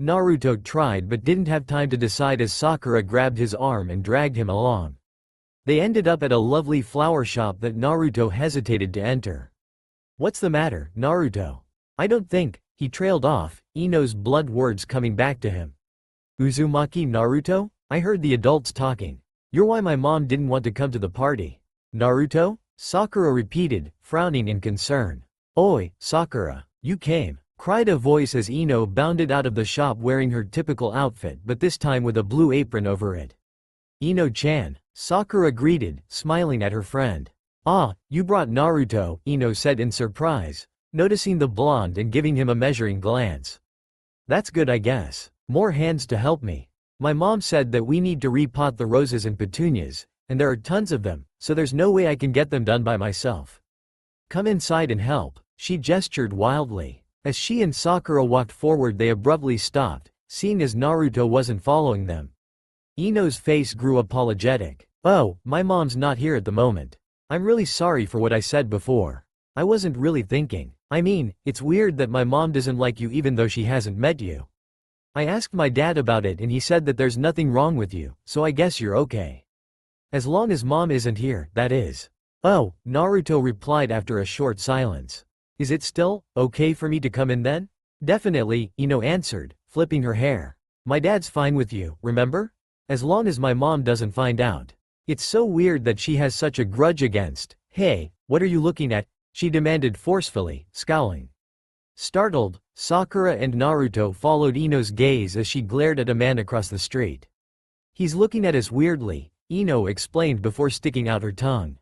Naruto tried but didn't have time to decide as Sakura grabbed his arm and dragged him along. They ended up at a lovely flower shop that Naruto hesitated to enter. "What's the matter, Naruto?" "I don't think," he trailed off, Ino's blood words coming back to him. "Uzumaki Naruto? I heard the adults talking. You're why my mom didn't want to come to the party." "Naruto?" Sakura repeated, frowning in concern. "Oi, Sakura, you came," cried a voice as Ino bounded out of the shop wearing her typical outfit but this time with a blue apron over it. "Ino-chan," Sakura greeted, smiling at her friend. "Ah, you brought Naruto," Ino said in surprise, noticing the blonde and giving him a measuring glance. "That's good I guess. More hands to help me. My mom said that we need to repot the roses and petunias, and there are tons of them, so there's no way I can get them done by myself. Come inside and help." She gestured wildly. As she and Sakura walked forward, they abruptly stopped, seeing as Naruto wasn't following them. Ino's face grew apologetic. "Oh, my mom's not here at the moment. I'm really sorry for what I said before. I wasn't really thinking. I mean, it's weird that my mom doesn't like you even though she hasn't met you. I asked my dad about it and he said that there's nothing wrong with you, so I guess you're okay. As long as mom isn't here, that is." "Oh," Naruto replied after a short silence. "Is it still okay for me to come in then?" "Definitely," Ino answered, flipping her hair. "My dad's fine with you, remember? As long as my mom doesn't find out. It's so weird that she has such a grudge against." "Hey, what are you looking at?" she demanded forcefully, scowling. Startled, Sakura and Naruto followed Ino's gaze as she glared at a man across the street. "He's looking at us weirdly," Ino explained before sticking out her tongue.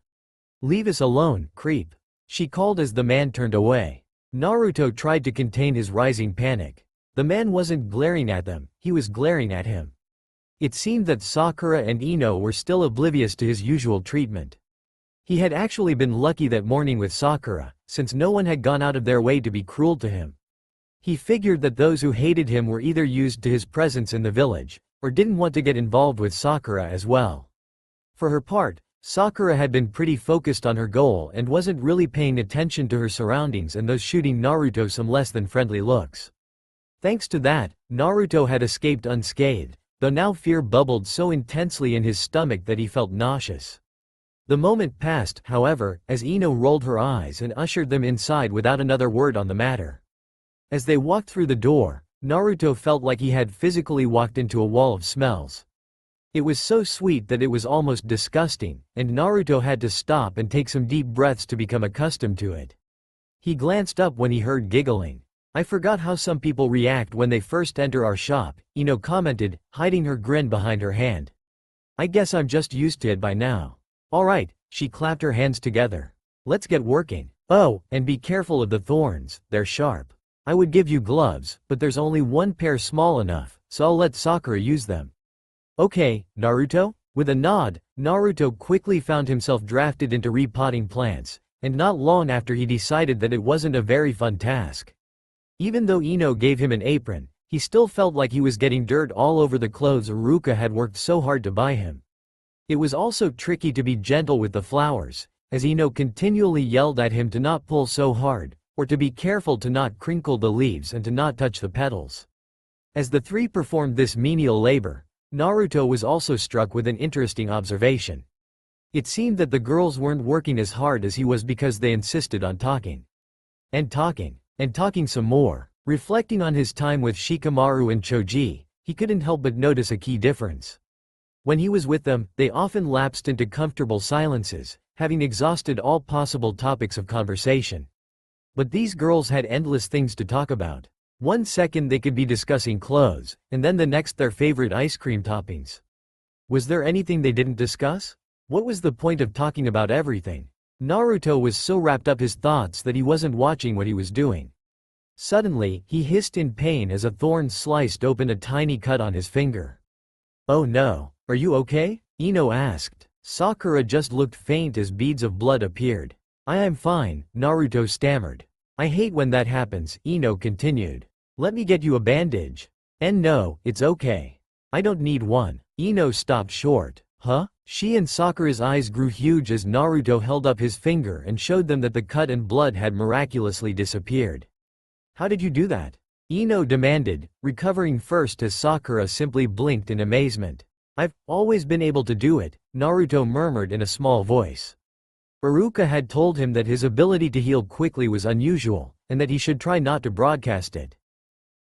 "Leave us alone, creep," she called as the man turned away. Naruto tried to contain his rising panic. The man wasn't glaring at them, he was glaring at him. It seemed that Sakura and Ino were still oblivious to his usual treatment. He had actually been lucky that morning with Sakura, since no one had gone out of their way to be cruel to him. He figured that those who hated him were either used to his presence in the village, or didn't want to get involved with Sakura as well. For her part, Sakura had been pretty focused on her goal and wasn't really paying attention to her surroundings and those shooting Naruto some less than friendly looks. Thanks to that, Naruto had escaped unscathed, though now fear bubbled so intensely in his stomach that he felt nauseous. The moment passed, however, as Ino rolled her eyes and ushered them inside without another word on the matter. As they walked through the door, Naruto felt like he had physically walked into a wall of smells. It was so sweet that it was almost disgusting, and Naruto had to stop and take some deep breaths to become accustomed to it. He glanced up when he heard giggling. "I forgot how some people react when they first enter our shop," Ino commented, hiding her grin behind her hand. "I guess I'm just used to it by now." "Alright," she clapped her hands together. "Let's get working. Oh, and be careful of the thorns, they're sharp. I would give you gloves, but there's only one pair small enough, so I'll let Sakura use them." "Okay, Naruto?" With a nod, Naruto quickly found himself drafted into repotting plants, and not long after he decided that it wasn't a very fun task. Even though Ino gave him an apron, he still felt like he was getting dirt all over the clothes Iruka had worked so hard to buy him. It was also tricky to be gentle with the flowers, as Ino continually yelled at him to not pull so hard, or to be careful to not crinkle the leaves and to not touch the petals. As the three performed this menial labor, Naruto was also struck with an interesting observation. It seemed that the girls weren't working as hard as he was because they insisted on talking. And talking. And talking some more. Reflecting on his time with Shikamaru and Choji, he couldn't help but notice a key difference. When he was with them, they often lapsed into comfortable silences, having exhausted all possible topics of conversation. But these girls had endless things to talk about. One second they could be discussing clothes, and then the next their favorite ice cream toppings. Was there anything they didn't discuss? What was the point of talking about everything? Naruto was so wrapped up his thoughts that he wasn't watching what he was doing. Suddenly, he hissed in pain as a thorn sliced open a tiny cut on his finger. "Oh no, are you okay?" Ino asked. Sakura just looked faint as beads of blood appeared. "I am fine," Naruto stammered. "I hate when that happens," Ino continued. "Let me get you a bandage." "And no, it's okay. I don't need one." Ino stopped short. "Huh?" She and Sakura's eyes grew huge as Naruto held up his finger and showed them that the cut and blood had miraculously disappeared. "How did you do that?" Ino demanded, recovering first as Sakura simply blinked in amazement. "I've always been able to do it," Naruto murmured in a small voice. Iruka had told him that his ability to heal quickly was unusual, and that he should try not to broadcast it.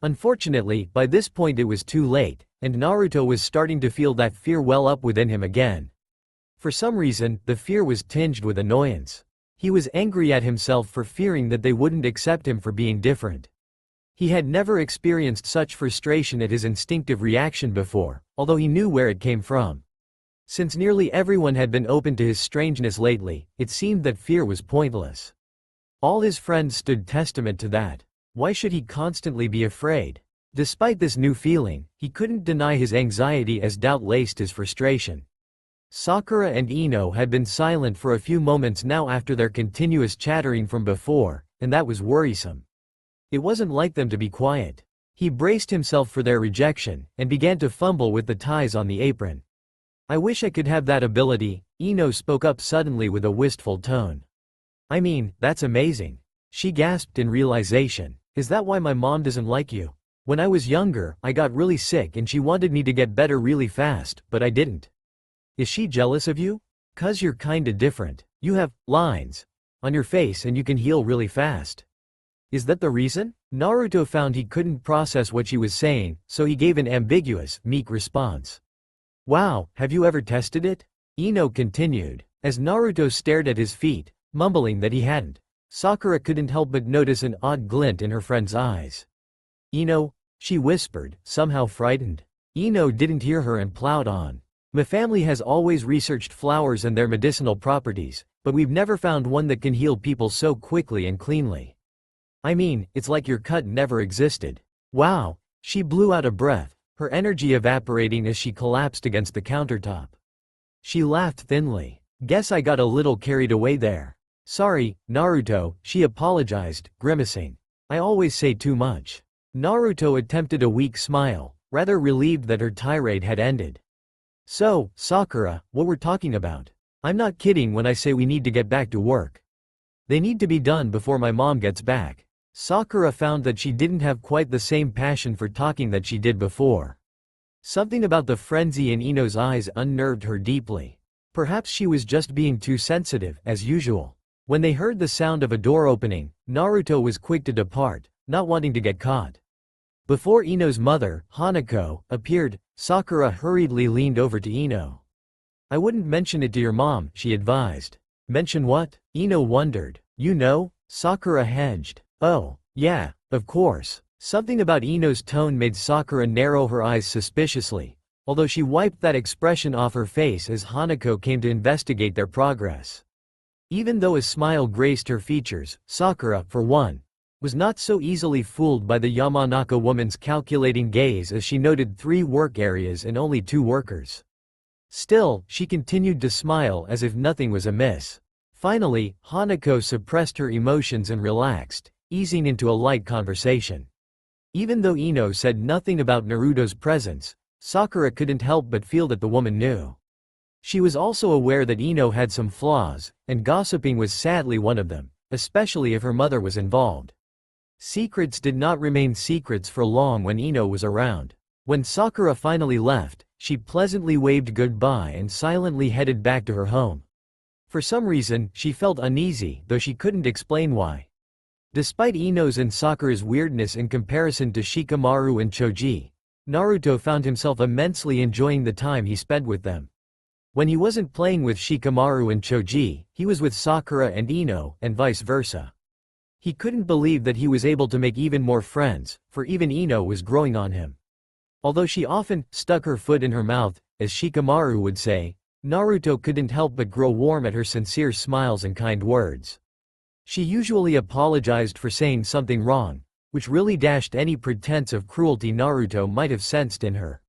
Unfortunately, by this point it was too late, and Naruto was starting to feel that fear well up within him again. For some reason, the fear was tinged with annoyance. He was angry at himself for fearing that they wouldn't accept him for being different. He had never experienced such frustration at his instinctive reaction before, although he knew where it came from. Since nearly everyone had been open to his strangeness lately, it seemed that fear was pointless. All his friends stood testament to that. Why should he constantly be afraid? Despite this new feeling, he couldn't deny his anxiety as doubt laced his frustration. Sakura and Ino had been silent for a few moments now after their continuous chattering from before, and that was worrisome. It wasn't like them to be quiet. He braced himself for their rejection, and began to fumble with the ties on the apron. I wish I could have that ability, Ino spoke up suddenly with a wistful tone. I mean, that's amazing. She gasped in realization. Is that why my mom doesn't like you? When I was younger, I got really sick and she wanted me to get better really fast, but I didn't. Is she jealous of you? 'Cause you're kinda different. You have lines on your face and you can heal really fast. Is that the reason? Naruto found he couldn't process what she was saying, so he gave an ambiguous, meek response. Wow, have you ever tested it? Ino continued, as Naruto stared at his feet, mumbling that he hadn't. Sakura couldn't help but notice an odd glint in her friend's eyes. Ino, she whispered, somehow frightened. Ino didn't hear her and plowed on. My family has always researched flowers and their medicinal properties, but we've never found one that can heal people so quickly and cleanly. I mean, it's like your cut never existed. Wow, she blew out a breath, her energy evaporating as she collapsed against the countertop. She laughed thinly. Guess I got a little carried away there. Sorry, Naruto, she apologized, grimacing. I always say too much. Naruto attempted a weak smile, rather relieved that her tirade had ended. So, Sakura, what we're talking about. I'm not kidding when I say we need to get back to work. They need to be done before my mom gets back. Sakura found that she didn't have quite the same passion for talking that she did before. Something about the frenzy in Ino's eyes unnerved her deeply. Perhaps she was just being too sensitive, as usual. When they heard the sound of a door opening, Naruto was quick to depart, not wanting to get caught. Before Ino's mother, Hanako, appeared, Sakura hurriedly leaned over to Ino. I wouldn't mention it to your mom, she advised. Mention what? Ino wondered. You know? Sakura hedged. Oh, yeah, of course. Something about Ino's tone made Sakura narrow her eyes suspiciously, although she wiped that expression off her face as Hanako came to investigate their progress. Even though a smile graced her features, Sakura, for one, was not so easily fooled by the Yamanaka woman's calculating gaze as she noted 3 work areas and only 2 workers. Still, she continued to smile as if nothing was amiss. Finally, Hanako suppressed her emotions and relaxed, easing into a light conversation. Even though Ino said nothing about Naruto's presence, Sakura couldn't help but feel that the woman knew. She was also aware that Ino had some flaws, and gossiping was sadly one of them, especially if her mother was involved. Secrets did not remain secrets for long when Ino was around. When Sakura finally left, she pleasantly waved goodbye and silently headed back to her home. For some reason, she felt uneasy, though she couldn't explain why. Despite Ino's and Sakura's weirdness in comparison to Shikamaru and Choji, Naruto found himself immensely enjoying the time he spent with them. When he wasn't playing with Shikamaru and Choji, he was with Sakura and Ino, and vice versa. He couldn't believe that he was able to make even more friends, for even Ino was growing on him. Although she often stuck her foot in her mouth, as Shikamaru would say, Naruto couldn't help but grow warm at her sincere smiles and kind words. She usually apologized for saying something wrong, which really dashed any pretense of cruelty Naruto might have sensed in her.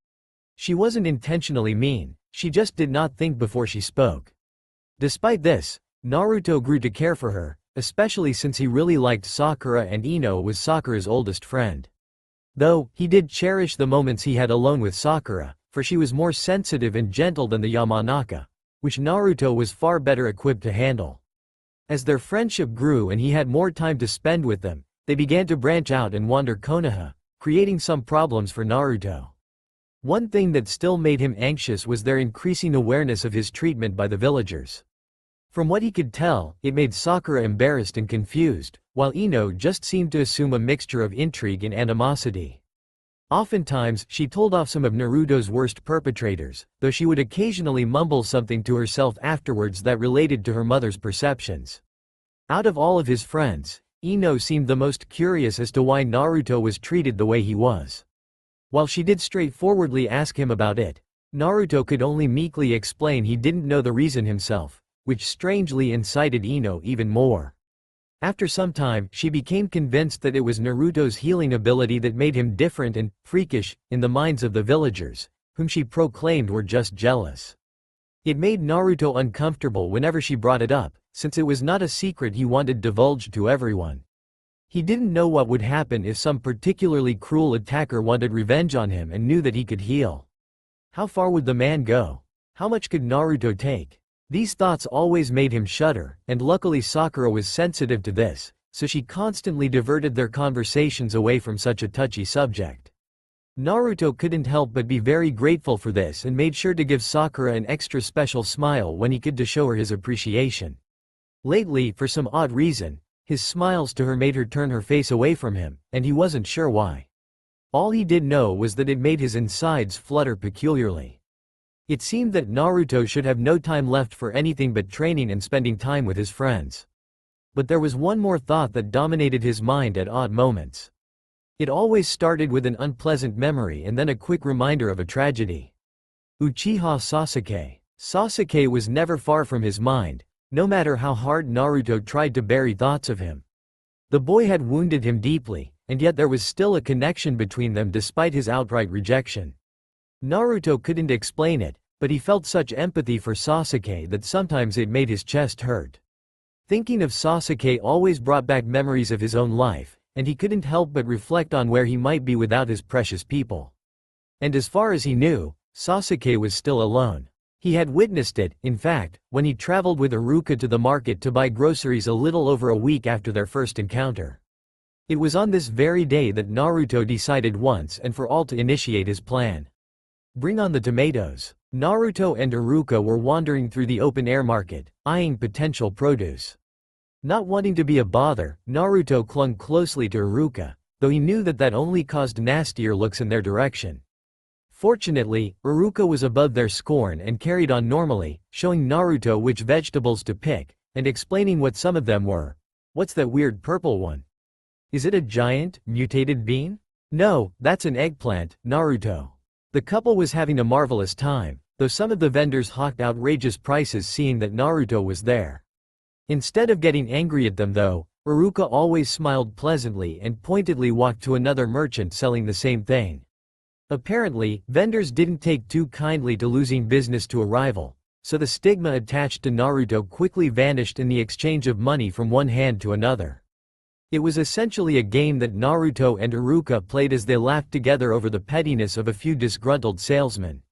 She wasn't intentionally mean, she just did not think before she spoke. Despite this, Naruto grew to care for her, especially since he really liked Sakura and Ino was Sakura's oldest friend. Though, he did cherish the moments he had alone with Sakura, for she was more sensitive and gentle than the Yamanaka, which Naruto was far better equipped to handle. As their friendship grew and he had more time to spend with them, they began to branch out and wander Konoha, creating some problems for Naruto. One thing that still made him anxious was their increasing awareness of his treatment by the villagers. From what he could tell, it made Sakura embarrassed and confused, while Ino just seemed to assume a mixture of intrigue and animosity. Oftentimes, she told off some of Naruto's worst perpetrators, though she would occasionally mumble something to herself afterwards that related to her mother's perceptions. Out of all of his friends, Ino seemed the most curious as to why Naruto was treated the way he was. While she did straightforwardly ask him about it, Naruto could only meekly explain he didn't know the reason himself, which strangely incited Ino even more. After some time, she became convinced that it was Naruto's healing ability that made him different and freakish in the minds of the villagers, whom she proclaimed were just jealous. It made Naruto uncomfortable whenever she brought it up, since it was not a secret he wanted divulged to everyone. He didn't know what would happen if some particularly cruel attacker wanted revenge on him and knew that he could heal. How far would the man go? How much could Naruto take? These thoughts always made him shudder, and luckily Sakura was sensitive to this, so she constantly diverted their conversations away from such a touchy subject. Naruto couldn't help but be very grateful for this and made sure to give Sakura an extra special smile when he could to show her his appreciation. Lately, for some odd reason, his smiles to her made her turn her face away from him, and he wasn't sure why. All he did know was that it made his insides flutter peculiarly. It seemed that Naruto should have no time left for anything but training and spending time with his friends. But there was one more thought that dominated his mind at odd moments. It always started with an unpleasant memory and then a quick reminder of a tragedy. Uchiha Sasuke. Sasuke was never far from his mind, no matter how hard Naruto tried to bury thoughts of him. The boy had wounded him deeply, and yet there was still a connection between them despite his outright rejection. Naruto couldn't explain it, but he felt such empathy for Sasuke that sometimes it made his chest hurt. Thinking of Sasuke always brought back memories of his own life, and he couldn't help but reflect on where he might be without his precious people. And as far as he knew, Sasuke was still alone. He had witnessed it, in fact, when he traveled with Iruka to the market to buy groceries a little over a week after their first encounter. It was on this very day that Naruto decided once and for all to initiate his plan. Bring on the tomatoes. Naruto and Iruka were wandering through the open-air market, eyeing potential produce. Not wanting to be a bother, Naruto clung closely to Iruka, though he knew that only caused nastier looks in their direction. Fortunately, Iruka was above their scorn and carried on normally, showing Naruto which vegetables to pick, and explaining what some of them were. What's that weird purple one? Is it a giant, mutated bean? No, that's an eggplant, Naruto. The couple was having a marvelous time, though some of the vendors hawked outrageous prices seeing that Naruto was there. Instead of getting angry at them though, Iruka always smiled pleasantly and pointedly walked to another merchant selling the same thing. Apparently, vendors didn't take too kindly to losing business to a rival, so the stigma attached to Naruto quickly vanished in the exchange of money from one hand to another. It was essentially a game that Naruto and Iruka played as they laughed together over the pettiness of a few disgruntled salesmen.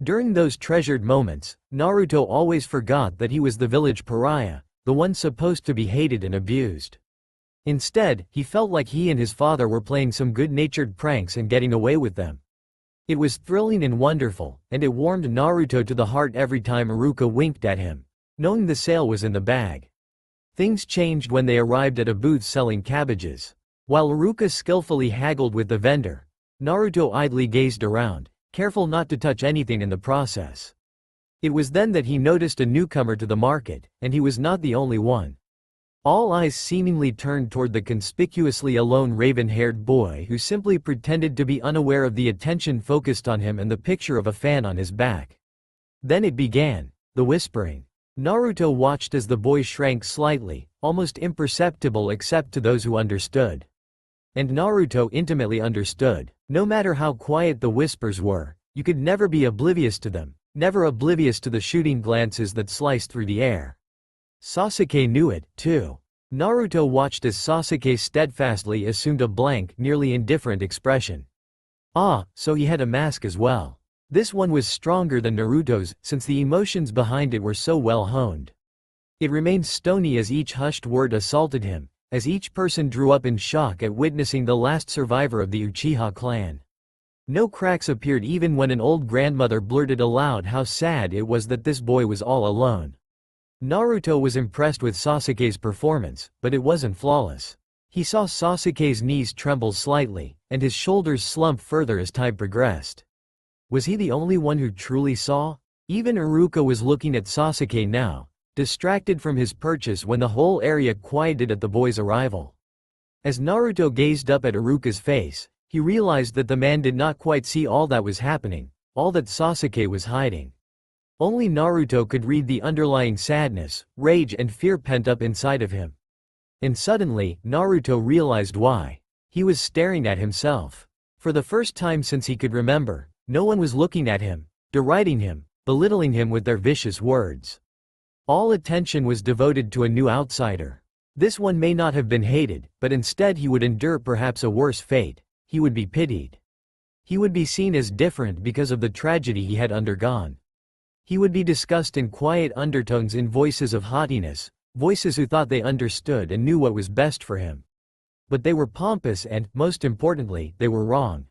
During those treasured moments, Naruto always forgot that he was the village pariah, the one supposed to be hated and abused. Instead, he felt like he and his father were playing some good-natured pranks and getting away with them. It was thrilling and wonderful, and it warmed Naruto to the heart every time Iruka winked at him, knowing the sale was in the bag. Things changed when they arrived at a booth selling cabbages. While Iruka skillfully haggled with the vendor, Naruto idly gazed around, careful not to touch anything in the process. It was then that he noticed a newcomer to the market, and he was not the only one. All eyes seemingly turned toward the conspicuously alone raven-haired boy who simply pretended to be unaware of the attention focused on him and the picture of a fan on his back. Then it began, the whispering. Naruto watched as the boy shrank slightly, almost imperceptible except to those who understood. And Naruto intimately understood. No matter how quiet the whispers were, you could never be oblivious to them, never oblivious to the shooting glances that sliced through the air. Sasuke knew it, too. Naruto watched as Sasuke steadfastly assumed a blank, nearly indifferent expression. Ah, so he had a mask as well. This one was stronger than Naruto's, since the emotions behind it were so well honed. It remained stony as each hushed word assaulted him, as each person drew up in shock at witnessing the last survivor of the Uchiha clan. No cracks appeared even when an old grandmother blurted aloud how sad it was that this boy was all alone. Naruto was impressed with Sasuke's performance, but it wasn't flawless. He saw Sasuke's knees tremble slightly, and his shoulders slump further as time progressed. Was he the only one who truly saw? Even Iruka was looking at Sasuke now, distracted from his purchase when the whole area quieted at the boy's arrival. As Naruto gazed up at Iruka's face, he realized that the man did not quite see all that was happening, all that Sasuke was hiding. Only Naruto could read the underlying sadness, rage and fear pent up inside of him. And suddenly, Naruto realized why. He was staring at himself. For the first time since he could remember, no one was looking at him, deriding him, belittling him with their vicious words. All attention was devoted to a new outsider. This one may not have been hated, but instead he would endure perhaps a worse fate. He would be pitied. He would be seen as different because of the tragedy he had undergone. He would be discussed in quiet undertones in voices of haughtiness, voices who thought they understood and knew what was best for him. But they were pompous and, most importantly, they were wrong.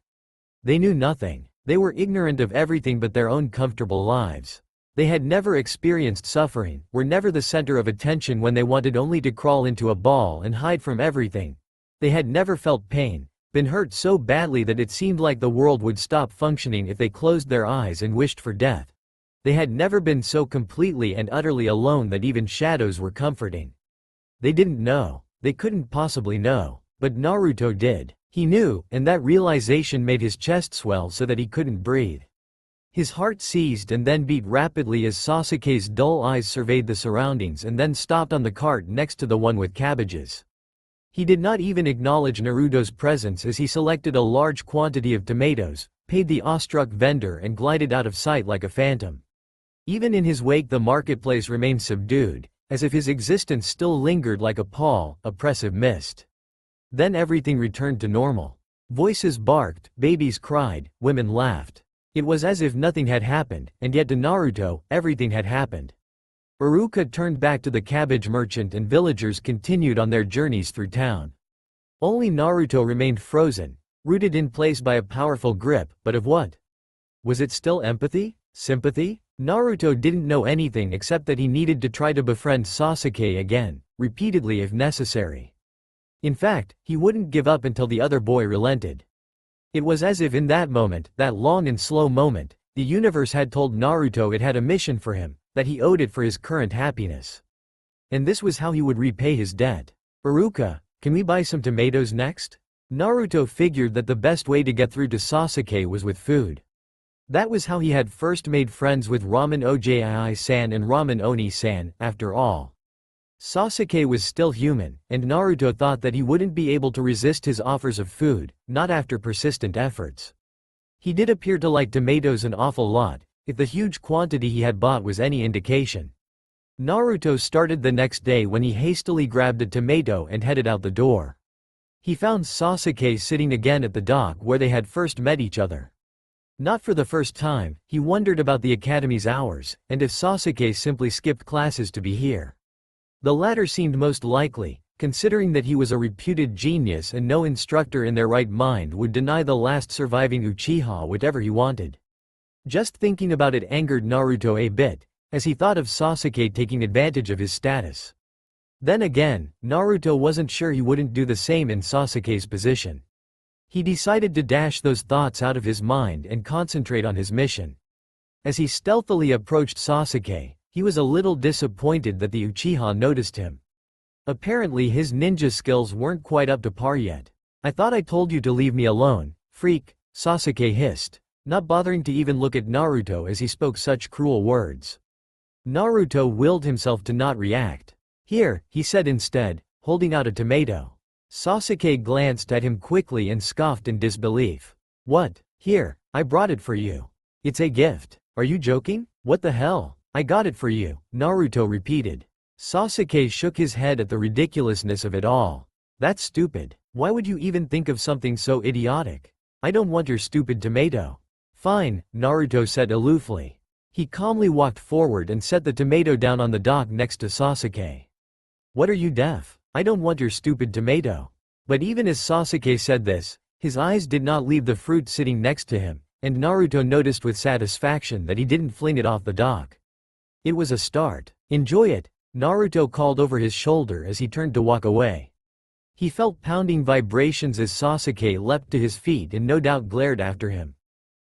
They knew nothing. They were ignorant of everything but their own comfortable lives. They had never experienced suffering, were never the center of attention when they wanted only to crawl into a ball and hide from everything. They had never felt pain, been hurt so badly that it seemed like the world would stop functioning if they closed their eyes and wished for death. They had never been so completely and utterly alone that even shadows were comforting. They didn't know. They couldn't possibly know. But Naruto did. He knew, and that realization made his chest swell so that he couldn't breathe. His heart seized and then beat rapidly as Sasuke's dull eyes surveyed the surroundings and then stopped on the cart next to the one with cabbages. He did not even acknowledge Naruto's presence as he selected a large quantity of tomatoes, paid the awestruck vendor and glided out of sight like a phantom. Even in his wake the marketplace remained subdued, as if his existence still lingered like a pall, oppressive mist. Then everything returned to normal. Voices barked, babies cried, women laughed. It was as if nothing had happened, and yet to Naruto, everything had happened. Iruka turned back to the cabbage merchant and villagers continued on their journeys through town. Only Naruto remained frozen, rooted in place by a powerful grip, but of what? Was it still empathy? Sympathy? Naruto didn't know anything except that he needed to try to befriend Sasuke again, repeatedly if necessary. In fact, he wouldn't give up until the other boy relented. It was as if in that moment, that long and slow moment, the universe had told Naruto it had a mission for him, that he owed it for his current happiness. And this was how he would repay his debt. Iruka, can we buy some tomatoes next? Naruto figured that the best way to get through to Sasuke was with food. That was how he had first made friends with Ramen Ojii-san and Ramen Oni-san, after all. Sasuke was still human, and Naruto thought that he wouldn't be able to resist his offers of food, not after persistent efforts. He did appear to like tomatoes an awful lot, if the huge quantity he had bought was any indication. Naruto started the next day when he hastily grabbed a tomato and headed out the door. He found Sasuke sitting again at the dock where they had first met each other. Not for the first time, he wondered about the academy's hours, and if Sasuke simply skipped classes to be here. The latter seemed most likely, considering that he was a reputed genius and no instructor in their right mind would deny the last surviving Uchiha whatever he wanted. Just thinking about it angered Naruto a bit, as he thought of Sasuke taking advantage of his status. Then again, Naruto wasn't sure he wouldn't do the same in Sasuke's position. He decided to dash those thoughts out of his mind and concentrate on his mission. As he stealthily approached Sasuke, he was a little disappointed that the Uchiha noticed him. Apparently his ninja skills weren't quite up to par yet. "I thought I told you to leave me alone, freak," Sasuke hissed, not bothering to even look at Naruto as he spoke such cruel words. Naruto willed himself to not react. "Here," he said instead, holding out a tomato. Sasuke glanced at him quickly and scoffed in disbelief. "What? Here, I brought it for you. It's a gift. Are you joking? What the hell? I got it for you," Naruto repeated. Sasuke shook his head at the ridiculousness of it all. "That's stupid. Why would you even think of something so idiotic? I don't want your stupid tomato." "Fine," Naruto said aloofly. He calmly walked forward and set the tomato down on the dock next to Sasuke. "What are you, deaf? I don't want your stupid tomato." But even as Sasuke said this, his eyes did not leave the fruit sitting next to him, and Naruto noticed with satisfaction that he didn't fling it off the dock. It was a start. "Enjoy it," Naruto called over his shoulder as he turned to walk away. He felt pounding vibrations as Sasuke leapt to his feet and no doubt glared after him.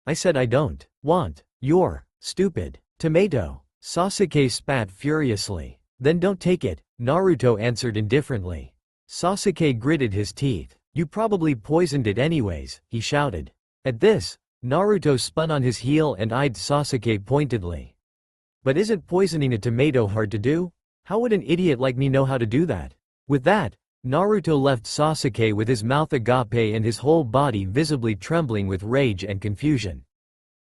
"I said I don't want your stupid tomato," Sasuke spat furiously. "Then don't take it," Naruto answered indifferently. Sasuke gritted his teeth. "You probably poisoned it anyways," he shouted. At this, Naruto spun on his heel and eyed Sasuke pointedly. "But isn't poisoning a tomato hard to do? How would an idiot like me know how to do that?" With that, Naruto left Sasuke with his mouth agape and his whole body visibly trembling with rage and confusion.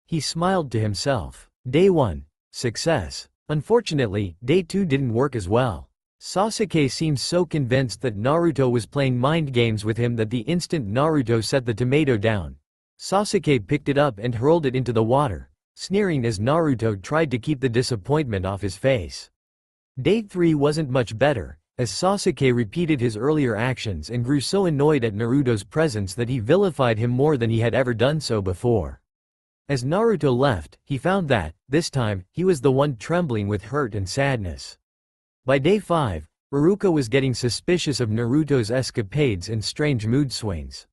He smiled to himself. Day 1. Success. Unfortunately, Day 2 didn't work as well. Sasuke seemed so convinced that Naruto was playing mind games with him that the instant Naruto set the tomato down, Sasuke picked it up and hurled it into the water, sneering as Naruto tried to keep the disappointment off his face. Day 3 wasn't much better, as Sasuke repeated his earlier actions and grew so annoyed at Naruto's presence that he vilified him more than he had ever done so before. As Naruto left, he found that, this time, he was the one trembling with hurt and sadness. By day 5, Iruka was getting suspicious of Naruto's escapades and strange mood swings.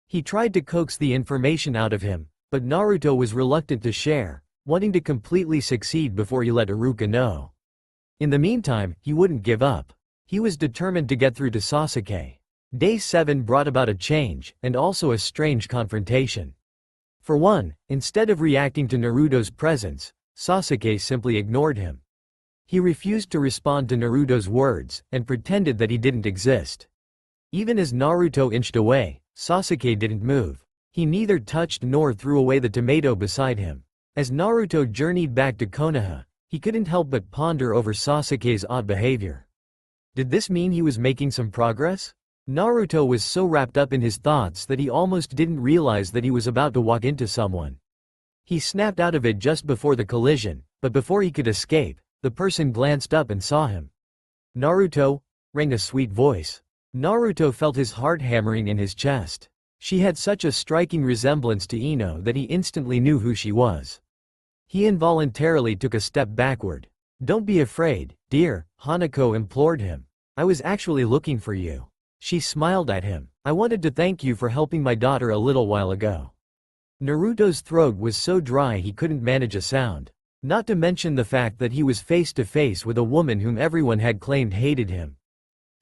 He tried to coax the information out of him, but Naruto was reluctant to share, wanting to completely succeed before he let Iruka know. In the meantime, he wouldn't give up. He was determined to get through to Sasuke. Day 7 brought about a change, and also a strange confrontation. For one, instead of reacting to Naruto's presence, Sasuke simply ignored him. He refused to respond to Naruto's words, and pretended that he didn't exist. Even as Naruto inched away, Sasuke didn't move. He neither touched nor threw away the tomato beside him. As Naruto journeyed back to Konoha, he couldn't help but ponder over Sasuke's odd behavior. Did this mean he was making some progress? Naruto was so wrapped up in his thoughts that he almost didn't realize that he was about to walk into someone. He snapped out of it just before the collision, but before he could escape, the person glanced up and saw him. "Naruto?" rang a sweet voice. Naruto felt his heart hammering in his chest. She had such a striking resemblance to Ino that he instantly knew who she was. He involuntarily took a step backward. "Don't be afraid, dear," Hanako implored him. "I was actually looking for you." She smiled at him. "I wanted to thank you for helping my daughter a little while ago." Naruto's throat was so dry he couldn't manage a sound. Not to mention the fact that he was face to face with a woman whom everyone had claimed hated him.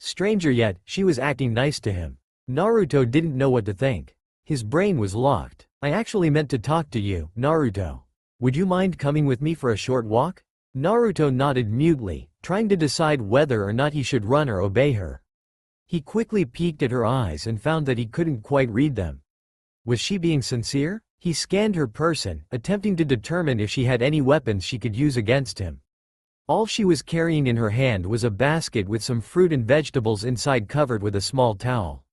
Stranger yet, she was acting nice to him. Naruto didn't know what to think. His brain was locked. "I actually meant to talk to you, Naruto. Would you mind coming with me for a short walk?" Naruto nodded mutely, trying to decide whether or not he should run or obey her. He quickly peeked at her eyes and found that he couldn't quite read them. Was she being sincere? He scanned her person, attempting to determine if she had any weapons she could use against him. All she was carrying in her hand was a basket with some fruit and vegetables inside covered with a small towel.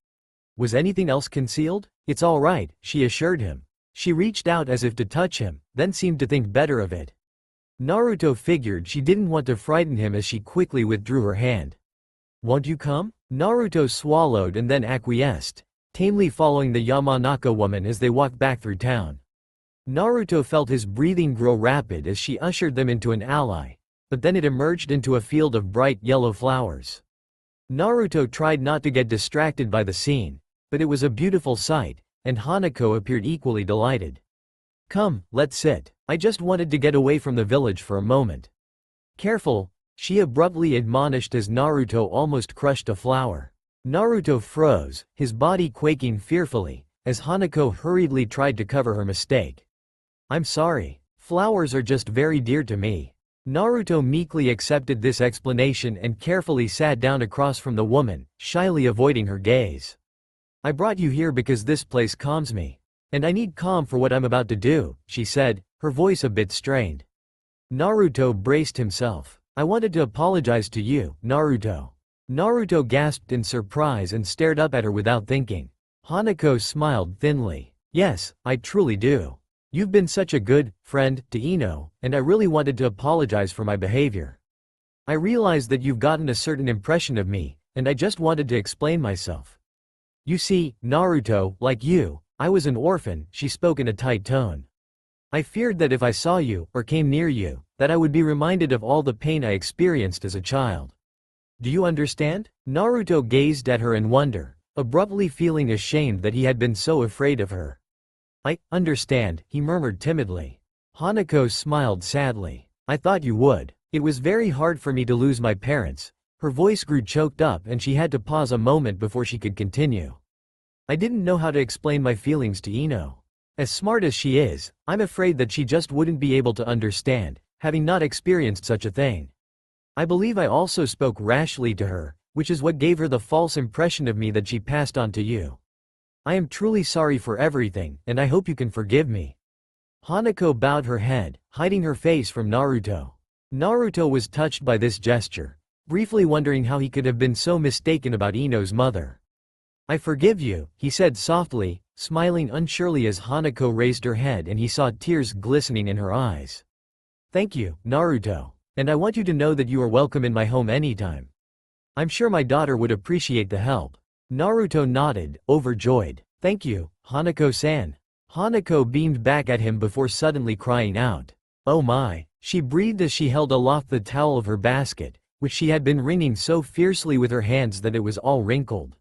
Was anything else concealed? "It's all right," she assured him. She reached out as if to touch him, then seemed to think better of it. Naruto figured she didn't want to frighten him as she quickly withdrew her hand. "Won't you come?" Naruto swallowed and then acquiesced, tamely following the Yamanaka woman as they walked back through town. Naruto felt his breathing grow rapid as she ushered them into an alley, but then it emerged into a field of bright yellow flowers. Naruto tried not to get distracted by the scene, but it was a beautiful sight, and Hanako appeared equally delighted. "Come, let's sit. I just wanted to get away from the village for a moment." "Careful," she abruptly admonished as Naruto almost crushed a flower. Naruto froze, his body quaking fearfully, as Hanako hurriedly tried to cover her mistake. "I'm sorry. Flowers are just very dear to me." Naruto meekly accepted this explanation and carefully sat down across from the woman, shyly avoiding her gaze. "I brought you here because this place calms me. And I need calm for what I'm about to do," she said, her voice a bit strained. Naruto braced himself. "I wanted to apologize to you, Naruto." Naruto gasped in surprise and stared up at her without thinking. Hanako smiled thinly. "Yes, I truly do. You've been such a good friend to Ino, and I really wanted to apologize for my behavior. I realize that you've gotten a certain impression of me, and I just wanted to explain myself. You see, Naruto, like you, I was an orphan," she spoke in a tight tone. "I feared that if I saw you, or came near you, that I would be reminded of all the pain I experienced as a child. Do you understand?" Naruto gazed at her in wonder, abruptly feeling ashamed that he had been so afraid of her. "I understand," he murmured timidly. Hanako smiled sadly. "I thought you would. It was very hard for me to lose my parents." Her voice grew choked up and she had to pause a moment before she could continue. "I didn't know how to explain my feelings to Ino. As smart as she is, I'm afraid that she just wouldn't be able to understand, having not experienced such a thing. I believe I also spoke rashly to her, which is what gave her the false impression of me that she passed on to you. I am truly sorry for everything, and I hope you can forgive me." Hanako bowed her head, hiding her face from Naruto. Naruto was touched by this gesture. briefly wondering how he could have been so mistaken about Ino's mother. "I forgive you," he said softly, smiling unsurely as Hanako raised her head and he saw tears glistening in her eyes. "Thank you, Naruto. And I want you to know that you are welcome in my home anytime. I'm sure my daughter would appreciate the help." Naruto nodded, overjoyed. "Thank you, Hanako-san." Hanako beamed back at him before suddenly crying out. "Oh my," she breathed as she held aloft the towel of her basket, which she had been wringing so fiercely with her hands that it was all wrinkled.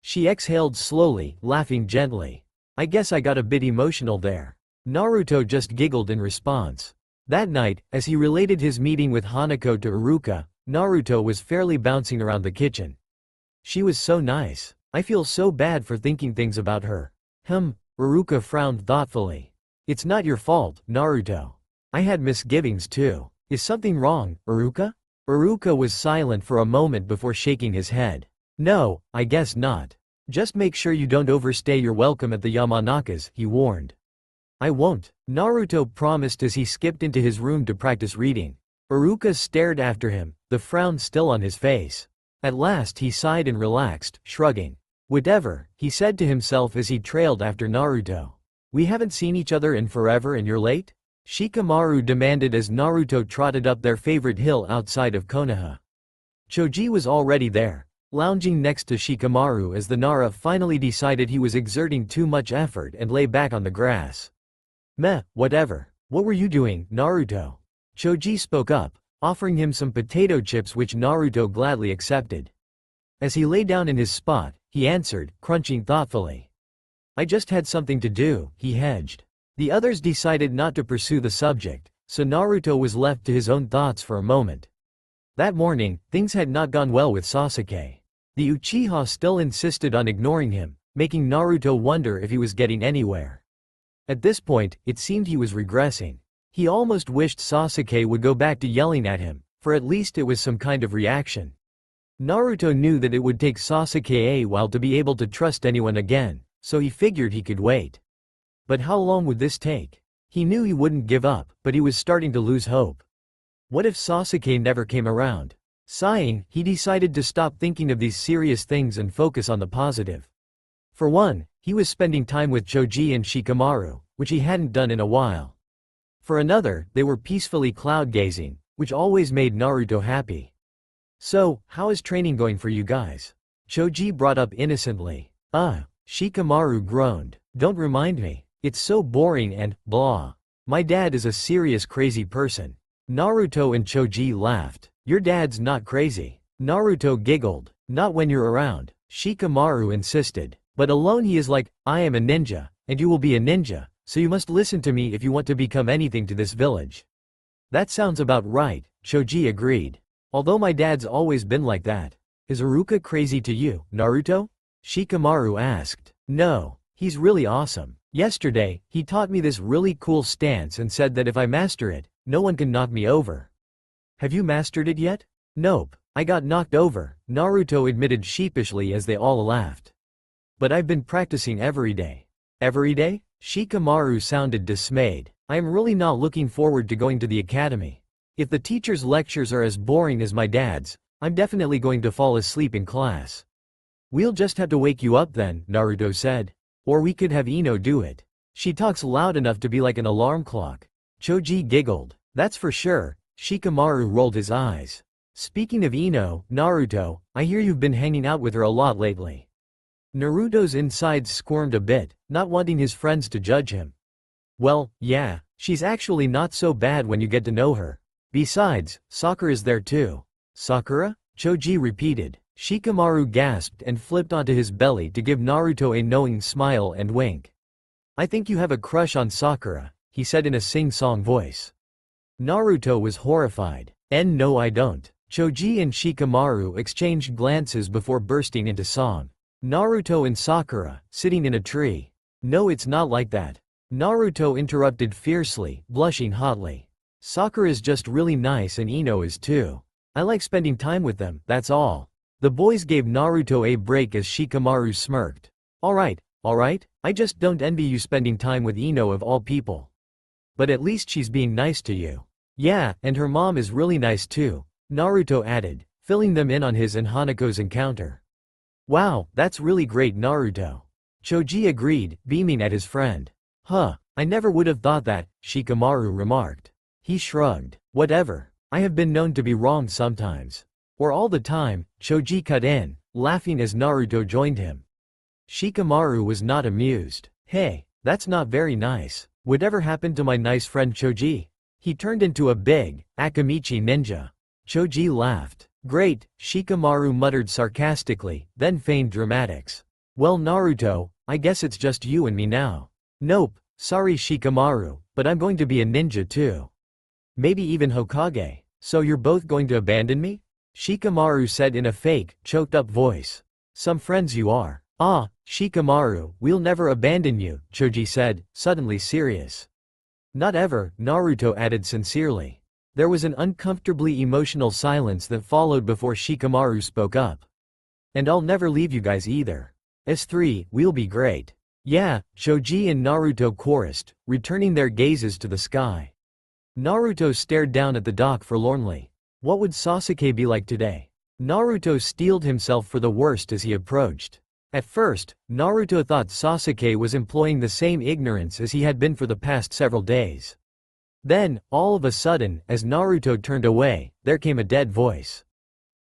She exhaled slowly, laughing gently. "I guess I got a bit emotional there." Naruto just giggled in response. That night, as he related his meeting with Hanako to Iruka, Naruto was fairly bouncing around the kitchen. "She was so nice. I feel so bad for thinking things about her." Iruka frowned thoughtfully. "It's not your fault, Naruto. I had misgivings too. Is something wrong, Iruka?" Iruka was silent for a moment before shaking his head. "No, I guess not. Just make sure you don't overstay your welcome at the Yamanakas," he warned. "I won't," Naruto promised as he skipped into his room to practice reading. Iruka stared after him, the frown still on his face. At last he sighed and relaxed, shrugging. "Whatever," he said to himself as he trailed after Naruto. "We haven't seen each other in forever and you're late?" Shikamaru demanded as Naruto trotted up their favorite hill outside of Konoha. Choji was already there, lounging next to Shikamaru as the Nara finally decided he was exerting too much effort and lay back on the grass. "Meh, whatever. What were you doing, Naruto?" Choji spoke up, offering him some potato chips which Naruto gladly accepted. As he lay down in his spot, he answered, crunching thoughtfully. "I just had something to do," he hedged. The others decided not to pursue the subject, so Naruto was left to his own thoughts for a moment. That morning, things had not gone well with Sasuke. The Uchiha still insisted on ignoring him, making Naruto wonder if he was getting anywhere. At this point, it seemed he was regressing. He almost wished Sasuke would go back to yelling at him, for at least it was some kind of reaction. Naruto knew that it would take Sasuke a while to be able to trust anyone again, so he figured he could wait. But how long would this take? He knew he wouldn't give up, but he was starting to lose hope. What if Sasuke never came around? Sighing, he decided to stop thinking of these serious things and focus on the positive. For one, he was spending time with Choji and Shikamaru, which he hadn't done in a while. For another, they were peacefully cloud-gazing, which always made Naruto happy. "So, how is training going for you guys?" Choji brought up innocently. Shikamaru groaned. "Don't remind me. It's so boring and blah. My dad is a serious crazy person." Naruto and Choji laughed. "Your dad's not crazy." Naruto giggled. "Not when you're around," Shikamaru insisted. "But alone he is like, I am a ninja, and you will be a ninja, so you must listen to me if you want to become anything to this village." "That sounds about right," Choji agreed. "Although my dad's always been like that." "Is Iruka crazy to you, Naruto?" Shikamaru asked. "No, he's really awesome. Yesterday, he taught me this really cool stance and said that if I master it, no one can knock me over." "Have you mastered it yet?" "Nope, I got knocked over," Naruto admitted sheepishly as they all laughed. "But I've been practicing every day." "Every day?" Shikamaru sounded dismayed. "I am really not looking forward to going to the academy. If the teacher's lectures are as boring as my dad's, I'm definitely going to fall asleep in class." "We'll just have to wake you up then," Naruto said. "Or we could have Ino do it. She talks loud enough to be like an alarm clock." Choji giggled. "That's for sure." Shikamaru rolled his eyes. "Speaking of Ino, Naruto, I hear you've been hanging out with her a lot lately." Naruto's insides squirmed a bit, not wanting his friends to judge him. "Well, yeah, she's actually not so bad when you get to know her. Besides, Sakura's there too." "Sakura?" Choji repeated. Shikamaru gasped and flipped onto his belly to give Naruto a knowing smile and wink. "I think you have a crush on Sakura," he said in a sing-song voice. Naruto was horrified. No I don't." Choji and Shikamaru exchanged glances before bursting into song. "Naruto and Sakura, sitting in a tree." "No, it's not like that." Naruto interrupted fiercely, blushing hotly. "Sakura's just really nice and Ino is too. I like spending time with them, that's all." The boys gave Naruto a break as Shikamaru smirked. Alright, I just don't envy you spending time with Ino of all people. But at least she's being nice to you." "Yeah, and her mom is really nice too," Naruto added, filling them in on his and Hanako's encounter. Wow, that's really great, Naruto. Choji agreed, beaming at his friend. Huh, I never would have thought that, Shikamaru remarked. He shrugged. Whatever. I have been known to be wrong sometimes. Or all the time, Choji cut in, laughing as Naruto joined him. Shikamaru was not amused. Hey, that's not very nice. Whatever happened to my nice friend Choji? He turned into a big, Akamichi ninja. Choji laughed. Great, Shikamaru muttered sarcastically, then feigned dramatics. Well Naruto, I guess it's just you and me now. Nope, sorry Shikamaru, but I'm going to be a ninja too. Maybe even Hokage. So you're both going to abandon me? Shikamaru said in a fake, choked-up voice. Some friends you are. Ah, Shikamaru, we'll never abandon you, Choji said, suddenly serious. Not ever, Naruto added sincerely. There was an uncomfortably emotional silence that followed before Shikamaru spoke up. And I'll never leave you guys either. S3, we'll be great. Yeah, Choji and Naruto chorused, returning their gazes to the sky. Naruto stared down at the dock forlornly. What would Sasuke be like today? Naruto steeled himself for the worst as he approached. At first, Naruto thought Sasuke was employing the same ignorance as he had been for the past several days. Then, all of a sudden, as Naruto turned away, there came a dead voice.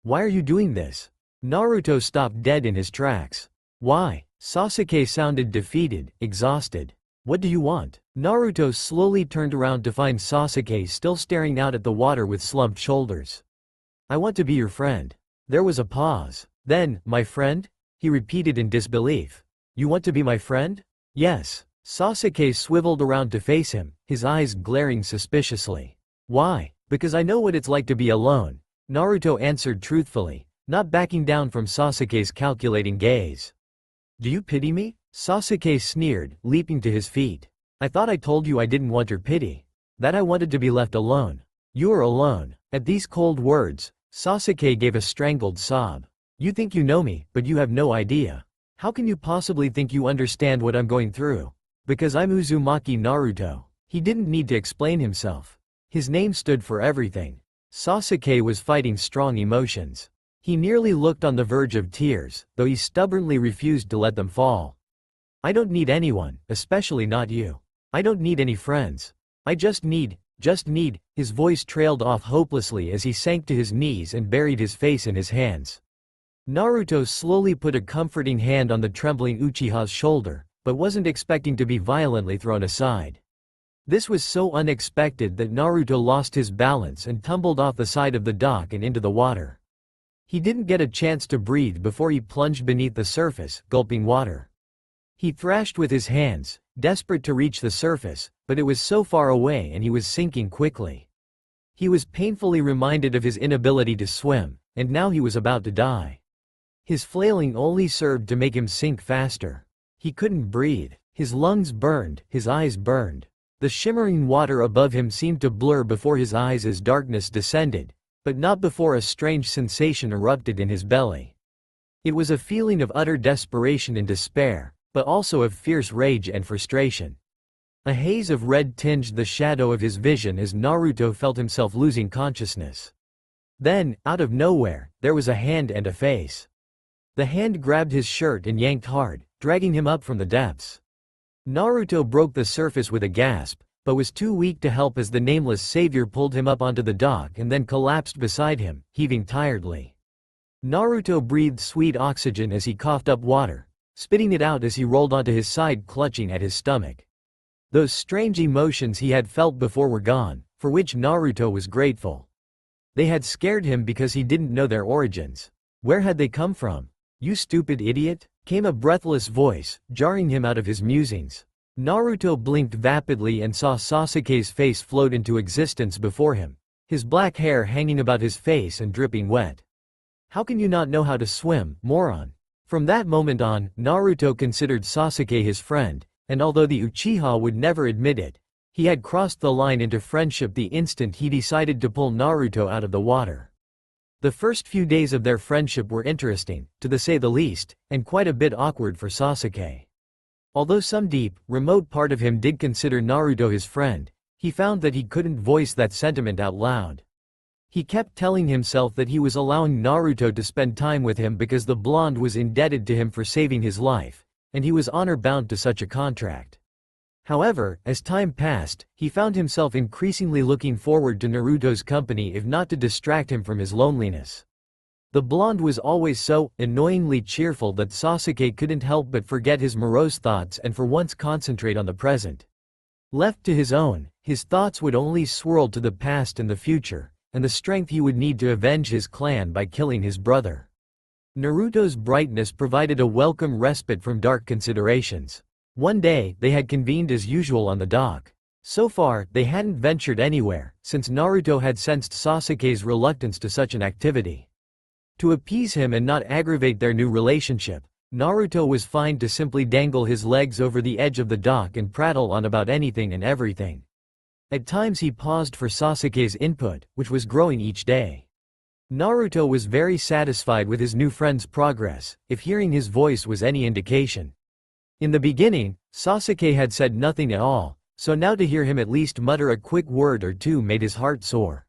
Why are you doing this? Naruto stopped dead in his tracks. Why? Sasuke sounded defeated, exhausted. What do you want? Naruto slowly turned around to find Sasuke still staring out at the water with slumped shoulders. I want to be your friend. There was a pause. Then, my friend? He repeated in disbelief. You want to be my friend? Yes. Sasuke swiveled around to face him, his eyes glaring suspiciously. Why? Because I know what it's like to be alone, Naruto answered truthfully, not backing down from Sasuke's calculating gaze. Do you pity me? Sasuke sneered, leaping to his feet. I thought I told you I didn't want your pity. That I wanted to be left alone. You are alone. At these cold words, Sasuke gave a strangled sob. You think you know me, but you have no idea. How can you possibly think you understand what I'm going through? Because I'm Uzumaki Naruto. He didn't need to explain himself. His name stood for everything. Sasuke was fighting strong emotions. He nearly looked on the verge of tears, though he stubbornly refused to let them fall. I don't need anyone, especially not you. I don't need any friends. I just need, his voice trailed off hopelessly as he sank to his knees and buried his face in his hands. Naruto slowly put a comforting hand on the trembling Uchiha's shoulder, but wasn't expecting to be violently thrown aside. This was so unexpected that Naruto lost his balance and tumbled off the side of the dock and into the water. He didn't get a chance to breathe before he plunged beneath the surface, gulping water. He thrashed with his hands, desperate to reach the surface, but it was so far away and he was sinking quickly. He was painfully reminded of his inability to swim, and now he was about to die. His flailing only served to make him sink faster. He couldn't breathe. His lungs burned, his eyes burned. The shimmering water above him seemed to blur before his eyes as darkness descended, but not before a strange sensation erupted in his belly. It was a feeling of utter desperation and despair, but also of fierce rage and frustration. A haze of red tinged the shadow of his vision as Naruto felt himself losing consciousness. Then, out of nowhere, there was a hand and a face. The hand grabbed his shirt and yanked hard, dragging him up from the depths. Naruto broke the surface with a gasp, but was too weak to help as the nameless savior pulled him up onto the dock and then collapsed beside him, heaving tiredly. Naruto breathed sweet oxygen as he coughed up water, spitting it out as he rolled onto his side clutching at his stomach. Those strange emotions he had felt before were gone, for which Naruto was grateful. They had scared him because he didn't know their origins. Where had they come from? You stupid idiot, came a breathless voice, jarring him out of his musings. Naruto blinked vapidly and saw Sasuke's face float into existence before him, his black hair hanging about his face and dripping wet. How can you not know how to swim, moron? From that moment on, Naruto considered Sasuke his friend, and although the Uchiha would never admit it, he had crossed the line into friendship the instant he decided to pull Naruto out of the water. The first few days of their friendship were interesting, to the say the least, and quite a bit awkward for Sasuke. Although some deep, remote part of him did consider Naruto his friend, he found that he couldn't voice that sentiment out loud. He kept telling himself that he was allowing Naruto to spend time with him because the blonde was indebted to him for saving his life, and he was honor-bound to such a contract. However, as time passed, he found himself increasingly looking forward to Naruto's company if not to distract him from his loneliness. The blonde was always so annoyingly cheerful that Sasuke couldn't help but forget his morose thoughts and for once concentrate on the present. Left to his own, his thoughts would only swirl to the past and the future, and the strength he would need to avenge his clan by killing his brother. Naruto's brightness provided a welcome respite from dark considerations. One day, they had convened as usual on the dock. So far, they hadn't ventured anywhere, since Naruto had sensed Sasuke's reluctance to such an activity. To appease him and not aggravate their new relationship, Naruto was fine to simply dangle his legs over the edge of the dock and prattle on about anything and everything. At times he paused for Sasuke's input, which was growing each day. Naruto was very satisfied with his new friend's progress, if hearing his voice was any indication. In the beginning, Sasuke had said nothing at all, so now to hear him at least mutter a quick word or two made his heart soar.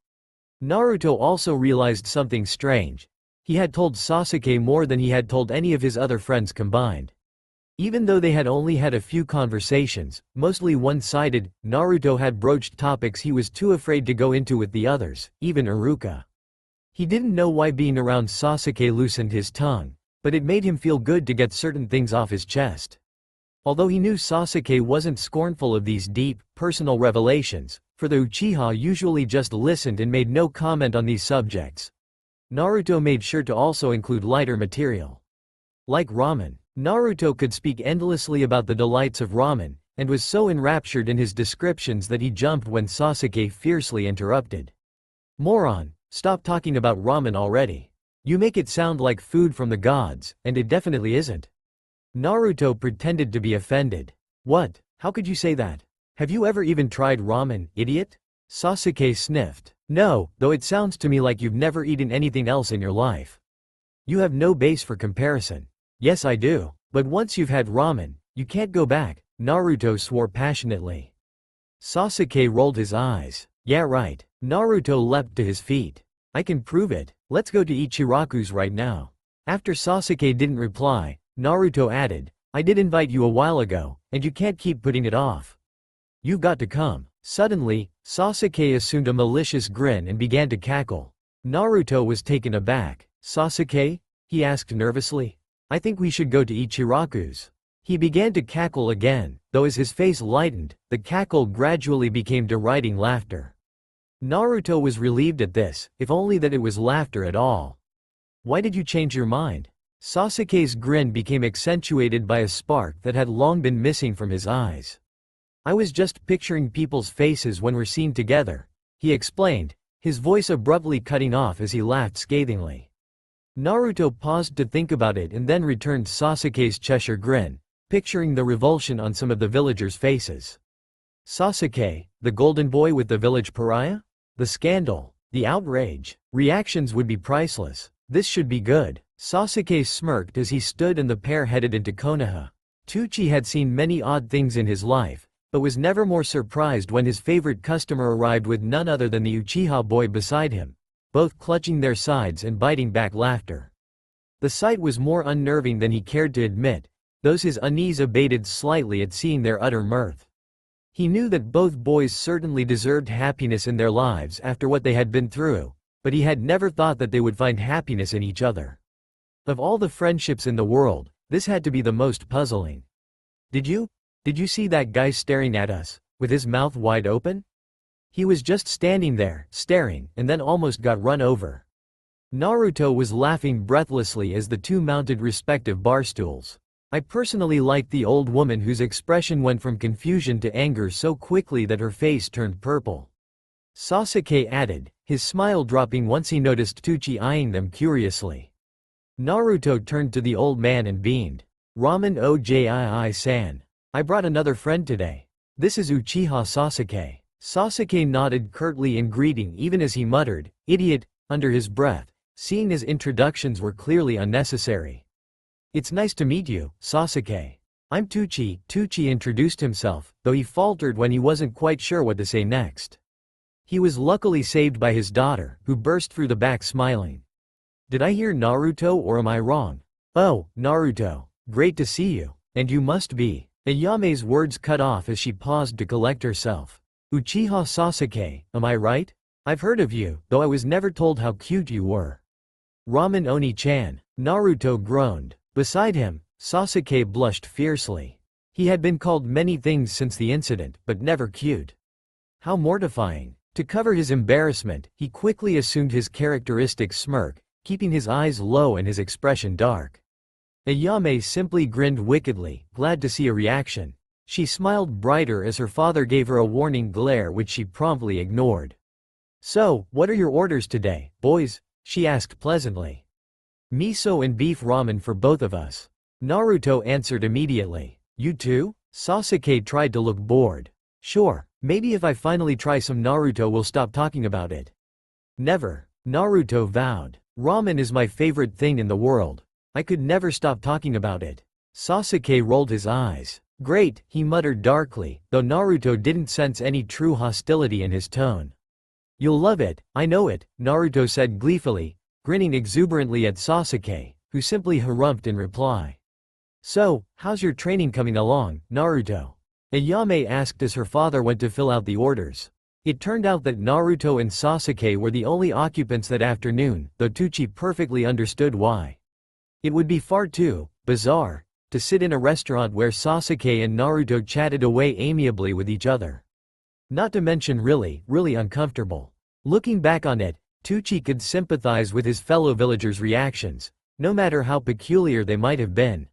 Naruto also realized something strange. He had told Sasuke more than he had told any of his other friends combined. Even though they had only had a few conversations, mostly one-sided, Naruto had broached topics he was too afraid to go into with the others, even Iruka. He didn't know why being around Sasuke loosened his tongue, but it made him feel good to get certain things off his chest. Although he knew Sasuke wasn't scornful of these deep, personal revelations, for the Uchiha usually just listened and made no comment on these subjects. Naruto made sure to also include lighter material. Like ramen, Naruto could speak endlessly about the delights of ramen, and was so enraptured in his descriptions that he jumped when Sasuke fiercely interrupted. "Moron, stop talking about ramen already. You make it sound like food from the gods, and it definitely isn't." Naruto pretended to be offended. "What? How could you say that? Have you ever even tried ramen, idiot?" Sasuke sniffed. "No, though it sounds to me like you've never eaten anything else in your life. You have no base for comparison." "Yes I do. But once you've had ramen, you can't go back," Naruto swore passionately. Sasuke rolled his eyes. "Yeah right." Naruto leapt to his feet. "I can prove it. Let's go to Ichiraku's right now." After Sasuke didn't reply, Naruto added, "I did invite you a while ago, and you can't keep putting it off. You've got to come." Suddenly, Sasuke assumed a malicious grin and began to cackle. Naruto was taken aback. "Sasuke?" he asked nervously. "I think we should go to Ichiraku's." He began to cackle again, though as his face lightened, the cackle gradually became deriding laughter. Naruto was relieved at this, if only that it was laughter at all. "Why did you change your mind?" Sasuke's grin became accentuated by a spark that had long been missing from his eyes. "I was just picturing people's faces when we're seen together," he explained, his voice abruptly cutting off as he laughed scathingly. Naruto paused to think about it and then returned Sasuke's Cheshire grin, picturing the revulsion on some of the villagers' faces. Sasuke, the golden boy with the village pariah? The scandal, the outrage, reactions would be priceless. This should be good. Sasuke smirked as he stood and the pair headed into Konoha. Tucci had seen many odd things in his life, but was never more surprised when his favorite customer arrived with none other than the Uchiha boy beside him, both clutching their sides and biting back laughter. The sight was more unnerving than he cared to admit, though his unease abated slightly at seeing their utter mirth. He knew that both boys certainly deserved happiness in their lives after what they had been through, but he had never thought that they would find happiness in each other. Of all the friendships in the world, this had to be the most puzzling. Did you see that guy staring at us, with his mouth wide open? He was just standing there, staring, and then almost got run over." Naruto was laughing breathlessly as the two mounted respective barstools. "I personally liked the old woman whose expression went from confusion to anger so quickly that her face turned purple." Sasuke added, his smile dropping once he noticed Tucci eyeing them curiously. Naruto turned to the old man and beamed. "Ramen Ojii-san. I brought another friend today. This is Uchiha Sasuke." Sasuke nodded curtly in greeting even as he muttered, "Idiot," under his breath, seeing his introductions were clearly unnecessary. "It's nice to meet you, Sasuke. I'm Tucci." Tucci introduced himself, though he faltered when he wasn't quite sure what to say next. He was luckily saved by his daughter, who burst through the back smiling. Did I hear Naruto or am I wrong? Oh, Naruto. Great to see you. And you must be. Ayame's words cut off as she paused to collect herself. Uchiha Sasuke, am I right? I've heard of you, though I was never told how cute you were. Ramen Oni-chan. Naruto groaned. Beside him, Sasuke blushed fiercely. He had been called many things since the incident, but never cute. How mortifying. To cover his embarrassment, he quickly assumed his characteristic smirk, keeping his eyes low and his expression dark. Ayame simply grinned wickedly, glad to see a reaction. She smiled brighter as her father gave her a warning glare which she promptly ignored. So, what are your orders today, boys? She asked pleasantly. Miso and beef ramen for both of us. Naruto answered immediately. You too? Sasuke tried to look bored. Sure, maybe if I finally try some Naruto we'll stop talking about it. Never, Naruto vowed. Ramen is my favorite thing in the world. I could never stop talking about it. Sasuke rolled his eyes. Great, he muttered darkly, though Naruto didn't sense any true hostility in his tone. You'll love it, I know it, Naruto said gleefully, grinning exuberantly at Sasuke, who simply harumphed in reply. So, how's your training coming along, Naruto? Ayame asked as her father went to fill out the orders. It turned out that Naruto and Sasuke were the only occupants that afternoon, though Tucci perfectly understood why. It would be far too bizarre to sit in a restaurant where Sasuke and Naruto chatted away amiably with each other. Not to mention really uncomfortable. Looking back on it, Tucci could sympathize with his fellow villagers' reactions, no matter how peculiar they might have been.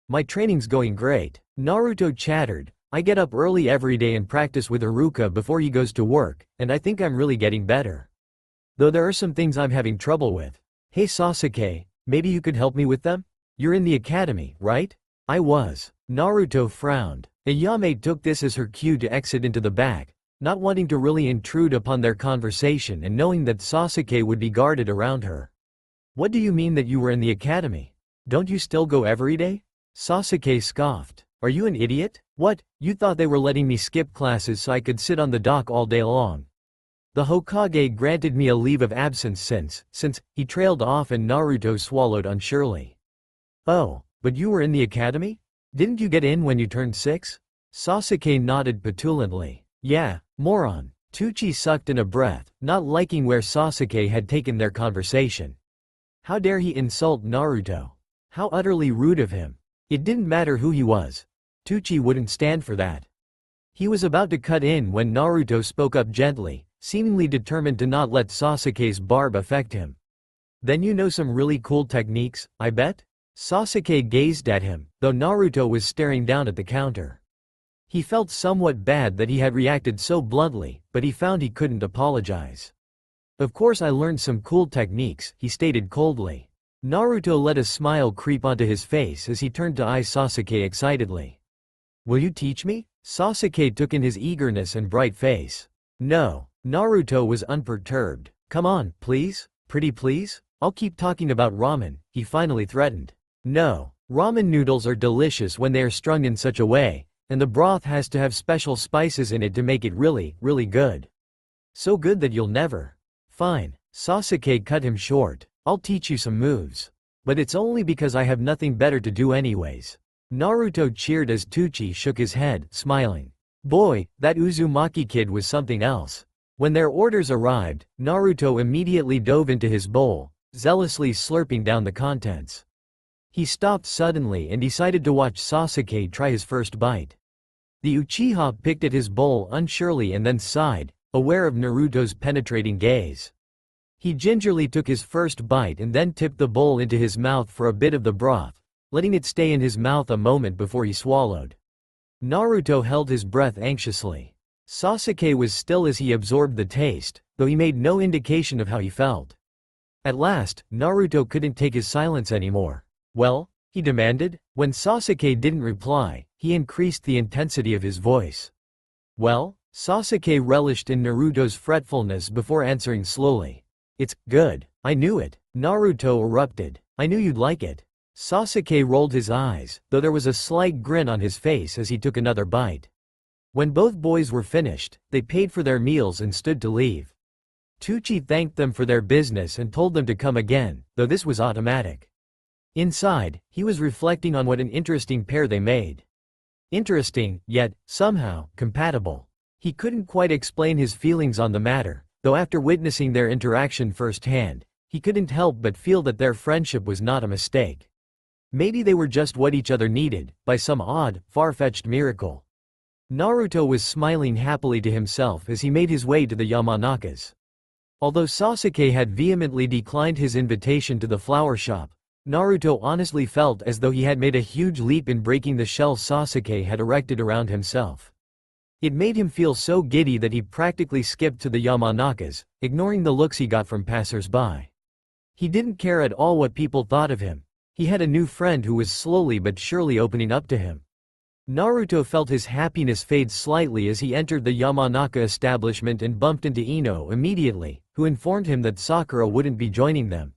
My training's going great, Naruto chattered. I get up early every day and practice with Iruka before he goes to work, and I think I'm really getting better. Though there are some things I'm having trouble with. Hey Sasuke, maybe you could help me with them? You're in the academy, right? I was. Naruto frowned. Ayame took this as her cue to exit into the back, not wanting to really intrude upon their conversation and knowing that Sasuke would be guarded around her. What do you mean that you were in the academy? Don't you still go every day? Sasuke scoffed. Are you an idiot? What, you thought they were letting me skip classes so I could sit on the dock all day long? The Hokage granted me a leave of absence since, he trailed off and Naruto swallowed unsurely. Oh, but you were in the academy? Didn't you get in when you turned 6? Sasuke nodded petulantly. Yeah, moron. Tucci sucked in a breath, not liking where Sasuke had taken their conversation. How dare he insult Naruto? How utterly rude of him. It didn't matter who he was. Tucci wouldn't stand for that. He was about to cut in when Naruto spoke up gently, seemingly determined to not let Sasuke's barb affect him. Then you know some really cool techniques, I bet? Sasuke gazed at him, though Naruto was staring down at the counter. He felt somewhat bad that he had reacted so bluntly, but he found he couldn't apologize. Of course I learned some cool techniques, he stated coldly. Naruto let a smile creep onto his face as he turned to eye Sasuke excitedly. Will you teach me? Sasuke took in his eagerness and bright face. No. Naruto was unperturbed. Come on, please? Pretty please? I'll keep talking about ramen, he finally threatened. No. Ramen noodles are delicious when they are strung in such a way, and the broth has to have special spices in it to make it really good. So good that you'll never. Fine. Sasuke cut him short. I'll teach you some moves. But it's only because I have nothing better to do anyways. Naruto cheered as Tucci shook his head, smiling. Boy, that Uzumaki kid was something else. When their orders arrived, Naruto immediately dove into his bowl, zealously slurping down the contents. He stopped suddenly and decided to watch Sasuke try his first bite. The Uchiha picked at his bowl unsurely and then sighed, aware of Naruto's penetrating gaze. He gingerly took his first bite and then tipped the bowl into his mouth for a bit of the broth, letting it stay in his mouth a moment before he swallowed. Naruto held his breath anxiously. Sasuke was still as he absorbed the taste, though he made no indication of how he felt. At last, Naruto couldn't take his silence anymore. Well? He demanded. When Sasuke didn't reply, he increased the intensity of his voice. Well? Sasuke relished in Naruto's fretfulness before answering slowly. It's good. I knew it. Naruto erupted. I knew you'd like it. Sasuke rolled his eyes, though there was a slight grin on his face as he took another bite. When both boys were finished, they paid for their meals and stood to leave. Tucci thanked them for their business and told them to come again, though this was automatic. Inside, he was reflecting on what an interesting pair they made. Interesting, yet, somehow, compatible. He couldn't quite explain his feelings on the matter, though after witnessing their interaction firsthand, he couldn't help but feel that their friendship was not a mistake. Maybe they were just what each other needed, by some odd, far-fetched miracle. Naruto was smiling happily to himself as he made his way to the Yamanakas. Although Sasuke had vehemently declined his invitation to the flower shop, Naruto honestly felt as though he had made a huge leap in breaking the shell Sasuke had erected around himself. It made him feel so giddy that he practically skipped to the Yamanakas, ignoring the looks he got from passers-by. He didn't care at all what people thought of him. He had a new friend who was slowly but surely opening up to him. Naruto felt his happiness fade slightly as he entered the Yamanaka establishment and bumped into Ino immediately, who informed him that Sakura wouldn't be joining them.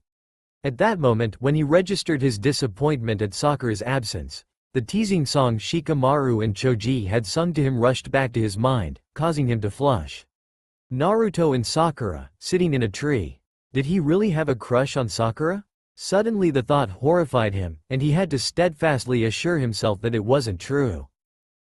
At that moment, when he registered his disappointment at Sakura's absence, the teasing song Shikamaru and Choji had sung to him rushed back to his mind, causing him to flush. Naruto and Sakura, sitting in a tree. Did he really have a crush on Sakura? Suddenly the thought horrified him, and he had to steadfastly assure himself that it wasn't true.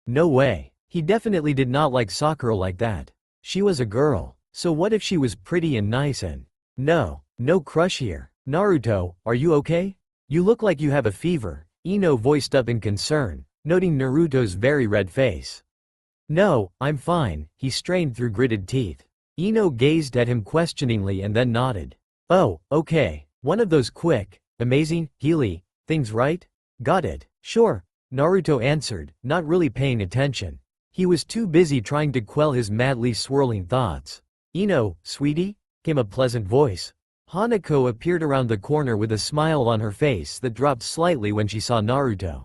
No way. He definitely did not like Sakura like that. She was a girl. So what if she was pretty and nice and… No crush here. Naruto, are you okay? You look like you have a fever, Ino voiced up in concern, noting Naruto's very red face. No, I'm fine, he strained through gritted teeth. Ino gazed at him questioningly and then nodded. Oh, okay. One of those quick, amazing, healy things, right? Got it. Sure, Naruto answered, not really paying attention. He was too busy trying to quell his madly swirling thoughts. Ino, sweetie? Came a pleasant voice. Hanako appeared around the corner with a smile on her face that dropped slightly when she saw Naruto.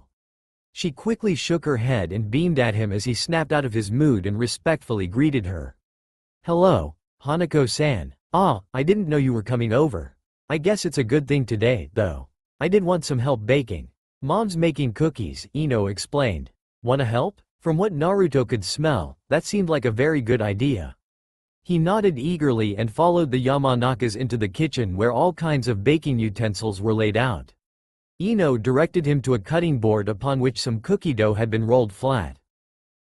She quickly shook her head and beamed at him as he snapped out of his mood and respectfully greeted her. Hello, Hanako-san. Ah, I didn't know you were coming over. I guess it's a good thing today, though. I did want some help baking. Mom's making cookies, Ino explained. Wanna help? From what Naruto could smell, that seemed like a very good idea. He nodded eagerly and followed the Yamanakas into the kitchen where all kinds of baking utensils were laid out. Ino directed him to a cutting board upon which some cookie dough had been rolled flat.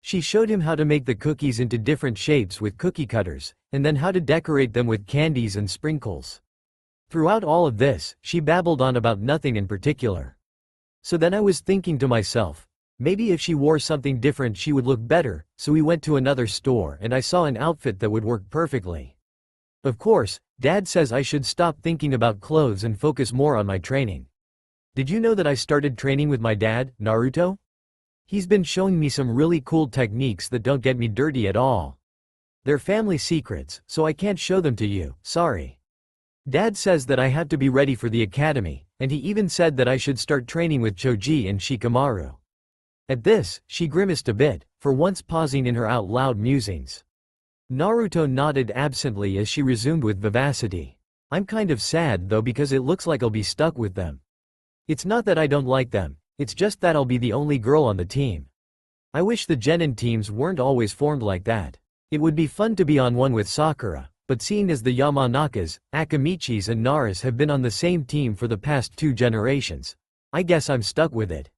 She showed him how to make the cookies into different shapes with cookie cutters, and then how to decorate them with candies and sprinkles. Throughout all of this, she babbled on about nothing in particular. So then I was thinking to myself, maybe if she wore something different she would look better, so we went to another store and I saw an outfit that would work perfectly. Of course, Dad says I should stop thinking about clothes and focus more on my training. Did you know that I started training with my dad, Naruto? He's been showing me some really cool techniques that don't get me dirty at all. They're family secrets, so I can't show them to you, sorry. Dad says that I have to be ready for the academy, and he even said that I should start training with Choji and Shikamaru. At this, she grimaced a bit, for once pausing in her out-loud musings. Naruto nodded absently as she resumed with vivacity. I'm kind of sad though because it looks like I'll be stuck with them. It's not that I don't like them, it's just that I'll be the only girl on the team. I wish the genin teams weren't always formed like that. It would be fun to be on one with Sakura. But seeing as the Yamanakas, Akamichis and Naras have been on the same team for the past 2 generations, I guess I'm stuck with it.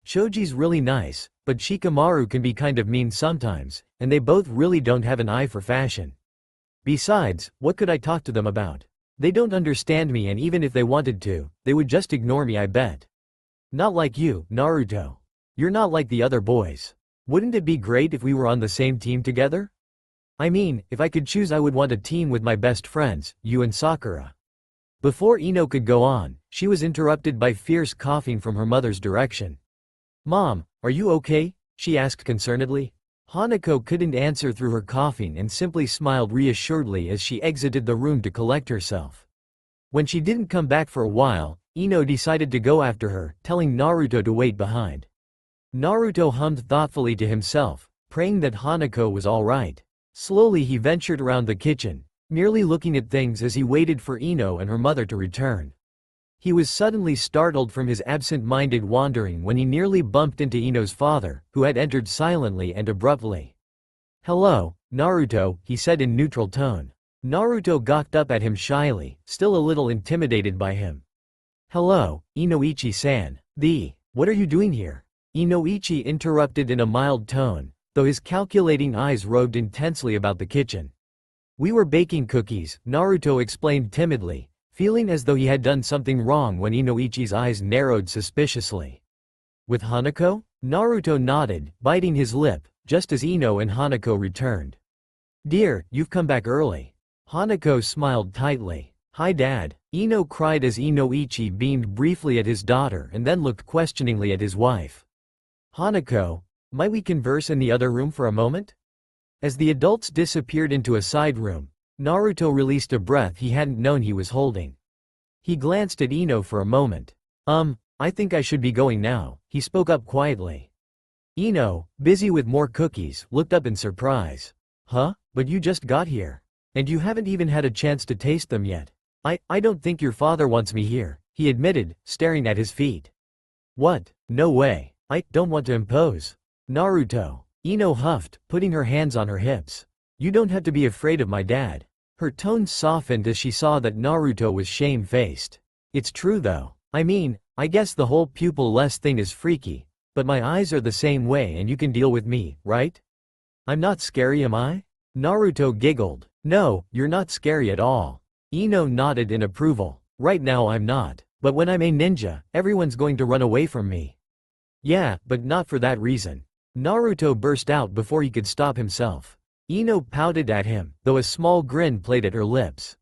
Choji's really nice, but Shikamaru can be kind of mean sometimes, and they both really don't have an eye for fashion. Besides, what could I talk to them about? They don't understand me, and even if they wanted to, they would just ignore me, I bet. Not like you, Naruto. You're not like the other boys. Wouldn't it be great if we were on the same team together? I mean, if I could choose I would want a team with my best friends, you and Sakura. Before Ino could go on, she was interrupted by fierce coughing from her mother's direction. Mom, are you okay? She asked concernedly. Hanako couldn't answer through her coughing and simply smiled reassuredly as she exited the room to collect herself. When she didn't come back for a while, Ino decided to go after her, telling Naruto to wait behind. Naruto hummed thoughtfully to himself, praying that Hanako was all right. Slowly he ventured around the kitchen, merely looking at things as he waited for Ino and her mother to return. He was suddenly startled from his absent-minded wandering when he nearly bumped into Ino's father, who had entered silently and abruptly. Hello, Naruto, he said in neutral tone. Naruto gawked up at him shyly, still a little intimidated by him. Hello, Inoichi-san. What are you doing here? Inoichi interrupted in a mild tone, though his calculating eyes roved intensely about the kitchen. We were baking cookies, Naruto explained timidly, feeling as though he had done something wrong when Inoichi's eyes narrowed suspiciously. With Hanako? Naruto nodded, biting his lip, just as Ino and Hanako returned. Dear, you've come back early. Hanako smiled tightly. Hi Dad, Ino cried as Inoichi beamed briefly at his daughter and then looked questioningly at his wife. Hanako, might we converse in the other room for a moment? As the adults disappeared into a side room, Naruto released a breath he hadn't known he was holding. He glanced at Ino for a moment. I think I should be going now, he spoke up quietly. Ino, busy with more cookies, looked up in surprise. Huh? But you just got here. And you haven't even had a chance to taste them yet. I don't think your father wants me here, he admitted, staring at his feet. What? No way. I don't want to impose. Naruto. Ino huffed, putting her hands on her hips. You don't have to be afraid of my dad. Her tone softened as she saw that Naruto was shame-faced. It's true though. I guess the whole pupil-less thing is freaky, but my eyes are the same way and you can deal with me, right? I'm not scary, am I? Naruto giggled. No, you're not scary at all. Ino nodded in approval. Right now I'm not, but when I'm a ninja, everyone's going to run away from me. Yeah, but not for that reason. Naruto burst out before he could stop himself. Ino pouted at him, though a small grin played at her lips.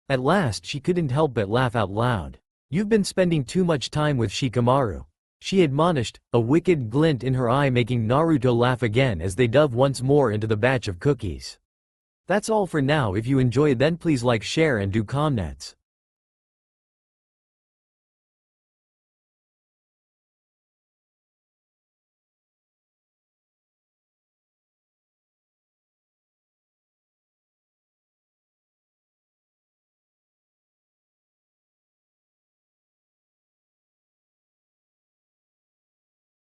At last she couldn't help but laugh out loud. You've been spending too much time with Shikamaru, she admonished, a wicked glint in her eye making Naruto laugh again as they dove once more into the batch of cookies. That's all for now. If you enjoyed, then please like, share and do comments.